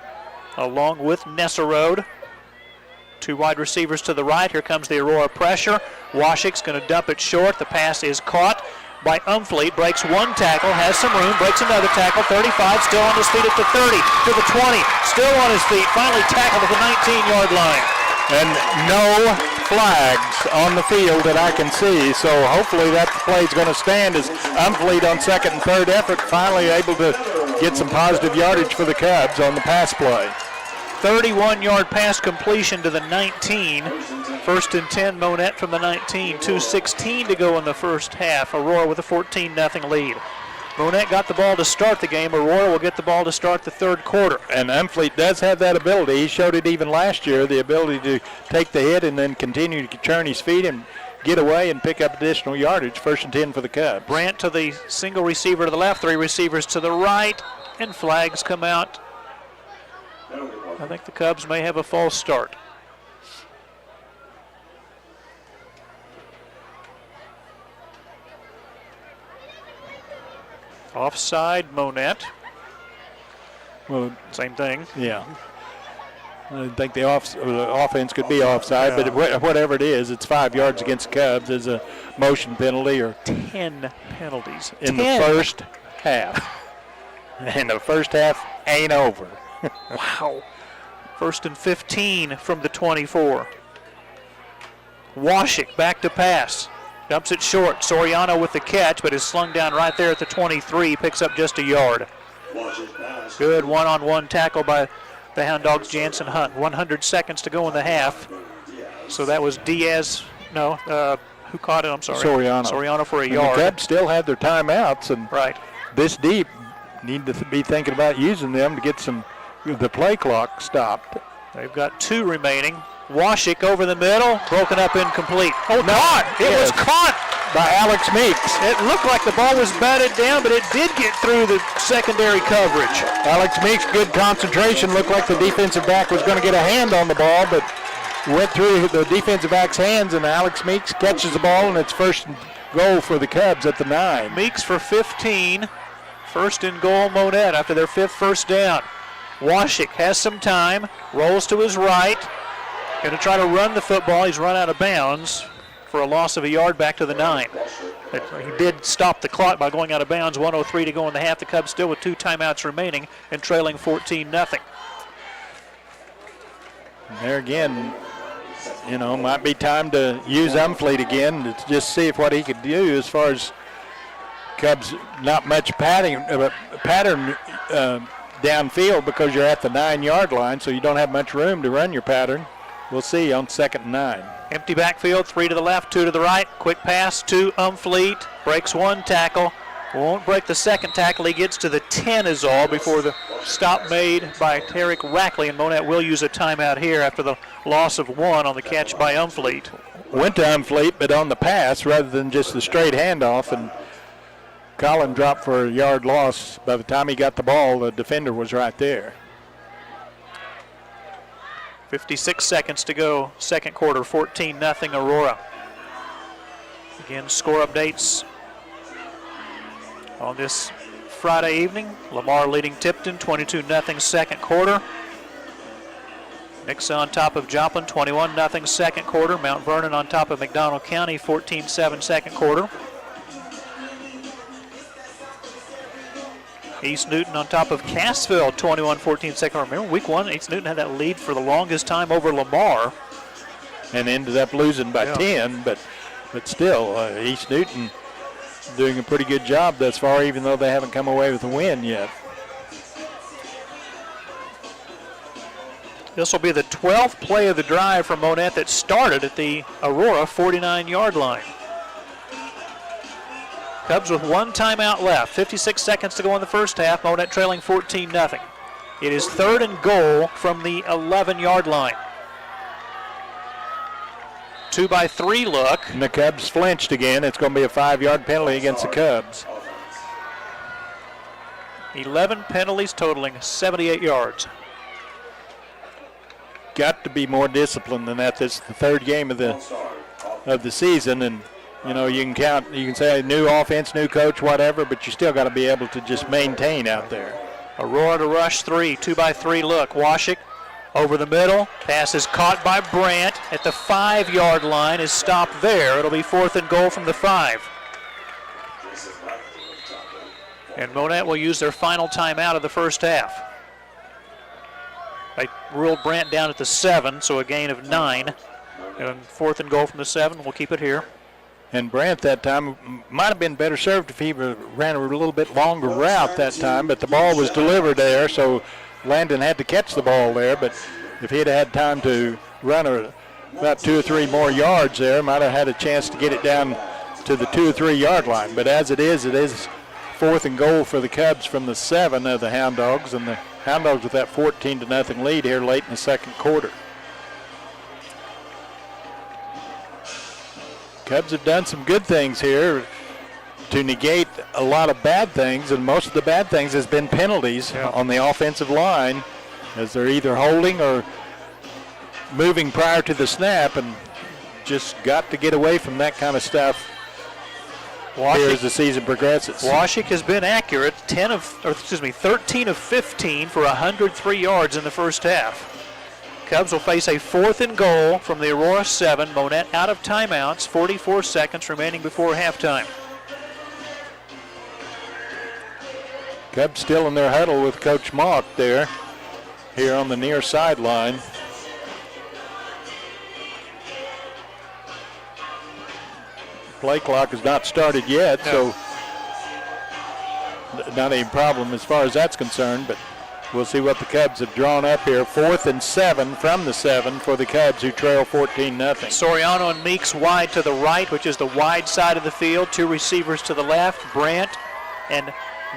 along with Nesserode. 2 wide receivers to the right. Here comes the Aurora pressure. Washik's going to dump it short. The pass is caught by Umfleet. Breaks 1 tackle, has some room, breaks another tackle. 35, still on his feet at the 30, to the 20, still on his feet. Finally tackled at the 19-yard line. And no flags on the field that I can see, so hopefully that play is going to stand as Umfleet on 2nd and 3rd effort finally able to get some positive yardage for the Cubs on the pass play. 31-yard pass completion to the 19. 1st and 10, Monett from the 19. 2:16 to go in the first half. Aurora with a 14-0 lead. Monett got the ball to start the game. Aurora will get the ball to start the 3rd quarter. And Umfleet does have that ability. He showed it even last year, the ability to take the hit and then continue to turn his feet and get away and pick up additional yardage. 1st and 10 for the Cubs. Brandt to the single receiver to the left, 3 receivers to the right, and flags come out. I think the Cubs may have a false start. Offside, Monett. Well, same thing. Yeah. I didn't think the offense could be offside, but whatever it is, it's 5 yards against the Cubs as a motion penalty or 10 penalties in the first half. And the first half ain't over. Wow. 1st and 15 from the 24. Washik back to pass. Dumps it short. Soriano with the catch, but is slung down right there at the 23. Picks up just a yard. Good one-on-one tackle by the Hound Dogs, Jansen Hunt. 100 seconds to go in the half. So that was Diaz. No, who caught it? I'm sorry. Soriano for a yard. The Cubs still had their timeouts, and this deep need to be thinking about using them to get the play clock stopped. They've got 2 remaining. Washik over the middle, broken up, incomplete. Oh, no, it was caught by Alex Meeks. It looked like the ball was batted down, but it did get through the secondary coverage. Alex Meeks, good concentration. Looked like the defensive back was going to get a hand on the ball, but went through the defensive back's hands, and Alex Meeks catches the ball, and it's 1st and goal for the Cubs at the 9. Meeks for 15. 1st and goal, Monett after their 5th first down. Washik has some time, rolls to his right. Going to try to run the football. He's run out of bounds for a loss of a yard back to the 9. He did stop the clock by going out of bounds. 1:03 to go in the half. The Cubs still with 2 timeouts remaining and trailing 14-0. There again, might be time to use Umfleet again to just see what he could do as far as Cubs not much pattern downfield because you're at the 9-yard line, so you don't have much room to run your pattern. we'll see on 2nd and 9. Empty backfield, 3 to the left, 2 to the right. Quick pass to Umfleet. Breaks one tackle. Won't break the second tackle. He gets to the 10 is all before the stop made by Tarek Rackley. And Monett will use a timeout here after the loss of 1 on the catch by Umfleet. Went to Umfleet, but on the pass rather than just the straight handoff. And Colin dropped for a yard loss. By the time he got the ball, the defender was right there. 56 seconds to go, second quarter, 14-0 Aurora. Again, score updates on this Friday evening. Lamar leading Tipton, 22-0 second quarter. Nixa on top of Joplin, 21-0 second quarter. Mount Vernon on top of McDonald County, 14-7 second quarter. East Newton on top of Cassville, 21-14 second quarter. Remember, week 1, East Newton had that lead for the longest time over Lamar. And ended up losing by 10, but still, East Newton doing a pretty good job thus far, even though they haven't come away with a win yet. This will be the 12th play of the drive for Monett that started at the Aurora 49-yard line. Cubs with 1 timeout left. 56 seconds to go in the first half. Monett trailing 14-0. It is 3rd and goal from the 11-yard line. 2-by-3 look. And the Cubs flinched again. It's going to be a 5-yard penalty against the Cubs. 11 penalties totaling 78 yards. Got to be more disciplined than that. This is the 3rd game of the season, and you know, you can say new offense, new coach, whatever, but you still got to be able to just maintain out there. Aurora to rush 3, 2-by-3 look. Washik over the middle. Pass is caught by Brandt at the 5-yard line. Is stopped there. It'll be 4th and goal from the 5. And Monett will use their final timeout of the first half. They ruled Brandt down at the 7, so a gain of 9. And 4th and goal from the 7. We'll keep it here. And Brandt that time might have been better served if he ran a little bit longer route that time, but the ball was delivered there, so Landon had to catch the ball there. But if he had had time to run about 2 or 3 more yards there, might have had a chance to get it down to the 2 or 3 yard line. But as it is 4th and goal for the Cubs from the 7 of the Hound Dogs, and the Hound Dogs with that 14-0 lead here late in the second quarter. Cubs have done some good things here to negate a lot of bad things, and most of the bad things has been penalties on the offensive line, as they're either holding or moving prior to the snap, and just got to get away from that kind of stuff here as the season progresses. Washik has been accurate, 13 of 15 for 103 yards in the first half. Cubs will face a 4th and goal from the Aurora 7. Monett out of timeouts, 44 seconds remaining before halftime. Cubs still in their huddle with Coach Mock there, here on the near sideline. Play clock has not started yet, so not any problem as far as that's concerned, but we'll see what the Cubs have drawn up here. 4th and 7 from the 7 for the Cubs, who trail 14-0. Soriano and Meeks wide to the right, which is the wide side of the field. 2 receivers to the left, Brandt and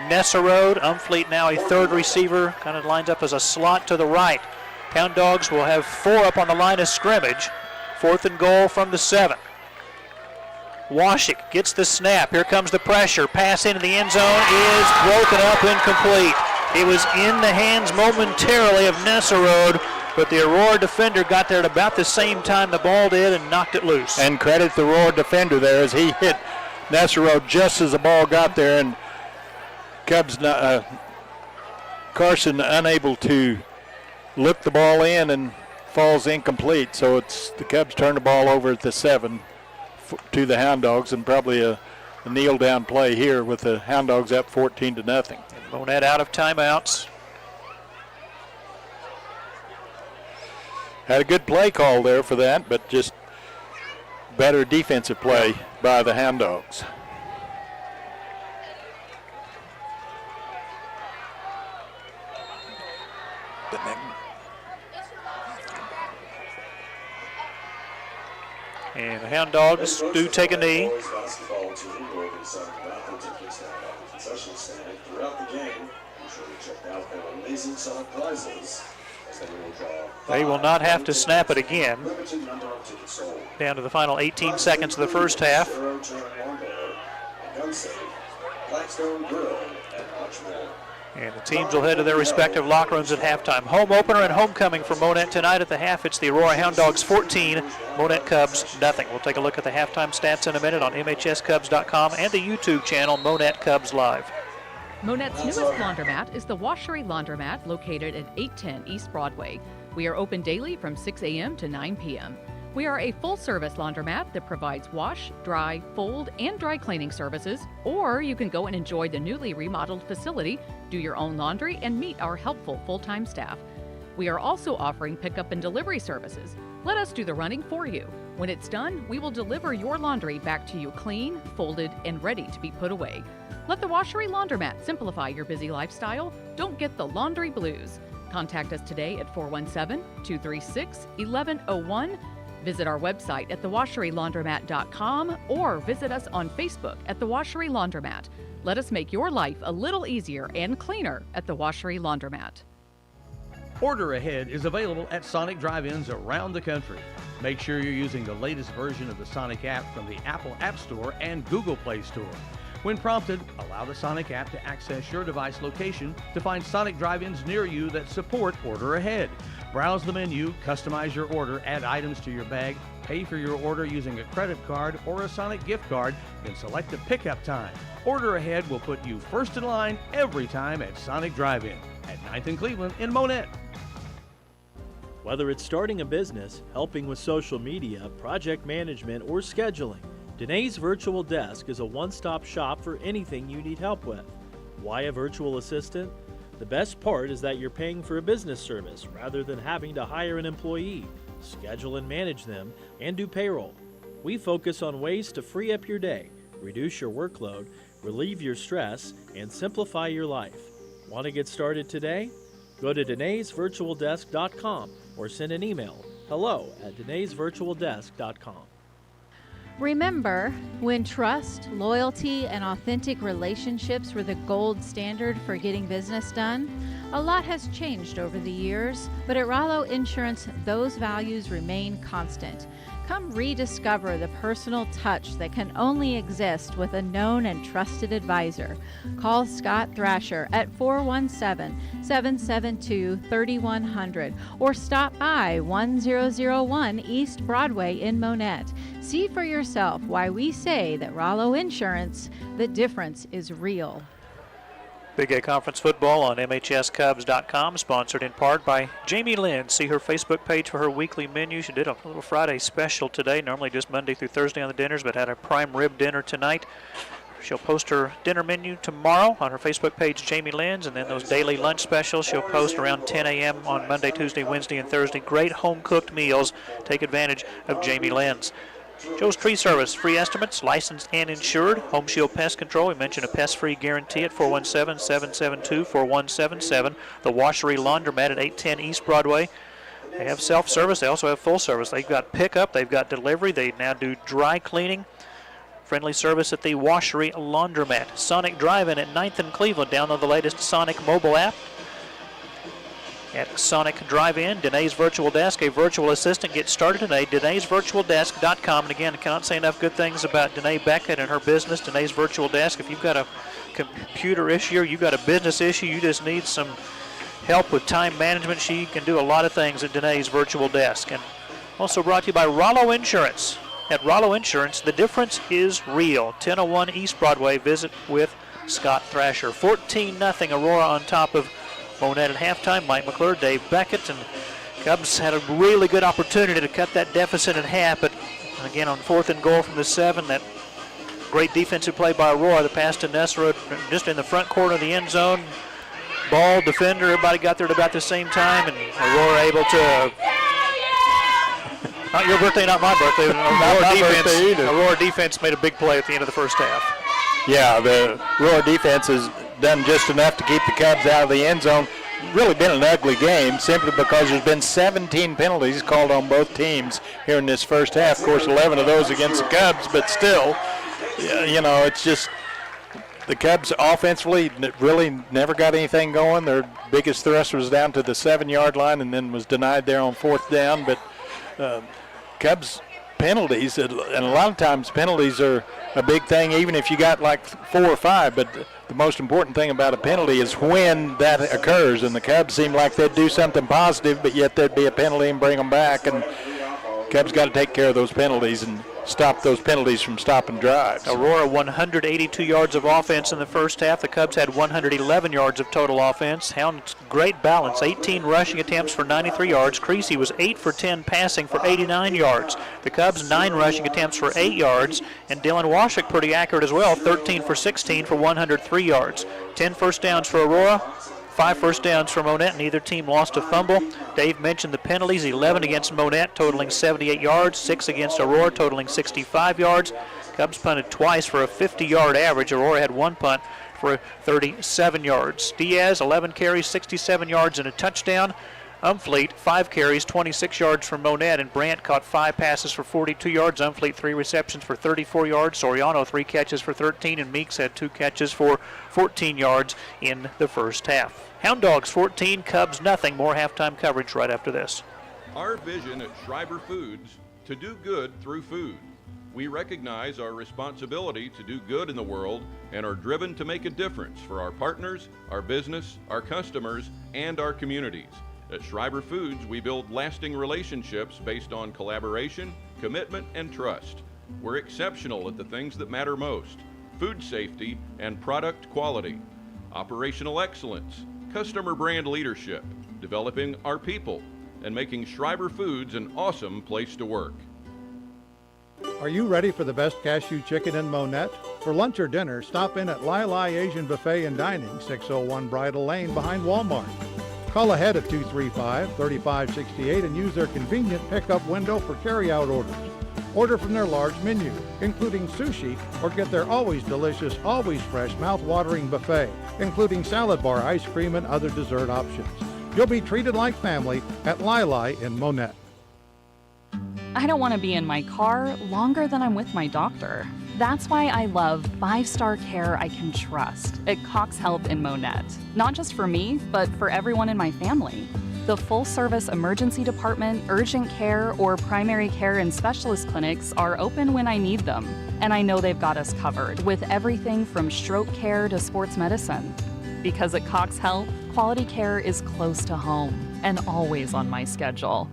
Nesserode. Umfleet now a 3rd receiver, kind of lines up as a slot to the right. Hound Dogs will have 4 up on the line of scrimmage. 4th and goal from the 7. Washik gets the snap. Here comes the pressure. Pass into the end zone is broken up, incomplete. It was in the hands momentarily of Nesserode, but the Aurora defender got there at about the same time the ball did and knocked it loose. And credit the Aurora defender there as he hit Nesserode just as the ball got there, and Cubs Carson unable to look the ball in and falls incomplete. So it's the Cubs turn the ball over at the 7 to the Hound Dogs, and probably a kneel down play here with the Hound Dogs up 14-0. Monett out of timeouts. Had a good play call there for that, but just better defensive play by the Hound Dogs. And the Hound Dogs do take a knee. Boys basketball team will be signing authentically stand at the concession stand throughout the game. Be sure to check out their amazing side prizes as they will draw. They will not have to snap it again. Limited number of tickets sold. Down to the final 18 seconds of the first half. Zero turn lawnmower, a gun safe, Blackstone grill, and much more. And the teams will head to their respective locker rooms at halftime. Home opener and homecoming for Monett tonight. At the half, it's the Aurora Hound Dogs 14, Monett Cubs nothing. We'll take a look at the halftime stats in a minute on MHSCubs.com and the YouTube channel Monett Cubs Live. Monett's newest laundromat is the Washery Laundromat, located at 810 East Broadway. We are open daily from 6 a.m. to 9 p.m. We are a full-service laundromat that provides wash, dry, fold, and dry cleaning services, or you can go and enjoy the newly remodeled facility, do your own laundry, and meet our helpful full-time staff. We are also offering pickup and delivery services. Let us do the running for you. When it's done, we will deliver your laundry back to you clean, folded, and ready to be put away. Let the Washery Laundromat simplify your busy lifestyle. Don't get the laundry blues. Contact us today at 417-236-1101. Visit our website at thewasherylaundromat.com or visit us on Facebook at The Washery Laundromat. Let us make your life a little easier and cleaner at The Washery Laundromat. Order Ahead is available at Sonic drive-ins around the country. Make sure you're using the latest version of the Sonic app from the Apple App Store and Google Play Store. When prompted, allow the Sonic app to access your device location to find Sonic drive-ins near you that support Order Ahead. Browse the menu, customize your order, add items to your bag, pay for your order using a credit card or a Sonic gift card, then select a pickup time. Order Ahead will put you first in line every time at Sonic Drive-In at 9th and Cleveland in Monett. Whether it's starting a business, helping with social media, project management, or scheduling, Danae's Virtual Desk is a one-stop shop for anything you need help with. Why a virtual assistant? The best part is that you're paying for a business service rather than having to hire an employee, schedule and manage them, and do payroll. We focus on ways to free up your day, reduce your workload, relieve your stress, and simplify your life. Want to get started today? Go to Denae'sVirtualDesk.com or send an email, hello@Denae'sVirtualDesk.com. Remember, when trust, loyalty, and authentic relationships were the gold standard for getting business done, a lot has changed over the years, but at Rollo Insurance, those values remain constant. Come rediscover the personal touch that can only exist with a known and trusted advisor. Call Scott Thrasher at 417-772-3100 or stop by 1001 East Broadway in Monett. See for yourself why we say that Rollo Insurance, the difference is real. Big A Conference Football on MHSCubs.com, sponsored in part by Jamie Lynn. See her Facebook page for her weekly menu. She did a little Friday special today, normally just Monday through Thursday on the dinners, but had a prime rib dinner tonight. She'll post her dinner menu tomorrow on her Facebook page, Jamie Lynn's, and then those daily lunch specials she'll post around 10 a.m. on Monday, Tuesday, Wednesday, and Thursday. Great home-cooked meals. Take advantage of Jamie Lynn's. Joe's Tree Service, free estimates, licensed and insured. Home Shield Pest Control, we mentioned a pest-free guarantee at 417-772-4177. The Washery Laundromat at 810 East Broadway. They have self-service. They also have full service. They've got pickup. They've got delivery. They now do dry cleaning. Friendly service at the Washery Laundromat. Sonic Drive-In at 9th and Cleveland. Download the latest Sonic mobile app at Sonic Drive-In. Danae's Virtual Desk, a virtual assistant. Get started today, Denae'sVirtualDesk.com. And again, I cannot say enough good things about Danae Beckett and her business, Danae's Virtual Desk. If you've got a computer issue or you've got a business issue, you just need some help with time management, she can do a lot of things at Danae's Virtual Desk. And also brought to you by Rollo Insurance. At Rollo Insurance, the difference is real. 1001 East Broadway. Visit with Scott Thrasher. 14-0 Aurora on top of Monett at halftime. Mike McClure, Dave Beckett, and Cubs had a really good opportunity to cut that deficit in half, but again on 4th and goal from the 7, that great defensive play by Aurora. The pass to Nesrod just in the front corner of the end zone. Ball, defender, everybody got there at about the same time, and Aurora able to... Not your birthday, not my birthday. Aurora defense made a big play at the end of the first half. Yeah, the Aurora defense has done just enough to keep the Cubs out of the end zone. really been an ugly game simply because there's been 17 penalties called on both teams here in this first half. Of course, 11 of those against the Cubs, but still, it's just the Cubs offensively really never got anything going. Their biggest thrust was down to the 7-yard line and then was denied there on 4th down. But Cubs penalties, and a lot of times penalties are a big thing, even if you got like 4 or 5. But the most important thing about a penalty is when that occurs. And the Cubs seem like they'd do something positive, but yet there'd be a penalty and bring them back. And Cubs got to take care of those penalties and stop those penalties from stopping drives. Aurora 182 yards of offense in the first half. The Cubs had 111 yards of total offense. Hounds great balance. 18 rushing attempts for 93 yards. Creasy was 8 for 10 passing for 89 yards. The Cubs 9 rushing attempts for 8 yards. And Dylan Washik pretty accurate as well. 13 for 16 for 103 yards. 10 first downs for Aurora. 5 first downs for Monett. Neither team lost a fumble. Dave mentioned the penalties, 11 against Monett, totaling 78 yards, 6 against Aurora, totaling 65 yards. Cubs punted twice for a 50-yard average. Aurora had 1 punt for 37 yards. Diaz, 11 carries, 67 yards and a touchdown. Umfleet, 5 carries, 26 yards for Monett, and Brandt caught 5 passes for 42 yards. Umfleet, 3 receptions for 34 yards. Soriano, 3 catches for 13, and Meeks had 2 catches for 14 yards in the first half. Hound Dogs 14, Cubs nothing. More halftime coverage right after this. Our vision at Schreiber Foods, to do good through food. We recognize our responsibility to do good in the world and are driven to make a difference for our partners, our business, our customers, and our communities. At Schreiber Foods, we build lasting relationships based on collaboration, commitment, and trust. We're exceptional at the things that matter most: food safety and product quality, operational excellence, customer brand leadership, developing our people, and making Schreiber Foods an awesome place to work. Are you ready for the best cashew chicken in Monett? For lunch or dinner, stop in at Lai Lai Asian Buffet and Dining, 601 Bridle Lane behind Walmart. Call ahead at 235-3568 and use their convenient pickup window for carry-out orders. Order from their large menu, including sushi, or get their always delicious, always fresh, mouth-watering buffet, including salad bar, ice cream, and other dessert options. You'll be treated like family at Lai Lai in Monett. I don't want to be in my car longer than I'm with my doctor. That's why I love 5-star care I can trust at Cox Health in Monett. Not just for me, but for everyone in my family. The full-service emergency department, urgent care, or primary care and specialist clinics are open when I need them. And I know they've got us covered with everything from stroke care to sports medicine. Because at Cox Health, quality care is close to home and always on my schedule.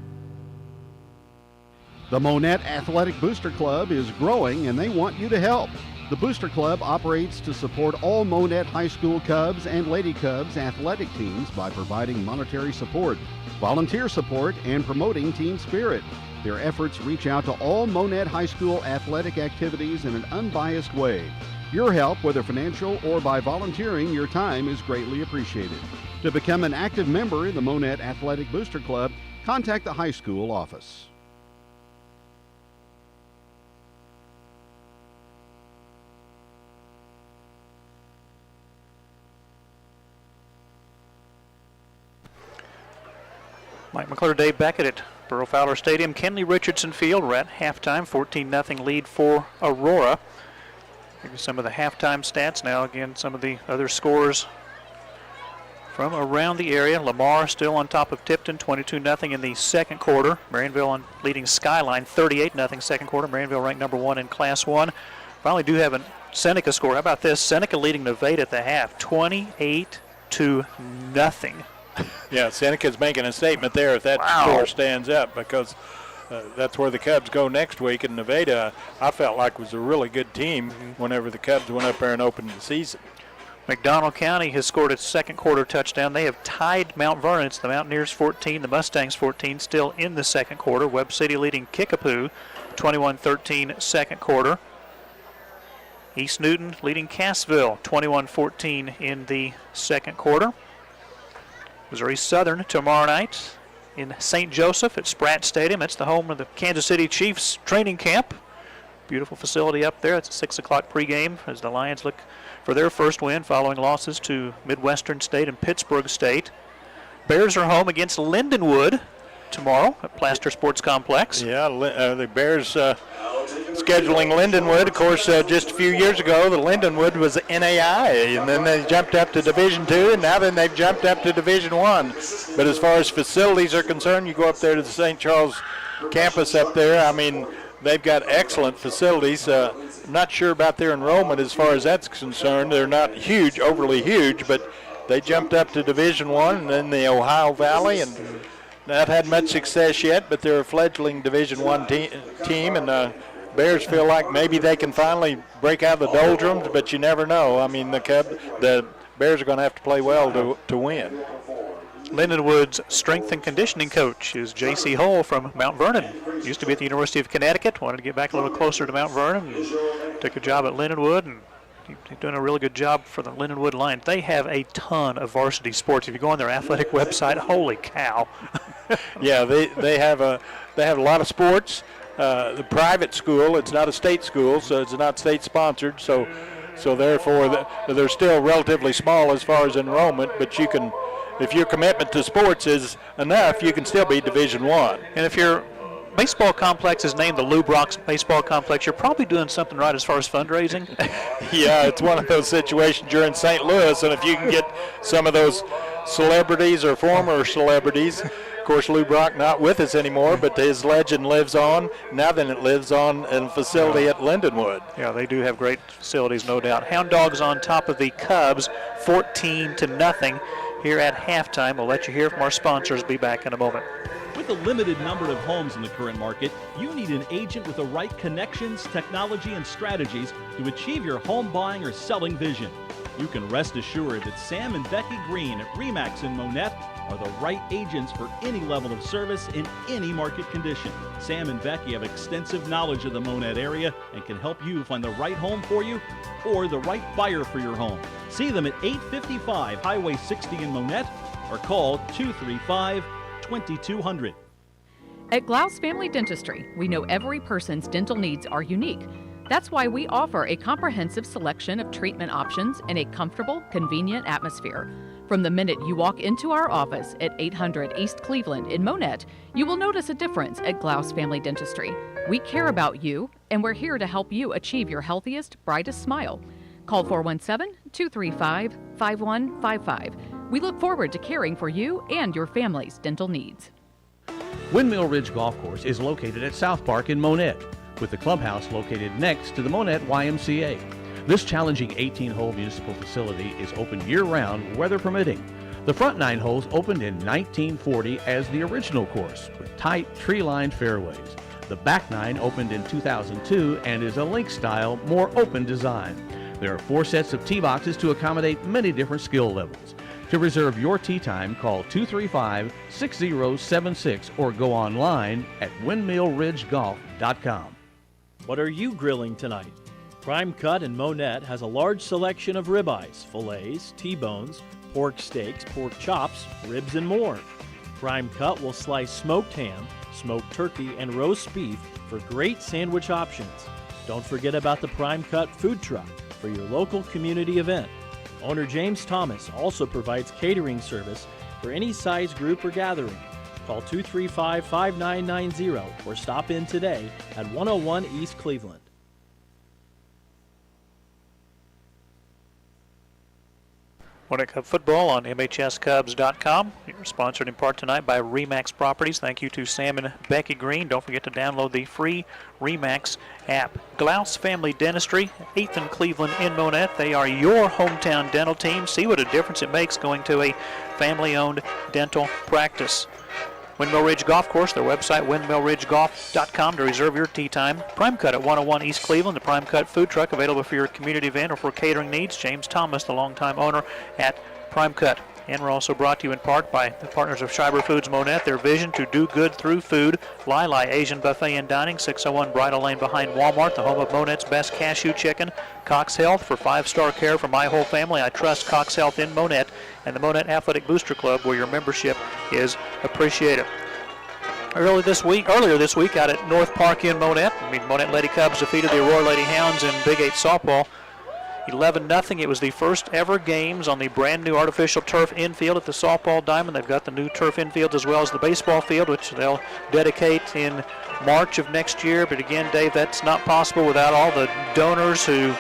The Monett Athletic Booster Club is growing and they want you to help. The Booster Club operates to support all Monett High School Cubs and Lady Cubs athletic teams by providing monetary support, volunteer support, and promoting team spirit. Their efforts reach out to all Monett High School athletic activities in an unbiased way. Your help, whether financial or by volunteering your time, is greatly appreciated. To become an active member in the Monett Athletic Booster Club, contact the high school office. Mike McClure, Dave Beckett at Burrow Fowler Stadium, Kenley Richardson Field. We're at halftime, 14-0 lead for Aurora. Give you some of the halftime stats now. Again, some of the other scores from around the area. Lamar still on top of Tipton, 22-0 in the second quarter. Marionville on leading Skyline, 38-0 second quarter. Marionville ranked number 1 in Class 1. Finally do have a Seneca score. How about this? Seneca leading Nevada at the half, 28-0. Yeah, Seneca's making a statement there if that score stands up, because that's where the Cubs go next week. And Nevada, I felt like was a really good team whenever the Cubs went up there and opened the season. McDonald County has scored its second quarter touchdown. They have tied Mount Vernon. It's the Mountaineers 14, the Mustangs 14, still in the second quarter. Webb City leading Kickapoo, 21-13 second quarter. East Newton leading Cassville, 21-14 in the second quarter. Missouri Southern tomorrow night in St. Joseph at Spratt Stadium. It's the home of the Kansas City Chiefs training camp. Beautiful facility up there. It's a 6 o'clock pregame as the Lions look for their first win following losses to Midwestern State and Pittsburgh State. Bears are home against Lindenwood tomorrow at Plaster Sports Complex. Yeah, the Bears scheduling Lindenwood. Of course, just a few years ago, the Lindenwood was NAI, and then they jumped up to Division II, and now then they've jumped up to Division I. But as far as facilities are concerned, you go up there to the St. Charles campus up there. I mean, they've got excellent facilities. I'm not sure about their enrollment as far as that's concerned. They're not huge, overly huge, but they jumped up to Division I and then the Ohio Valley, and not had much success yet, but they're a fledgling Division I team, and Bears feel like maybe they can finally break out of the doldrums, but you never know. I mean, the Bears are going to have to play well to win. Lindenwood's strength and conditioning coach is J.C. Hull from Mount Vernon. Used to be at the University of Connecticut, wanted to get back a little closer to Mount Vernon, and took a job at Lindenwood, and he's doing a really good job for the Lindenwood Lions. They have a ton of varsity sports. If you go on their athletic website, holy cow. Yeah, they have a lot of sports. The private school, it's not a state school, so it's not state sponsored, so therefore they're still relatively small as far as enrollment, but you can, if your commitment to sports is enough, you can still be Division I. And if your baseball complex is named the Lou Brock's Baseball Complex, you're probably doing something right as far as fundraising. Yeah, it's one of those situations. You're in St. Louis, and if you can get some of those celebrities or former celebrities, of course, Lou Brock not with us anymore, but his legend lives on. Now then it lives on in a facility at Lindenwood. Yeah, they do have great facilities, no doubt. Hound Dogs on top of the Cubs, 14-0 here at halftime. We'll let you hear from our sponsors. Be back in a moment. With a limited number of homes in the current market, you need an agent with the right connections, technology, and strategies to achieve your home buying or selling vision. You can rest assured that Sam and Becky Green at RE/MAX in Monett are the right agents for any level of service in any market condition. Sam and Becky have extensive knowledge of the Monett area and can help you find the right home for you or the right buyer for your home. See them at 855 Highway 60 in Monett or call 235-2200. At Glaus Family Dentistry, we know every person's dental needs are unique. That's why we offer a comprehensive selection of treatment options in a comfortable, convenient atmosphere. From the minute you walk into our office at 800 East Cleveland in Monett, you will notice a difference at Glaus Family Dentistry. We care about you, and we're here to help you achieve your healthiest, brightest smile. Call 417-235-5155. We look forward to caring for you and your family's dental needs. Windmill Ridge Golf Course is located at South Park in Monett, with the clubhouse located next to the Monett YMCA. This challenging 18-hole municipal facility is open year-round, weather permitting. The front 9 holes opened in 1940 as the original course, with tight, tree-lined fairways. The back 9 opened in 2002 and is a link-style, more open design. There are 4 sets of tee boxes to accommodate many different skill levels. To reserve your tee time, call 235-6076 or go online at windmillridgegolf.com. What are you grilling tonight? Prime Cut in Monett has a large selection of ribeyes, fillets, T-bones, pork steaks, pork chops, ribs, and more. Prime Cut will slice smoked ham, smoked turkey, and roast beef for great sandwich options. Don't forget about the Prime Cut food truck for your local community event. Owner James Thomas also provides catering service for any size group or gathering. Call 235-5990 or stop in today at 101 East Cleveland. Monett Cub football on MHSCubs.com. You're sponsored in part tonight by RE/MAX Properties. Thank you to Sam and Becky Green. Don't forget to download the free RE/MAX app. Glaus Family Dentistry, 8th and Cleveland in Monett. They are your hometown dental team. See what a difference it makes going to a family-owned dental practice. Windmill Ridge Golf Course, their website, windmillridgegolf.com to reserve your tee time. Prime Cut at 101 East Cleveland, the Prime Cut food truck available for your community event or for catering needs. James Thomas, the longtime owner at Prime Cut. And we're also brought to you in part by the partners of Schreiber Foods Monett, their vision to do good through food. Lai Asian Buffet and Dining, 601 Bridle Lane behind Walmart, the home of Monett's best cashew chicken. Cox Health for 5-star care for my whole family. I trust Cox Health in Monett, and the Monett Athletic Booster Club, where your membership is appreciated. Earlier this week out at North Park in Monett, Monett Lady Cubs defeated the Aurora Lady Hounds in Big 8 softball. 11-0. It was the first ever games on the brand new artificial turf infield at the softball diamond. They've got the new turf infield as well as the baseball field, which they'll dedicate in March of next year. But again, Dave, that's not possible without all the donors who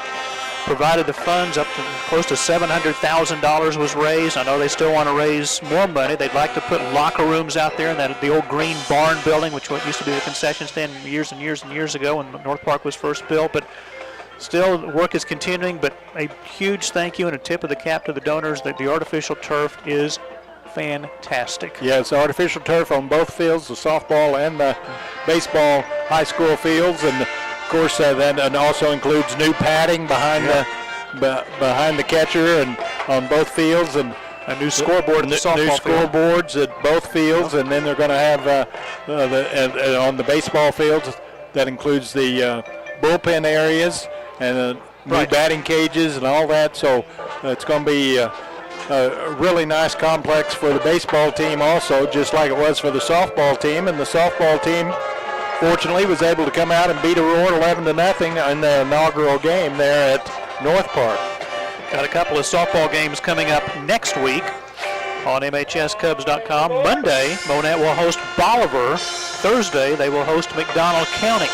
provided the funds. Up to close to $700,000 was raised. I know they still want to raise more money. They'd like to put locker rooms out there in the old green barn building, which used to be the concession stand years and years and years ago when North Park was first built. But still, work is continuing. But a huge thank you and a tip of the cap to the donors. That the artificial turf is fantastic. Yeah, it's artificial turf on both fields, the softball and the baseball high school fields, and of course that also includes new padding behind the catcher and on both fields, and a new scoreboard, new scoreboards at both fields, and then they're going to have on the baseball fields that includes the bullpen areas and new batting cages and all that. So it's going to be a really nice complex for the baseball team also, just like it was for the softball team. And the softball team, fortunately, was able to come out and beat Aurora 11-0 in the inaugural game there at North Park. Got a couple of softball games coming up next week on MHSCubs.com. Monday, Monett will host Bolivar. Thursday, they will host McDonald County.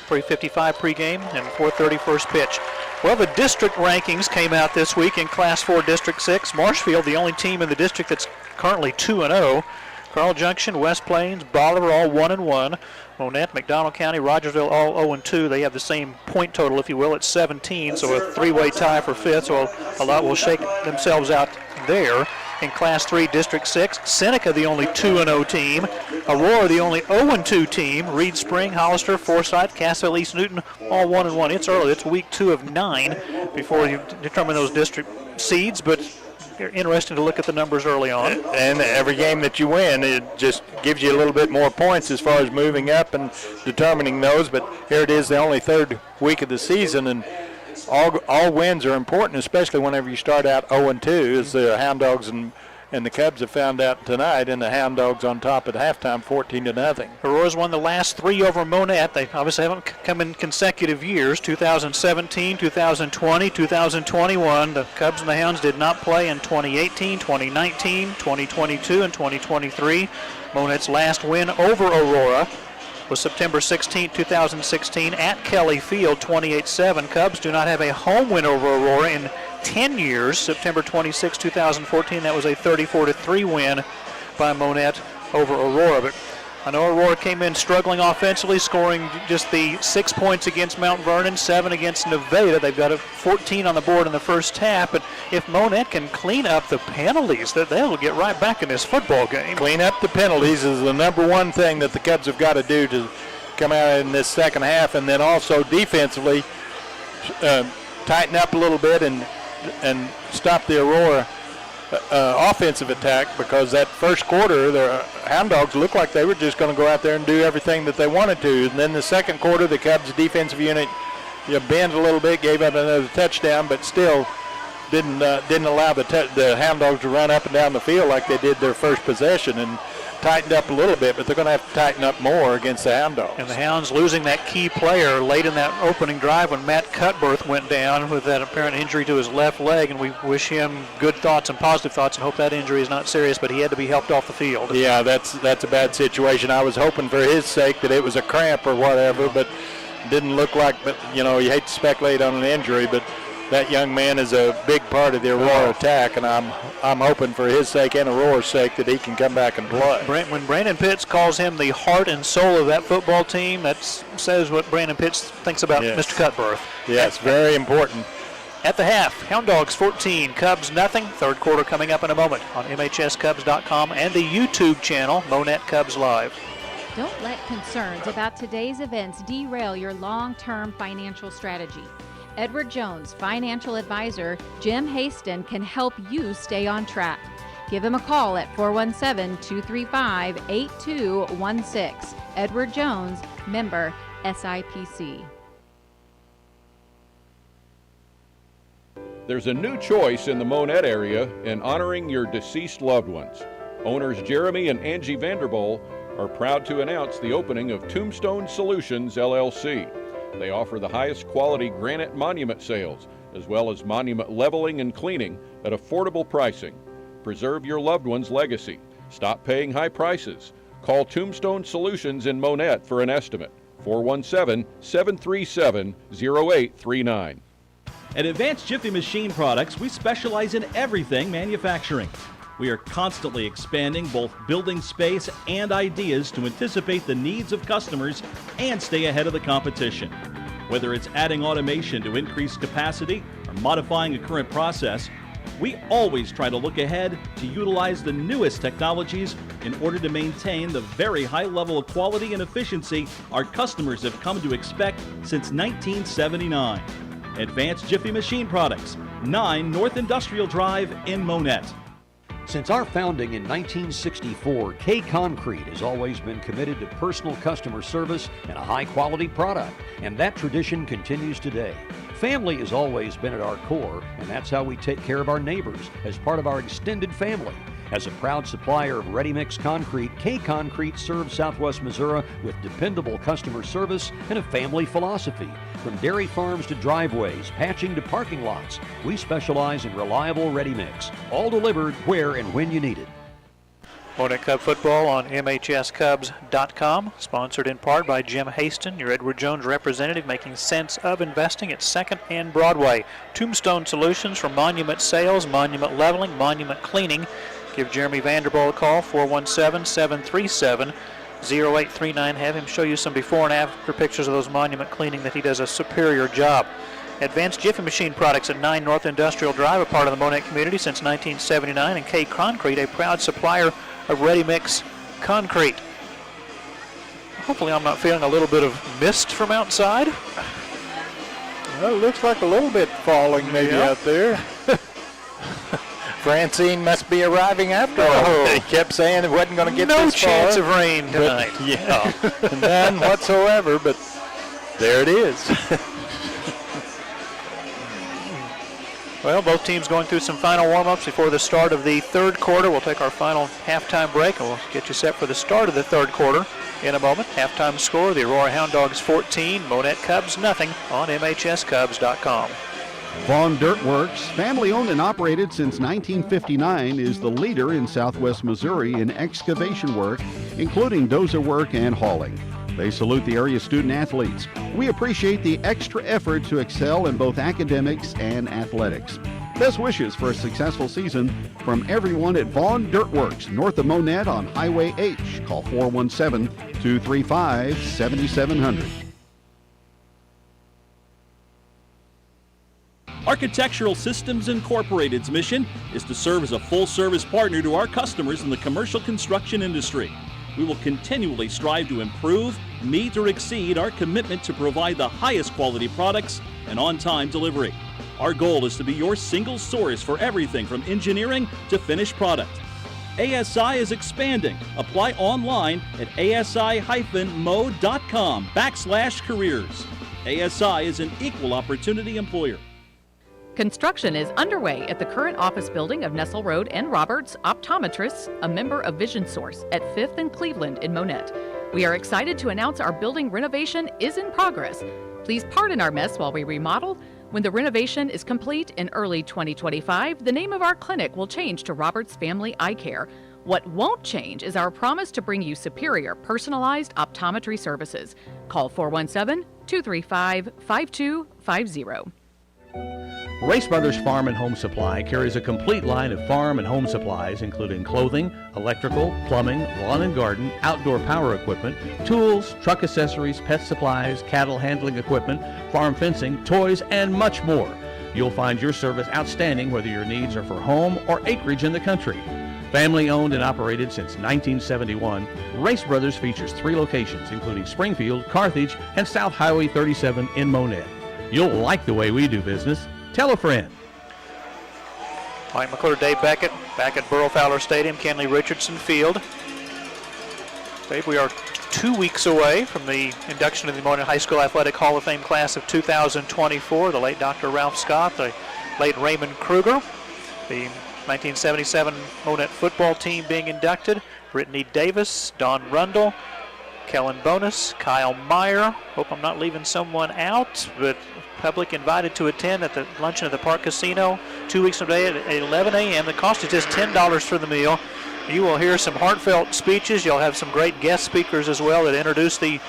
3:55 pregame and 4:30 first pitch. Well, the district rankings came out this week in Class 4 District 6. Marshfield, the only team in the district that's currently 2-0. Carl Junction, West Plains, Bolivar all 1-1. Monett, McDonald County, Rogersville all 0-2. They have the same point total, if you will, at 17, so a three-way tie for fifth. So a lot will shake themselves out there. In Class 3 District 6, Seneca the only 2-0 team. Aurora the only 0-2 team. Reed Spring, Hollister, Forsyth, Cassville, East Newton all 1-1. It's early. It's week 2 of 9 before you determine those district seeds, but interesting to look at the numbers early on. And every game that you win, it just gives you a little bit more points as far as moving up and determining those. But here it is, the only third week of the season, and all wins are important, especially whenever you start out 0-2, as the Hound Dogs and the Cubs have found out tonight, and the Hound Dogs on top at halftime, 14-0. Aurora's won the last 3 over Monett. They obviously haven't come in consecutive years, 2017, 2020, 2021. The Cubs and the Hounds did not play in 2018, 2019, 2022, and 2023. Monett's last win over Aurora was September 16, 2016 at Kelly Field, 28-7. Cubs do not have a home win over Aurora in 10 years. September 26, 2014, that was a 34-3 win by Monett over Aurora. But I know Aurora came in struggling offensively, scoring just the 6 points against Mount Vernon, 7 against Nevada. They've got a 14 on the board in the first half, but if Monett can clean up the penalties, they'll get right back in this football game. Clean up the penalties is the number one thing that the Cubs have got to do to come out in this second half, and then also defensively tighten up a little bit and stop the Aurora offensive attack, because that first quarter, the Hound Dogs looked like they were just going to go out there and do everything that they wanted to. And then the second quarter, the Cubs defensive unit bent a little bit, gave up another touchdown, but still didn't allow the Hound Dogs to run up and down the field like they did their first possession, and tightened up a little bit, but they're going to have to tighten up more against the Hound Dogs. And the Hounds losing that key player late in that opening drive when Matt Cutbirth went down with that apparent injury to his left leg, and we wish him good thoughts and positive thoughts and hope that injury is not serious, but he had to be helped off the field. Yeah, that's a bad situation. I was hoping for his sake that it was a cramp or whatever, but didn't look like, but you hate to speculate on an injury, but that young man is a big part of the Aurora attack, and I'm hoping for his sake and Aurora's sake that he can come back and play. When Brandon Pitts calls him the heart and soul of that football team, that says what Brandon Pitts thinks about Mr. Cutbirth. Yes, very important. At the half, Hound Dogs 14, Cubs nothing. Third quarter coming up in a moment on MHSCubs.com and the YouTube channel, Monett Cubs Live. Don't let concerns about today's events derail your long-term financial strategy. Edward Jones, financial advisor Jim Haston, can help you stay on track. Give him a call at 417-235-8216. Edward Jones, member SIPC. There's a new choice in the Monett area in honoring your deceased loved ones. Owners Jeremy and Angie Vanderboel are proud to announce the opening of Tombstone Solutions, LLC. They offer the highest quality granite monument sales, as well as monument leveling and cleaning at affordable pricing. Preserve your loved one's legacy. Stop paying high prices. Call Tombstone Solutions in Monett for an estimate. 417-737-0839. At Advanced Jiffy Machine Products, we specialize in everything manufacturing. We are constantly expanding both building space and ideas to anticipate the needs of customers and stay ahead of the competition. Whether it's adding automation to increase capacity or modifying a current process, we always try to look ahead to utilize the newest technologies in order to maintain the very high level of quality and efficiency our customers have come to expect since 1979. Advanced Jiffy Machine Products, 9 North Industrial Drive in Monett. Since our founding in 1964, K Concrete has always been committed to personal customer service and a high-quality product, and that tradition continues today. Family has always been at our core, and that's how we take care of our neighbors as part of our extended family. As a proud supplier of ready-mix concrete, K Concrete serves Southwest Missouri with dependable customer service and a family philosophy. From dairy farms to driveways, patching to parking lots, we specialize in reliable ready-mix, all delivered where and when you need it. Monett Cub football on MHSCubs.com, sponsored in part by Jim Haston, your Edward Jones representative, making sense of investing at 2nd and Broadway. Tombstone Solutions for monument sales, monument leveling, monument cleaning. Give Jeremy Vanderbilt a call, 417-737-0839. Have him show you some before and after pictures of those monument cleaning that he does a superior job. Advanced Jiffy Machine Products at 9 North Industrial Drive, a part of the Monett community since 1979, and K Concrete, a proud supplier of ready-mix concrete. Hopefully I'm not feeling a little bit of mist from outside. Well, it looks like a little bit falling maybe out there. Francine must be arriving after all. He kept saying it wasn't going to get no this far. chance of rain tonight. Yeah, none whatsoever, but there it is. Well, both teams going through some final warm-ups before the start of the third quarter. We'll take our final halftime break, and we'll get you set for the start of the third quarter in a moment. Halftime score, the Aurora Hound Dogs 14, Monett Cubs nothing on MHSCubs.com. Vaughn Dirtworks, family owned and operated since 1959, is the leader in Southwest Missouri in excavation work, including dozer work and hauling. They salute the area student athletes. We appreciate the extra effort to excel in both academics and athletics. Best wishes for a successful season from everyone at Vaughn Dirtworks, north of Monett on Highway H. Call 417-235-7700. Architectural Systems Incorporated's mission is to serve as a full-service partner to our customers in the commercial construction industry. We will continually strive to improve, meet, or exceed our commitment to provide the highest quality products and on-time delivery. Our goal is to be your single source for everything from engineering to finished product. ASI is expanding. Apply online at asi-mo.com/careers. ASI is an equal opportunity employer. Construction is underway at the current office building of Nessel Road and Roberts Optometrists, a member of Vision Source at 5th and Cleveland in Monett. We are excited to announce our building renovation is in progress. Please pardon our mess while we remodel. When the renovation is complete in early 2025, the name of our clinic will change to Roberts Family Eye Care. What won't change is our promise to bring you superior personalized optometry services. Call 417-235-5250. Race Brothers Farm and Home Supply carries a complete line of farm and home supplies, including clothing, electrical, plumbing, lawn and garden, outdoor power equipment, tools, truck accessories, pet supplies, cattle handling equipment, farm fencing, toys, and much more. You'll find your service outstanding whether your needs are for home or acreage in the country. Family owned and operated since 1971, Race Brothers features 3 locations, including Springfield, Carthage, and South Highway 37 in Monett. You'll like the way we do business. Tell a friend. Mike McClure, Dave Beckett, back at Burrow Fowler Stadium, Kenley Richardson Field. Dave, we are 2 weeks away from the induction of the Monett High School Athletic Hall of Fame class of 2024. The late Dr. Ralph Scott, the late Raymond Kruger, the 1977 Monett football team being inducted, Brittany Davis, Don Rundle, Kellen Bonus, Kyle Meyer. Hope I'm not leaving someone out, but Public invited to attend at the luncheon at the Park Casino 2 weeks from today at 11 a.m. The cost is just $10 for the meal. You will hear some heartfelt speeches. You'll have some great guest speakers as well that introduce the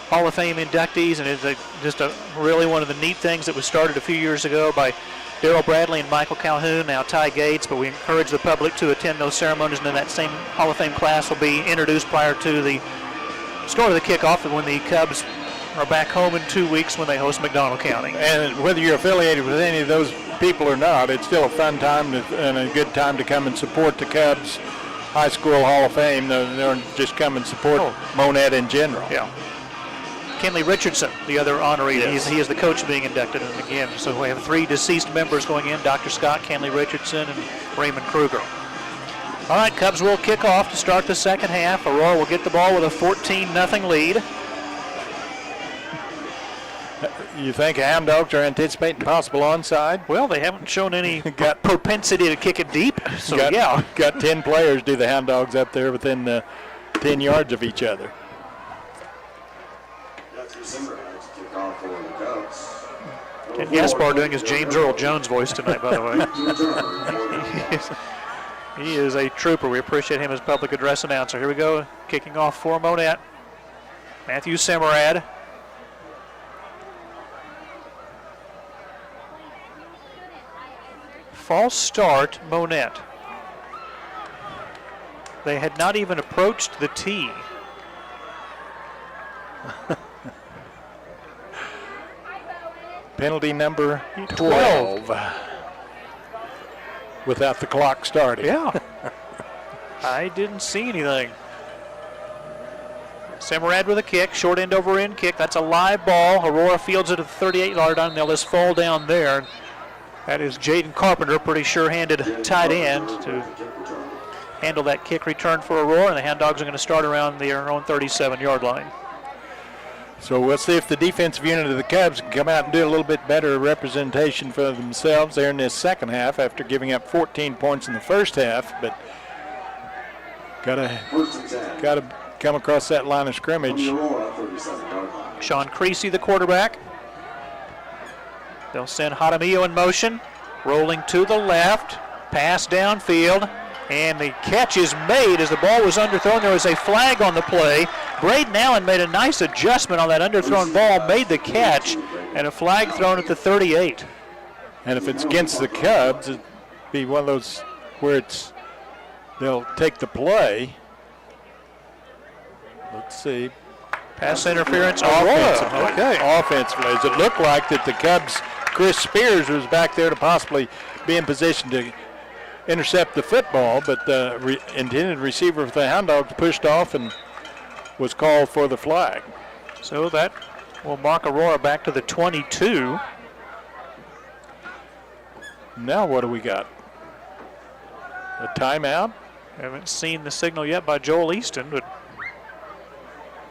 Hall of Fame inductees, and it's just really one of the neat things that was started a few years ago by Darrell Bradley and Michael Calhoun, now Ty Gates, but we encourage the public to attend those ceremonies, and then that same Hall of Fame class will be introduced prior to the start of the kickoff when the Cubs are back home in 2 weeks when they host McDonald County. And whether you're affiliated with any of those people or not, it's still a fun time and a good time to come and support the Cubs High School Hall of Fame. They're just come and support Monett in general. Yeah. Kenley Richardson, the other honoree, Yes. he is the coach being inducted in again. So we have 3 deceased members going in, Dr. Scott, Kenley Richardson, and Raymond Kruger. All right, Cubs will kick off to start the second half. Aurora will get the ball with a 14-0 lead. You think Hound Dogs are anticipating possible onside? Well, they haven't shown any propensity to kick it deep, so Got 10 players, do the Hound Dogs up there within 10 yards of each other. And Gaspar doing his James Earl Jones voice tonight, by the way. He is a trooper. We appreciate him as public address announcer. Here we go, kicking off for Monett. Matthew Semerad. False start, Monett. They had not even approached the tee. Penalty number 12. Without the clock starting. Yeah. I didn't see anything. Semerad with a kick, short end over end kick. That's a live ball. Aurora fields it at the 38-yard line. They'll just fall down there. That is Jaden Carpenter, pretty sure-handed tight end to handle that kick return for Aurora, and the Hound Dogs are going to start around their own 37-yard line. So we'll see if the defensive unit of the Cubs can come out and do a little bit better representation for themselves there in this second half after giving up 14 points in the first half, but gotta come across that line of scrimmage. Sean Creasy, the quarterback. They'll send Jaramillo in motion, rolling to the left, pass downfield, and the catch is made as the ball was underthrown. There was a flag on the play. Braden Allen made a nice adjustment on that underthrown ball, made the catch, and a flag thrown at the 38. And if it's against the Cubs, it'd be one of those where they'll take the play. Let's see. Pass interference, offensively. Okay. Offensively. As it looked like that the Cubs, Chris Spears was back there to possibly be in position to intercept the football, but the intended receiver for the Hound Dogs pushed off and was called for the flag. So that will mark Aurora back to the 22. Now what do we got? A timeout? Haven't seen the signal yet by Joel Easton, but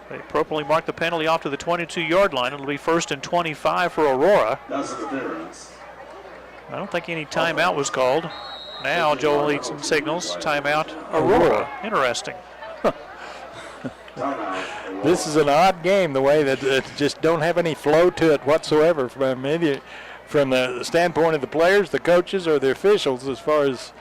they appropriately mark the penalty off to the 22-yard line. It'll be 1st and 25 for Aurora. I don't think any timeout was called. Now Joel Easton signals timeout Aurora. Interesting. This is an odd game, the way that it just don't have any flow to it whatsoever from the standpoint of the players, the coaches, or the officials as far as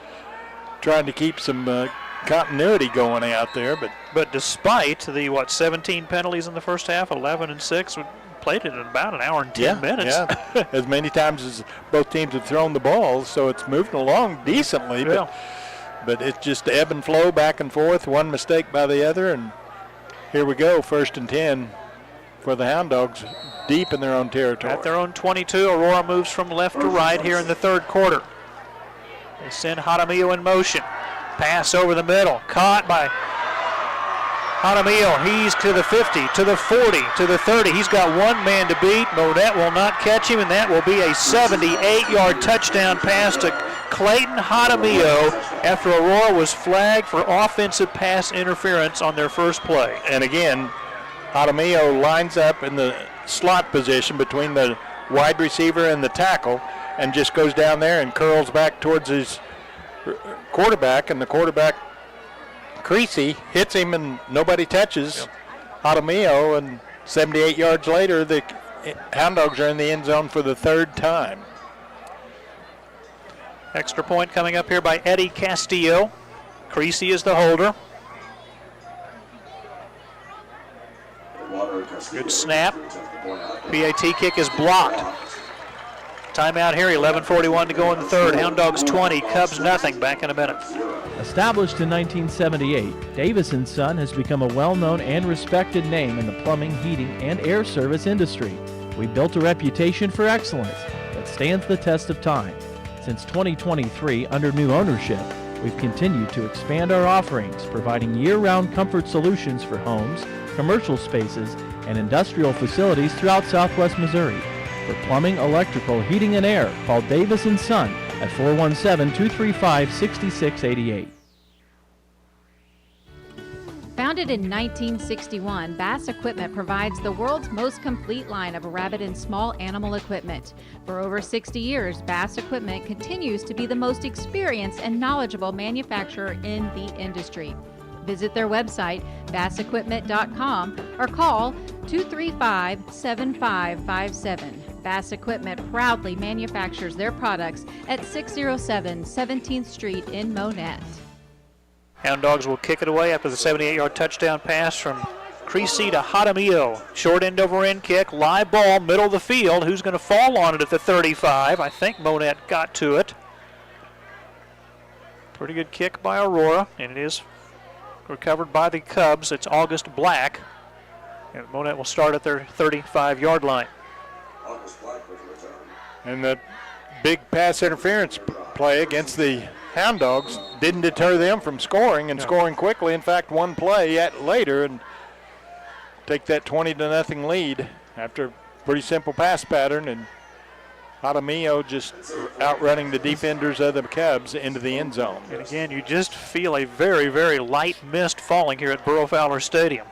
trying to keep some continuity going out there. But despite the, 17 penalties in the first half, 11 and 6, we played it in about an hour and 10 minutes. Yeah, as many times as both teams have thrown the balls, so it's moving along decently. Yeah. But it's just ebb and flow back and forth, one mistake by the other, and here we go, 1st and 10 for the Hound Dogs, deep in their own territory. At their own 22, Aurora moves from left to right here in the third quarter. They send Jaramillo in motion. Pass over the middle, caught by Jaramillo. He's to the 50, to the 40, to the 30. He's got one man to beat. Monett will not catch him, and that will be a 78-yard touchdown pass to Clayton Jaramillo after Aurora was flagged for offensive pass interference on their first play. And again, Jaramillo lines up in the slot position between the wide receiver and the tackle and just goes down there and curls back towards his quarterback, and the quarterback, Creasy, hits him and nobody touches Jaramillo, and 78 yards later, Hound Dogs are in the end zone for the third time. Extra point coming up here by Eddie Castillo. Creasy is the holder. Good snap. PAT kick is blocked. Timeout here, 11:41 to go in the third. Hound Dogs 20, Cubs nothing. Back in a minute. Established in 1978, Davis & Son has become a well-known and respected name in the plumbing, heating, and air service industry. We built a reputation for excellence that stands the test of time. Since 2023, under new ownership, we've continued to expand our offerings, providing year-round comfort solutions for homes, commercial spaces, and industrial facilities throughout Southwest Missouri. For plumbing, electrical, heating, and air, call Davis & Son at 417-235-6688. Founded in 1961, Bass Equipment provides the world's most complete line of rabbit and small animal equipment. For over 60 years, Bass Equipment continues to be the most experienced and knowledgeable manufacturer in the industry. Visit their website, bassequipment.com, or call 235-7557. Bass Equipment proudly manufactures their products at 607 17th Street in Monett. Hound Dogs will kick it away after the 78-yard touchdown pass from Creasy to Jaramillo. Short end over end kick, live ball, middle of the field. Who's going to fall on it at the 35? I think Monett got to it. Pretty good kick by Aurora, and it is recovered by the Cubs. It's August Black, and Monett will start at their 35-yard line. And the big pass interference play against the Hound Dogs didn't deter them from scoring and scoring quickly. In fact, one play later and take that 20-0 lead after a pretty simple pass pattern, and Jaramillo just outrunning the defenders of the Cubs into the end zone. And again, you just feel a very, very light mist falling here at Burrow Fowler Stadium.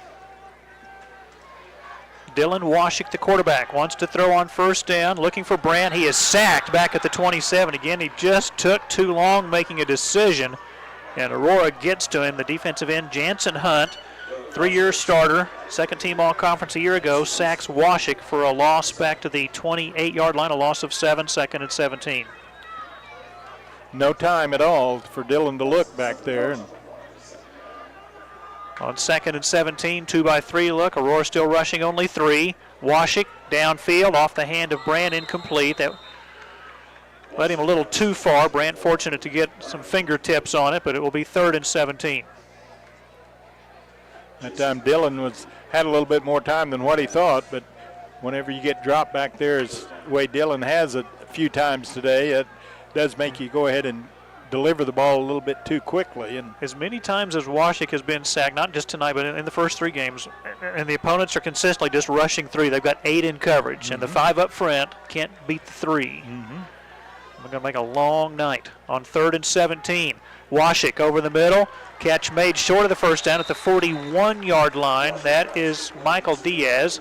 Dylan Washik, the quarterback, wants to throw on first down, looking for Brandt. He is sacked back at the 27. Again, he just took too long making a decision, and Aurora gets to him. The defensive end, Jansen Hunt, 3-year starter, second team all-conference a year ago, sacks Washik for a loss back to the 28-yard line, a loss of 7, second and 17. No time at all for Dylan to look back there. And on second and 17, 2-by-3 look. Aurora still rushing only 3. Washik downfield off the hand of Brandt, incomplete. That led him a little too far. Brandt fortunate to get some fingertips on it, but it will be 3rd and 17. That time Dylan had a little bit more time than what he thought, but whenever you get dropped back there as the way Dylan has a few times today, it does make you go ahead and deliver the ball a little bit too quickly. And as many times as Washik has been sacked, not just tonight, but in the first 3 games, and the opponents are consistently just rushing 3. They've got 8 in coverage, and the 5 up front can't beat the 3. We're going to make a long night on 3rd and 17. Washik over the middle. Catch made short of the first down at the 41-yard line. That is Michael Diaz.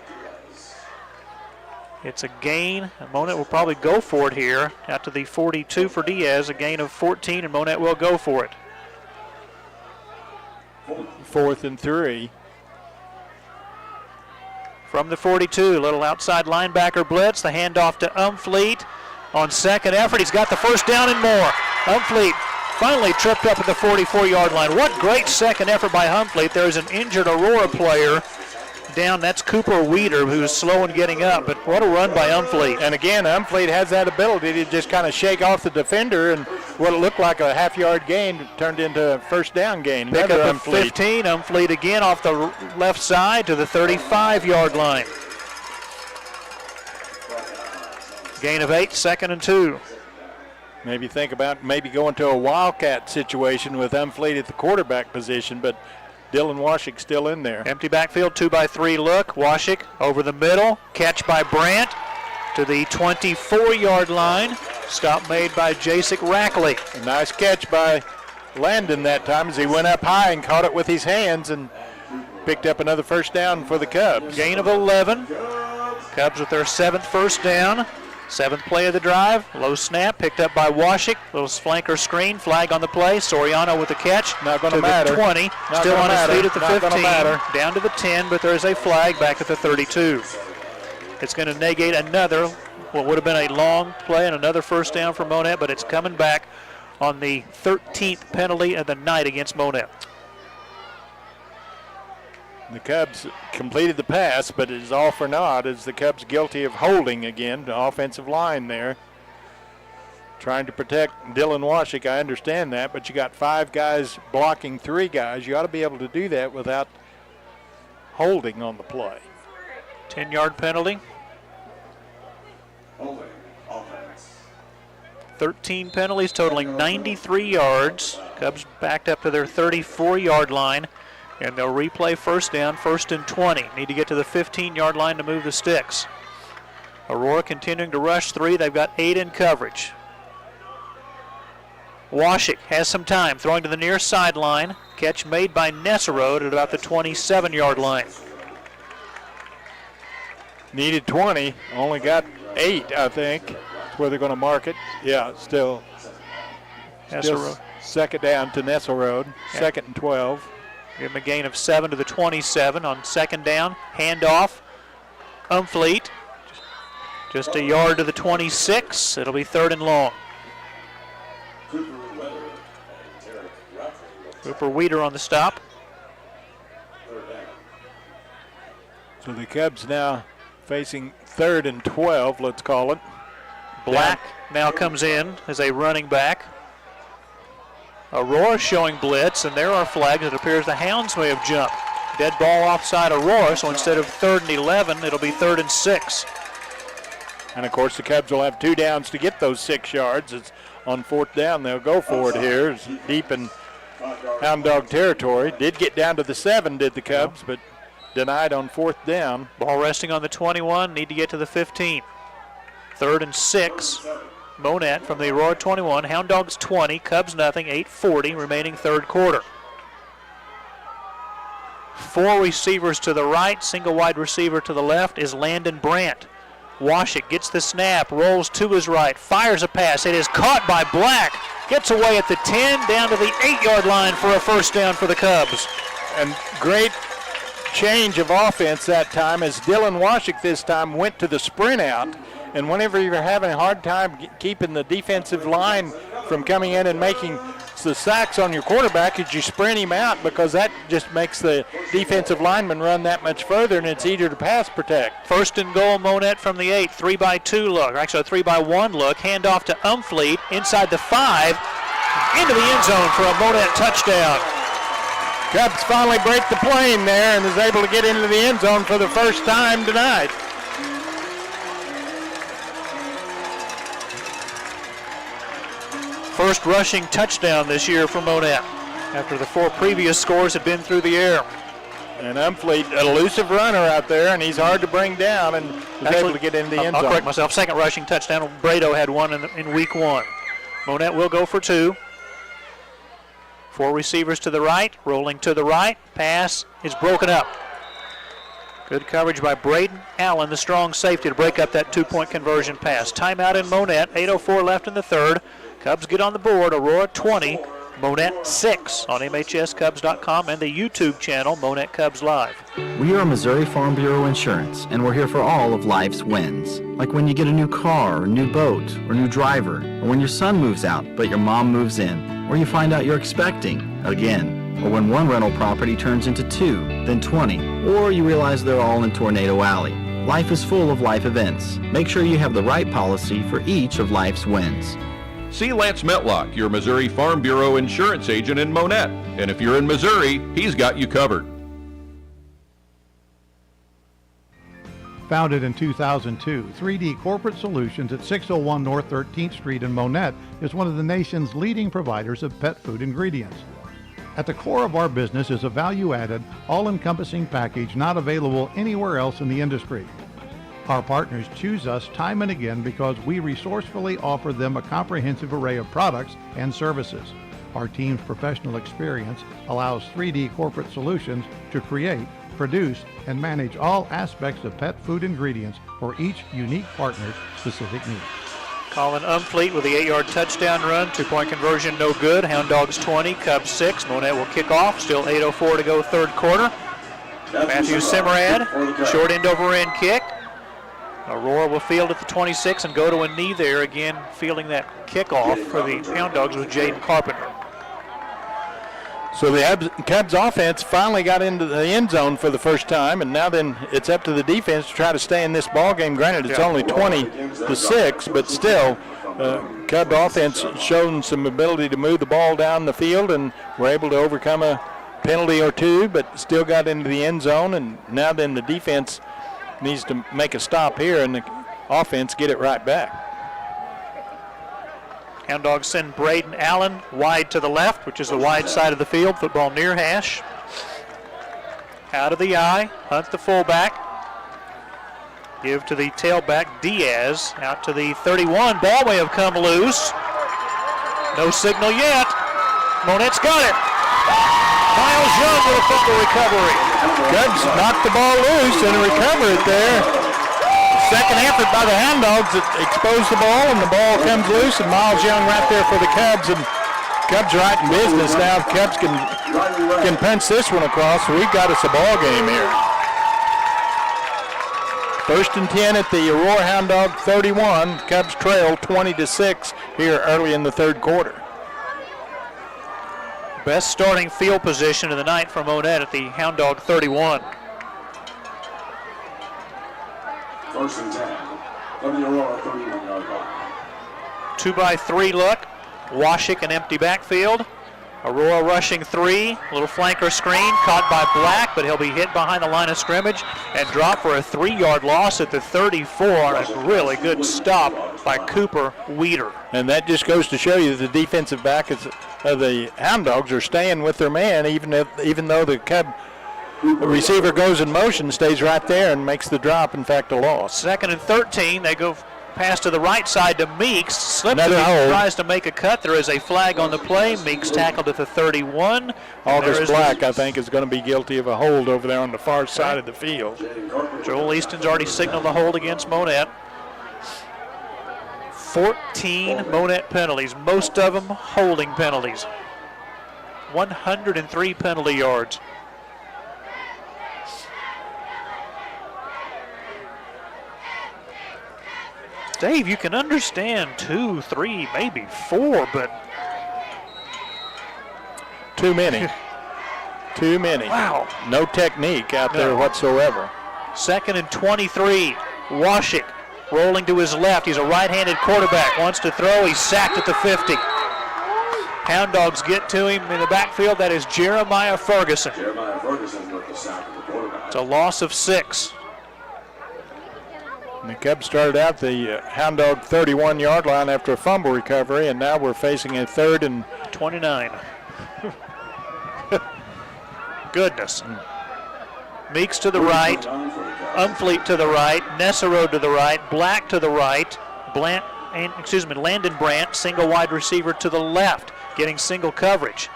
It's a gain. Monett will probably go for it here. Out to the 42 for Diaz, a gain of 14, and Monett will go for it. 4th and 3. From the 42, little outside linebacker blitz. The handoff to Umfleet. On second effort, he's got the first down and more. Umfleet finally tripped up at the 44-yard line. What great second effort by Umfleet. There's an injured Aurora player down. That's Cooper Weeder, who's slow in getting up, but what a run by Umfleet. And again, Umfleet has that ability to just kind of shake off the defender, and what it looked like a half-yard gain turned into a first down gain. Pick up at 15. Umfleet again off the left side to the 35-yard line. Gain of 8, 2nd and 2. Maybe think about maybe going to a Wildcat situation with Umfleet at the quarterback position, but Dylan Washik still in there. Empty backfield, 2-by-3 look. Washik over the middle. Catch by Brandt to the 24-yard line. Stop made by Jasek Rackley. A nice catch by Landon that time as he went up high and caught it with his hands and picked up another first down for the Cubs. Gain of 11. Cubs with their 7th first down. 7th play of the drive. Low snap picked up by Washik. Little flanker screen. Flag on the play. Soriano with the catch. Not going to matter. The 20. Not Still on his feet at the Not 15. matter. Down to the 10, but there is a flag back at the 32. It's going to negate another, what would have been a long play and another first down for Monett, but it's coming back on the 13th penalty of the night against Monett. The Cubs completed the pass, but it is all for naught as the Cubs guilty of holding again, the offensive line there. Trying to protect Dylan Washik, I understand that, but you got 5 guys blocking 3 guys. You ought to be able to do that without holding on the play. 10-yard penalty. Holding, offense. 13 penalties totaling 93 yards. Cubs backed up to their 34-yard line, and they'll replay first down, 1st and 20. Need to get to the 15-yard line to move the sticks. Aurora continuing to rush 3. They've got 8 in coverage. Washik has some time, throwing to the near sideline. Catch made by Nesserode at about the 27-yard line. Needed 20, only got 8, I think. That's where they're going to mark it. Yeah, still second down to Nesselrode, 2nd and 12. Give him a gain of 7 to the 27 on 2nd down. Handoff, Umfleet, just a yard to the 26. It'll be 3rd and long. Cooper Weeder on the stop. So the Cubs now facing 3rd and 12, let's call it. Black now comes in as a running back. Aurora showing blitz, and there are flags. It appears the Hounds may have jumped. Dead ball offside Aurora, so instead of 3rd and 11, it'll be 3rd and 6. And of course the Cubs will have 2 downs to get those 6 yards. It's on 4th down, they'll go for it here. It's deep in Hound Dog territory. Did get down to the 7, did the Cubs, but denied on 4th down. Ball resting on the 21, need to get to the 15. 3rd and 6. Monett from the Aurora 21, Hound Dogs 20, Cubs nothing, 8:40 remaining 3rd quarter. 4 receivers to the right, single wide receiver to the left is Landon Brandt. Washik gets the snap, rolls to his right, fires a pass. It is caught by Black. Gets away at the 10, down to the 8-yard line for a first down for the Cubs. And great change of offense that time as Dylan Washik this time went to the sprint out. And whenever you're having a hard time keeping the defensive line from coming in and making the sacks on your quarterback, you sprint him out because that just makes the defensive lineman run that much further and it's easier to pass protect. 1st and goal, Monett from the 8, 3-by-2 look, or actually a 3-by-1 look. Handoff to Umfleet inside the 5, into the end zone for a Monett touchdown. Cubs finally break the plane there and is able to get into the end zone for the first time tonight. First rushing touchdown this year for Monett, after the 4 previous scores had been through the air. And Umfleet, an elusive runner out there, and he's hard to bring down and was able to get into the end zone. I'll correct myself. 2nd rushing touchdown. Brado had 1 in week 1. Monett will go for 2. 4 receivers to the right, rolling to the right. Pass is broken up. Good coverage by Braden Allen, the strong safety, to break up that 2-point conversion pass. Timeout in Monett, 8:04 left in the 3rd. Cubs get on the board, Aurora 20, Monett 6 on MHSCubs.com and the YouTube channel, Monett Cubs Live. We are Missouri Farm Bureau Insurance, and we're here for all of life's wins. Like when you get a new car, or new boat, or new driver, or when your son moves out but your mom moves in, or you find out you're expecting again, or when one rental property turns into 2, then 20, or you realize they're all in Tornado Alley. Life is full of life events. Make sure you have the right policy for each of life's wins. See Lance Metlock, your Missouri Farm Bureau insurance agent in Monett. And if you're in Missouri, he's got you covered. Founded in 2002, 3D Corporate Solutions at 601 North 13th Street in Monett is one of the nation's leading providers of pet food ingredients. At the core of our business is a value-added, all-encompassing package not available anywhere else in the industry. Our partners choose us time and again because we resourcefully offer them a comprehensive array of products and services. Our team's professional experience allows 3D Corporate Solutions to create, produce, and manage all aspects of pet food ingredients for each unique partner's specific needs. Colin Umfleet with the 8-yard touchdown run. 2-point conversion no good. Hound Dogs 20, Cubs 6. Monett will kick off. Still 8:04 to go 3rd quarter. Matthew Simmerad, short end over end kick. Aurora will field at the 26 and go to a knee there again, fielding that kickoff for the Hound Dogs with Jaden Carpenter. So the Cubs offense finally got into the end zone for the first time, and now then it's up to the defense to try to stay in this ball game. Granted, it's only 20-6, but still, Cub offense shown some ability to move the ball down the field and were able to overcome a penalty or two, but still got into the end zone. And now then the defense needs to make a stop here, and the offense get it right back. Hound Dogs send Braden Allen wide to the left, which is the wide side of the field. Football near hash. Out of the eye, Hunt the fullback. Give to the tailback, Diaz. Out to the 31. Ball may have come loose. No signal yet. Monett's got it. Miles Young with a fumble recovery. Cubs knocked the ball loose and recover it there. Second effort by the Hound Dogs that exposed the ball, and the ball comes loose, and Miles Young right there for the Cubs, and Cubs right in business now. Cubs can punch this one across, so we've got us a ball game here. 1st and 10 at the Aurora Hound Dog 31. Cubs trail 20-6 here early in the third quarter. Best starting field position of the night for Monett at the Hound Dog 31. 1st and 10 from the Aurora 31-yard line. 2-by-3 look. Washik an empty backfield. Aurora rushing 3. Little flanker screen caught by Black, but he'll be hit behind the line of scrimmage and drop for a 3-yard loss at the 34. A really good stop by Cooper Weeder. And that just goes to show you the defensive back of the Hound Dogs are staying with their man, even though the Cub receiver goes in motion, stays right there and makes the drop, in fact, a loss. 2nd and 13. They go pass to the right side to Meeks. Slips and tries to make a cut. There is a flag on the play. Meeks tackled at the 31. August Black, I think, is going to be guilty of a hold over there on the far side of the field. Joel Easton's already signaled the hold against Monett. 14 Monett penalties, most of them holding penalties. 103 penalty yards. Dave, you can understand 2, 3, maybe 4, but too many. Too many. Wow. No technique out there whatsoever. 2nd and 23. Washik rolling to his left. He's a right-handed quarterback. Wants to throw. He's sacked at the 50. Hound Dogs get to him in the backfield. That is Jeremiah Ferguson. Jeremiah Ferguson with the sack of the quarterback. It's a loss of 6. And the Cubs started out the Hound Dog 31-yard line after a fumble recovery, and now we're facing a 3rd and 29. Goodness. Meeks to the right, Umfleet to the right, Nessero to the right, Black to the right, Landon Brandt, single wide receiver to the left, getting single coverage.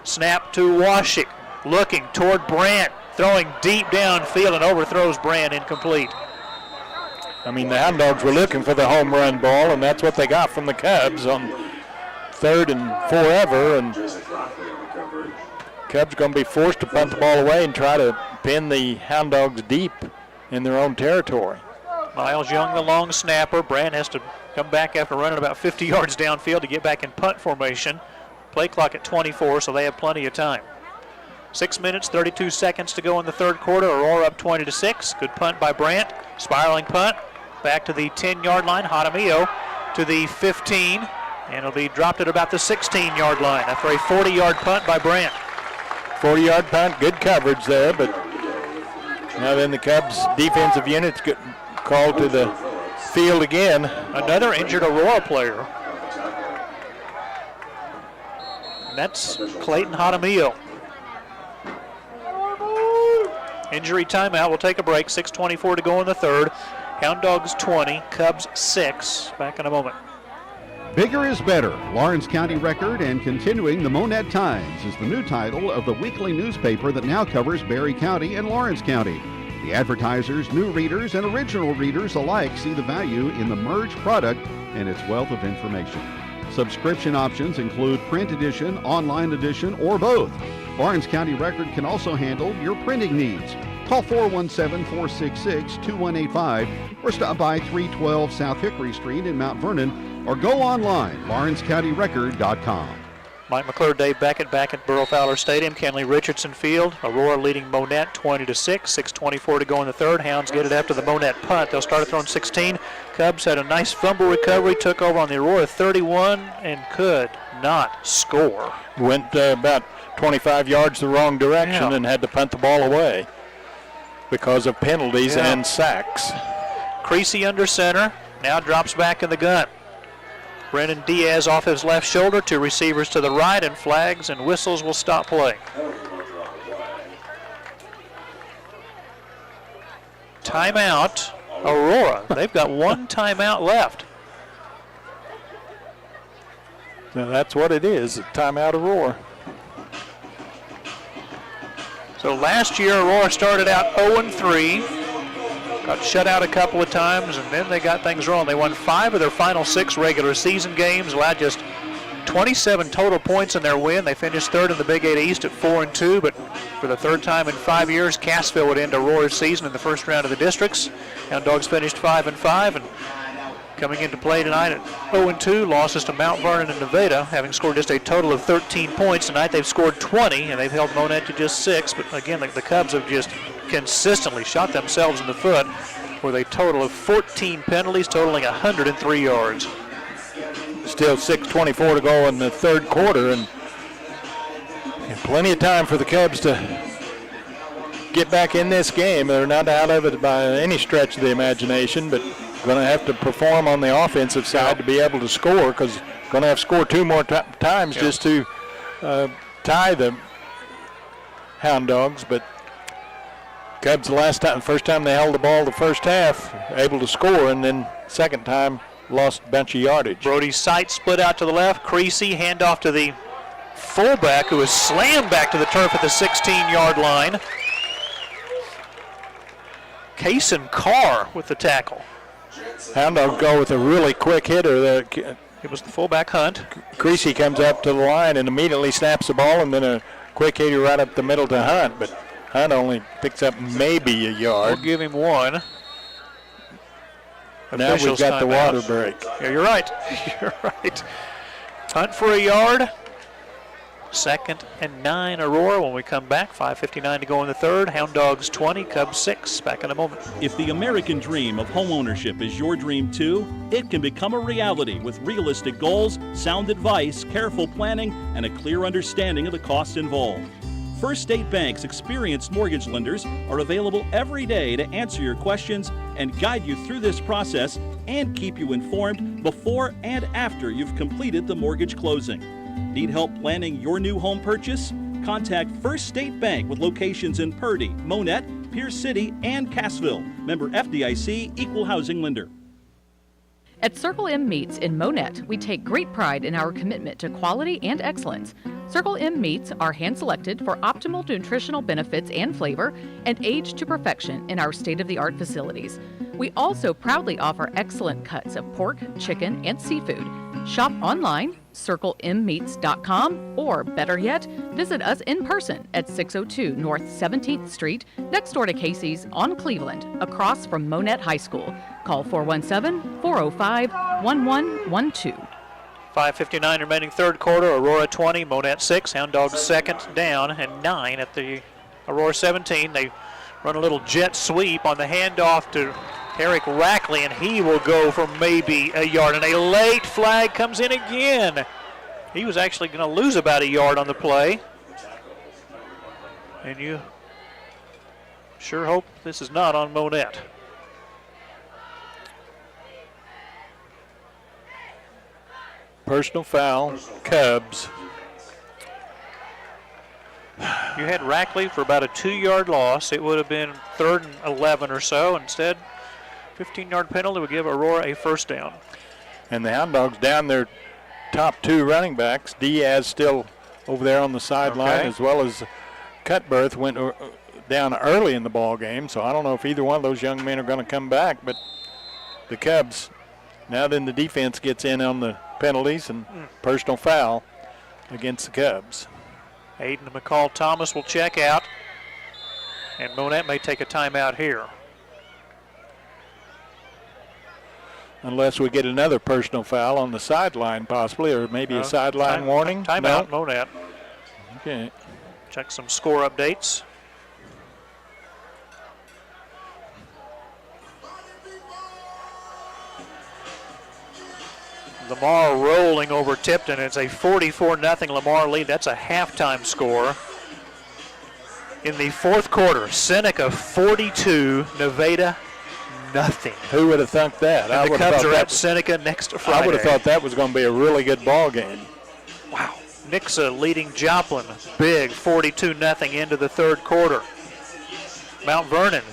Snap to Washik, looking toward Brandt, throwing deep downfield and overthrows Brandt, incomplete. I mean, the Hound Dogs were looking for the home run ball, and that's what they got from the Cubs on 3rd and forever. And Cubs are going to be forced to punt the ball away and try to pin the Hound Dogs deep in their own territory. Miles Young, the long snapper. Brandt has to come back after running about 50 yards downfield to get back in punt formation. Play clock at 24, so they have plenty of time. 6 minutes, 32 seconds to go in the third quarter. Aurora up 20-6. Good punt by Brandt. Spiraling punt. Back to the 10-yard line. Jaramillo to the 15. And it'll be dropped at about the 16-yard line after a 40-yard punt by Brandt. 40-yard punt, good coverage there, but now then the Cubs defensive unit's called to the field again. Another injured Aurora player. And that's Clayton Jaramillo. Injury timeout. We'll take a break. 6:24 to go in the third. Hound Dogs 20, Cubs 6. Back in a moment. Bigger is Better, Lawrence County Record and Continuing the Monett Times is the new title of the weekly newspaper that now covers Berry County and Lawrence County. The advertisers, new readers, and original readers alike see the value in the merged product and its wealth of information. Subscription options include print edition, online edition, or both. Lawrence County Record can also handle your printing needs. Call 417-466-2185 or stop by 312 South Hickory Street in Mount Vernon or go online, LawrenceCountyRecord.com. Mike McClure, Dave Beckett back at Burrow Fowler Stadium, Kenley Richardson Field. Aurora leading Monett 20-6, 6:24 to go in the third. Hounds get it after the Monett punt. They'll start at throwing 16. Cubs had a nice fumble recovery, took over on the Aurora 31 and could not score. Went about 25 yards the wrong direction and had to punt the ball away because of penalties and sacks. Creasy under center, now drops back in the gun. Brennan Diaz off his left shoulder, two receivers to the right, and flags and whistles will stop play. Timeout, Aurora. They've got one timeout left. Now that's what it is, a timeout Aurora. So last year, Aurora started out 0-3. Got shut out a couple of times, and then they got things wrong. They won 5 of their final 6 regular season games, allowed just 27 total points in their win. They finished third in the Big 8 East at 4-2, but for the third time in 5 years, Cassville would end Aurora's season in the first round of the districts. Hound Dogs finished 5-5, and coming into play tonight at 0-2, losses to Mount Vernon and Nevada, having scored just a total of 13 points. Tonight they've scored 20, and they've held Monett to just 6, but again, the Cubs have just consistently shot themselves in the foot with a total of 14 penalties, totaling 103 yards. Still 6:24 to go in the third quarter, and plenty of time for the Cubs to get back in this game. They're not out of it by any stretch of the imagination, but going to have to perform on the offensive side to be able to score, because going to have to score 2 more times just to tie the Hound Dogs. But Cubs first time they held the ball the first half, able to score, and then second time lost a bunch of yardage. Brody's sight split out to the left. Creasy handoff to the fullback, who is slammed back to the turf at the 16-yard line. Kaysen Carr with the tackle. Hound Dogs go with a really quick hitter there. It was the fullback Hunt. Creasy comes up to the line and immediately snaps the ball, and then a quick hitter right up the middle to Hunt, but Hunt only picks up maybe a yard. We'll give him 1. Now we've got the water break. Yeah, you're right. You're right. Hunt for a yard. 2nd and 9 Aurora when we come back. 5:59 to go in the third. Hound Dogs 20, Cubs 6. Back in a moment. If the American dream of homeownership is your dream too, it can become a reality with realistic goals, sound advice, careful planning, and a clear understanding of the costs involved. First State Bank's experienced mortgage lenders are available every day to answer your questions and guide you through this process and keep you informed before and after you've completed the mortgage closing. Need help planning your new home purchase? Contact First State Bank with locations in Purdy, Monett, Pierce City, and Cassville. Member FDIC, Equal Housing Lender. At Circle M Meats in Monett, we take great pride in our commitment to quality and excellence. Circle M meats are hand-selected for optimal nutritional benefits and flavor and aged to perfection in our state-of-the-art facilities. We also proudly offer excellent cuts of pork, chicken, and seafood. Shop online, circlemmeats.com, or better yet, visit us in person at 602 North 17th Street, next door to Casey's on Cleveland, across from Monett High School. Call 417-405-1112. 5:59 remaining third quarter. Aurora 20, Monett 6. Hound Dogs second down and 9 at the Aurora 17. They run a little jet sweep on the handoff to Eric Rackley, and he will go for maybe a yard. And a late flag comes in again. He was actually going to lose about a yard on the play. And you sure hope this is not on Monett. Personal foul, Cubs. You had Rackley for about a 2-yard loss. It would have been 3rd and 11 or so. Instead, 15-yard penalty would give Aurora a first down. And the Hound Dogs down their top 2 running backs. Diaz still over there on the sideline, as well as Cutbirth went down early in the ball game. So I don't know if either one of those young men are going to come back. But the Cubs, now then the defense gets in on the penalties and personal foul against the Cubs. Aiden McCall Thomas will check out. And Monett may take a timeout here. Unless we get another personal foul on the sideline possibly, or maybe a sideline warning. Timeout, Monett. Okay. Check some score updates. Lamar rolling over Tipton. It's a 44-0 Lamar lead. That's a halftime score. In the fourth quarter, Seneca 42, Nevada nothing. Who would have thought that? And the Cubs are at Seneca next Friday. I would have thought that was going to be a really good ball game. Wow. Nixa leading Joplin big 42-0 into the third quarter. Mount Vernon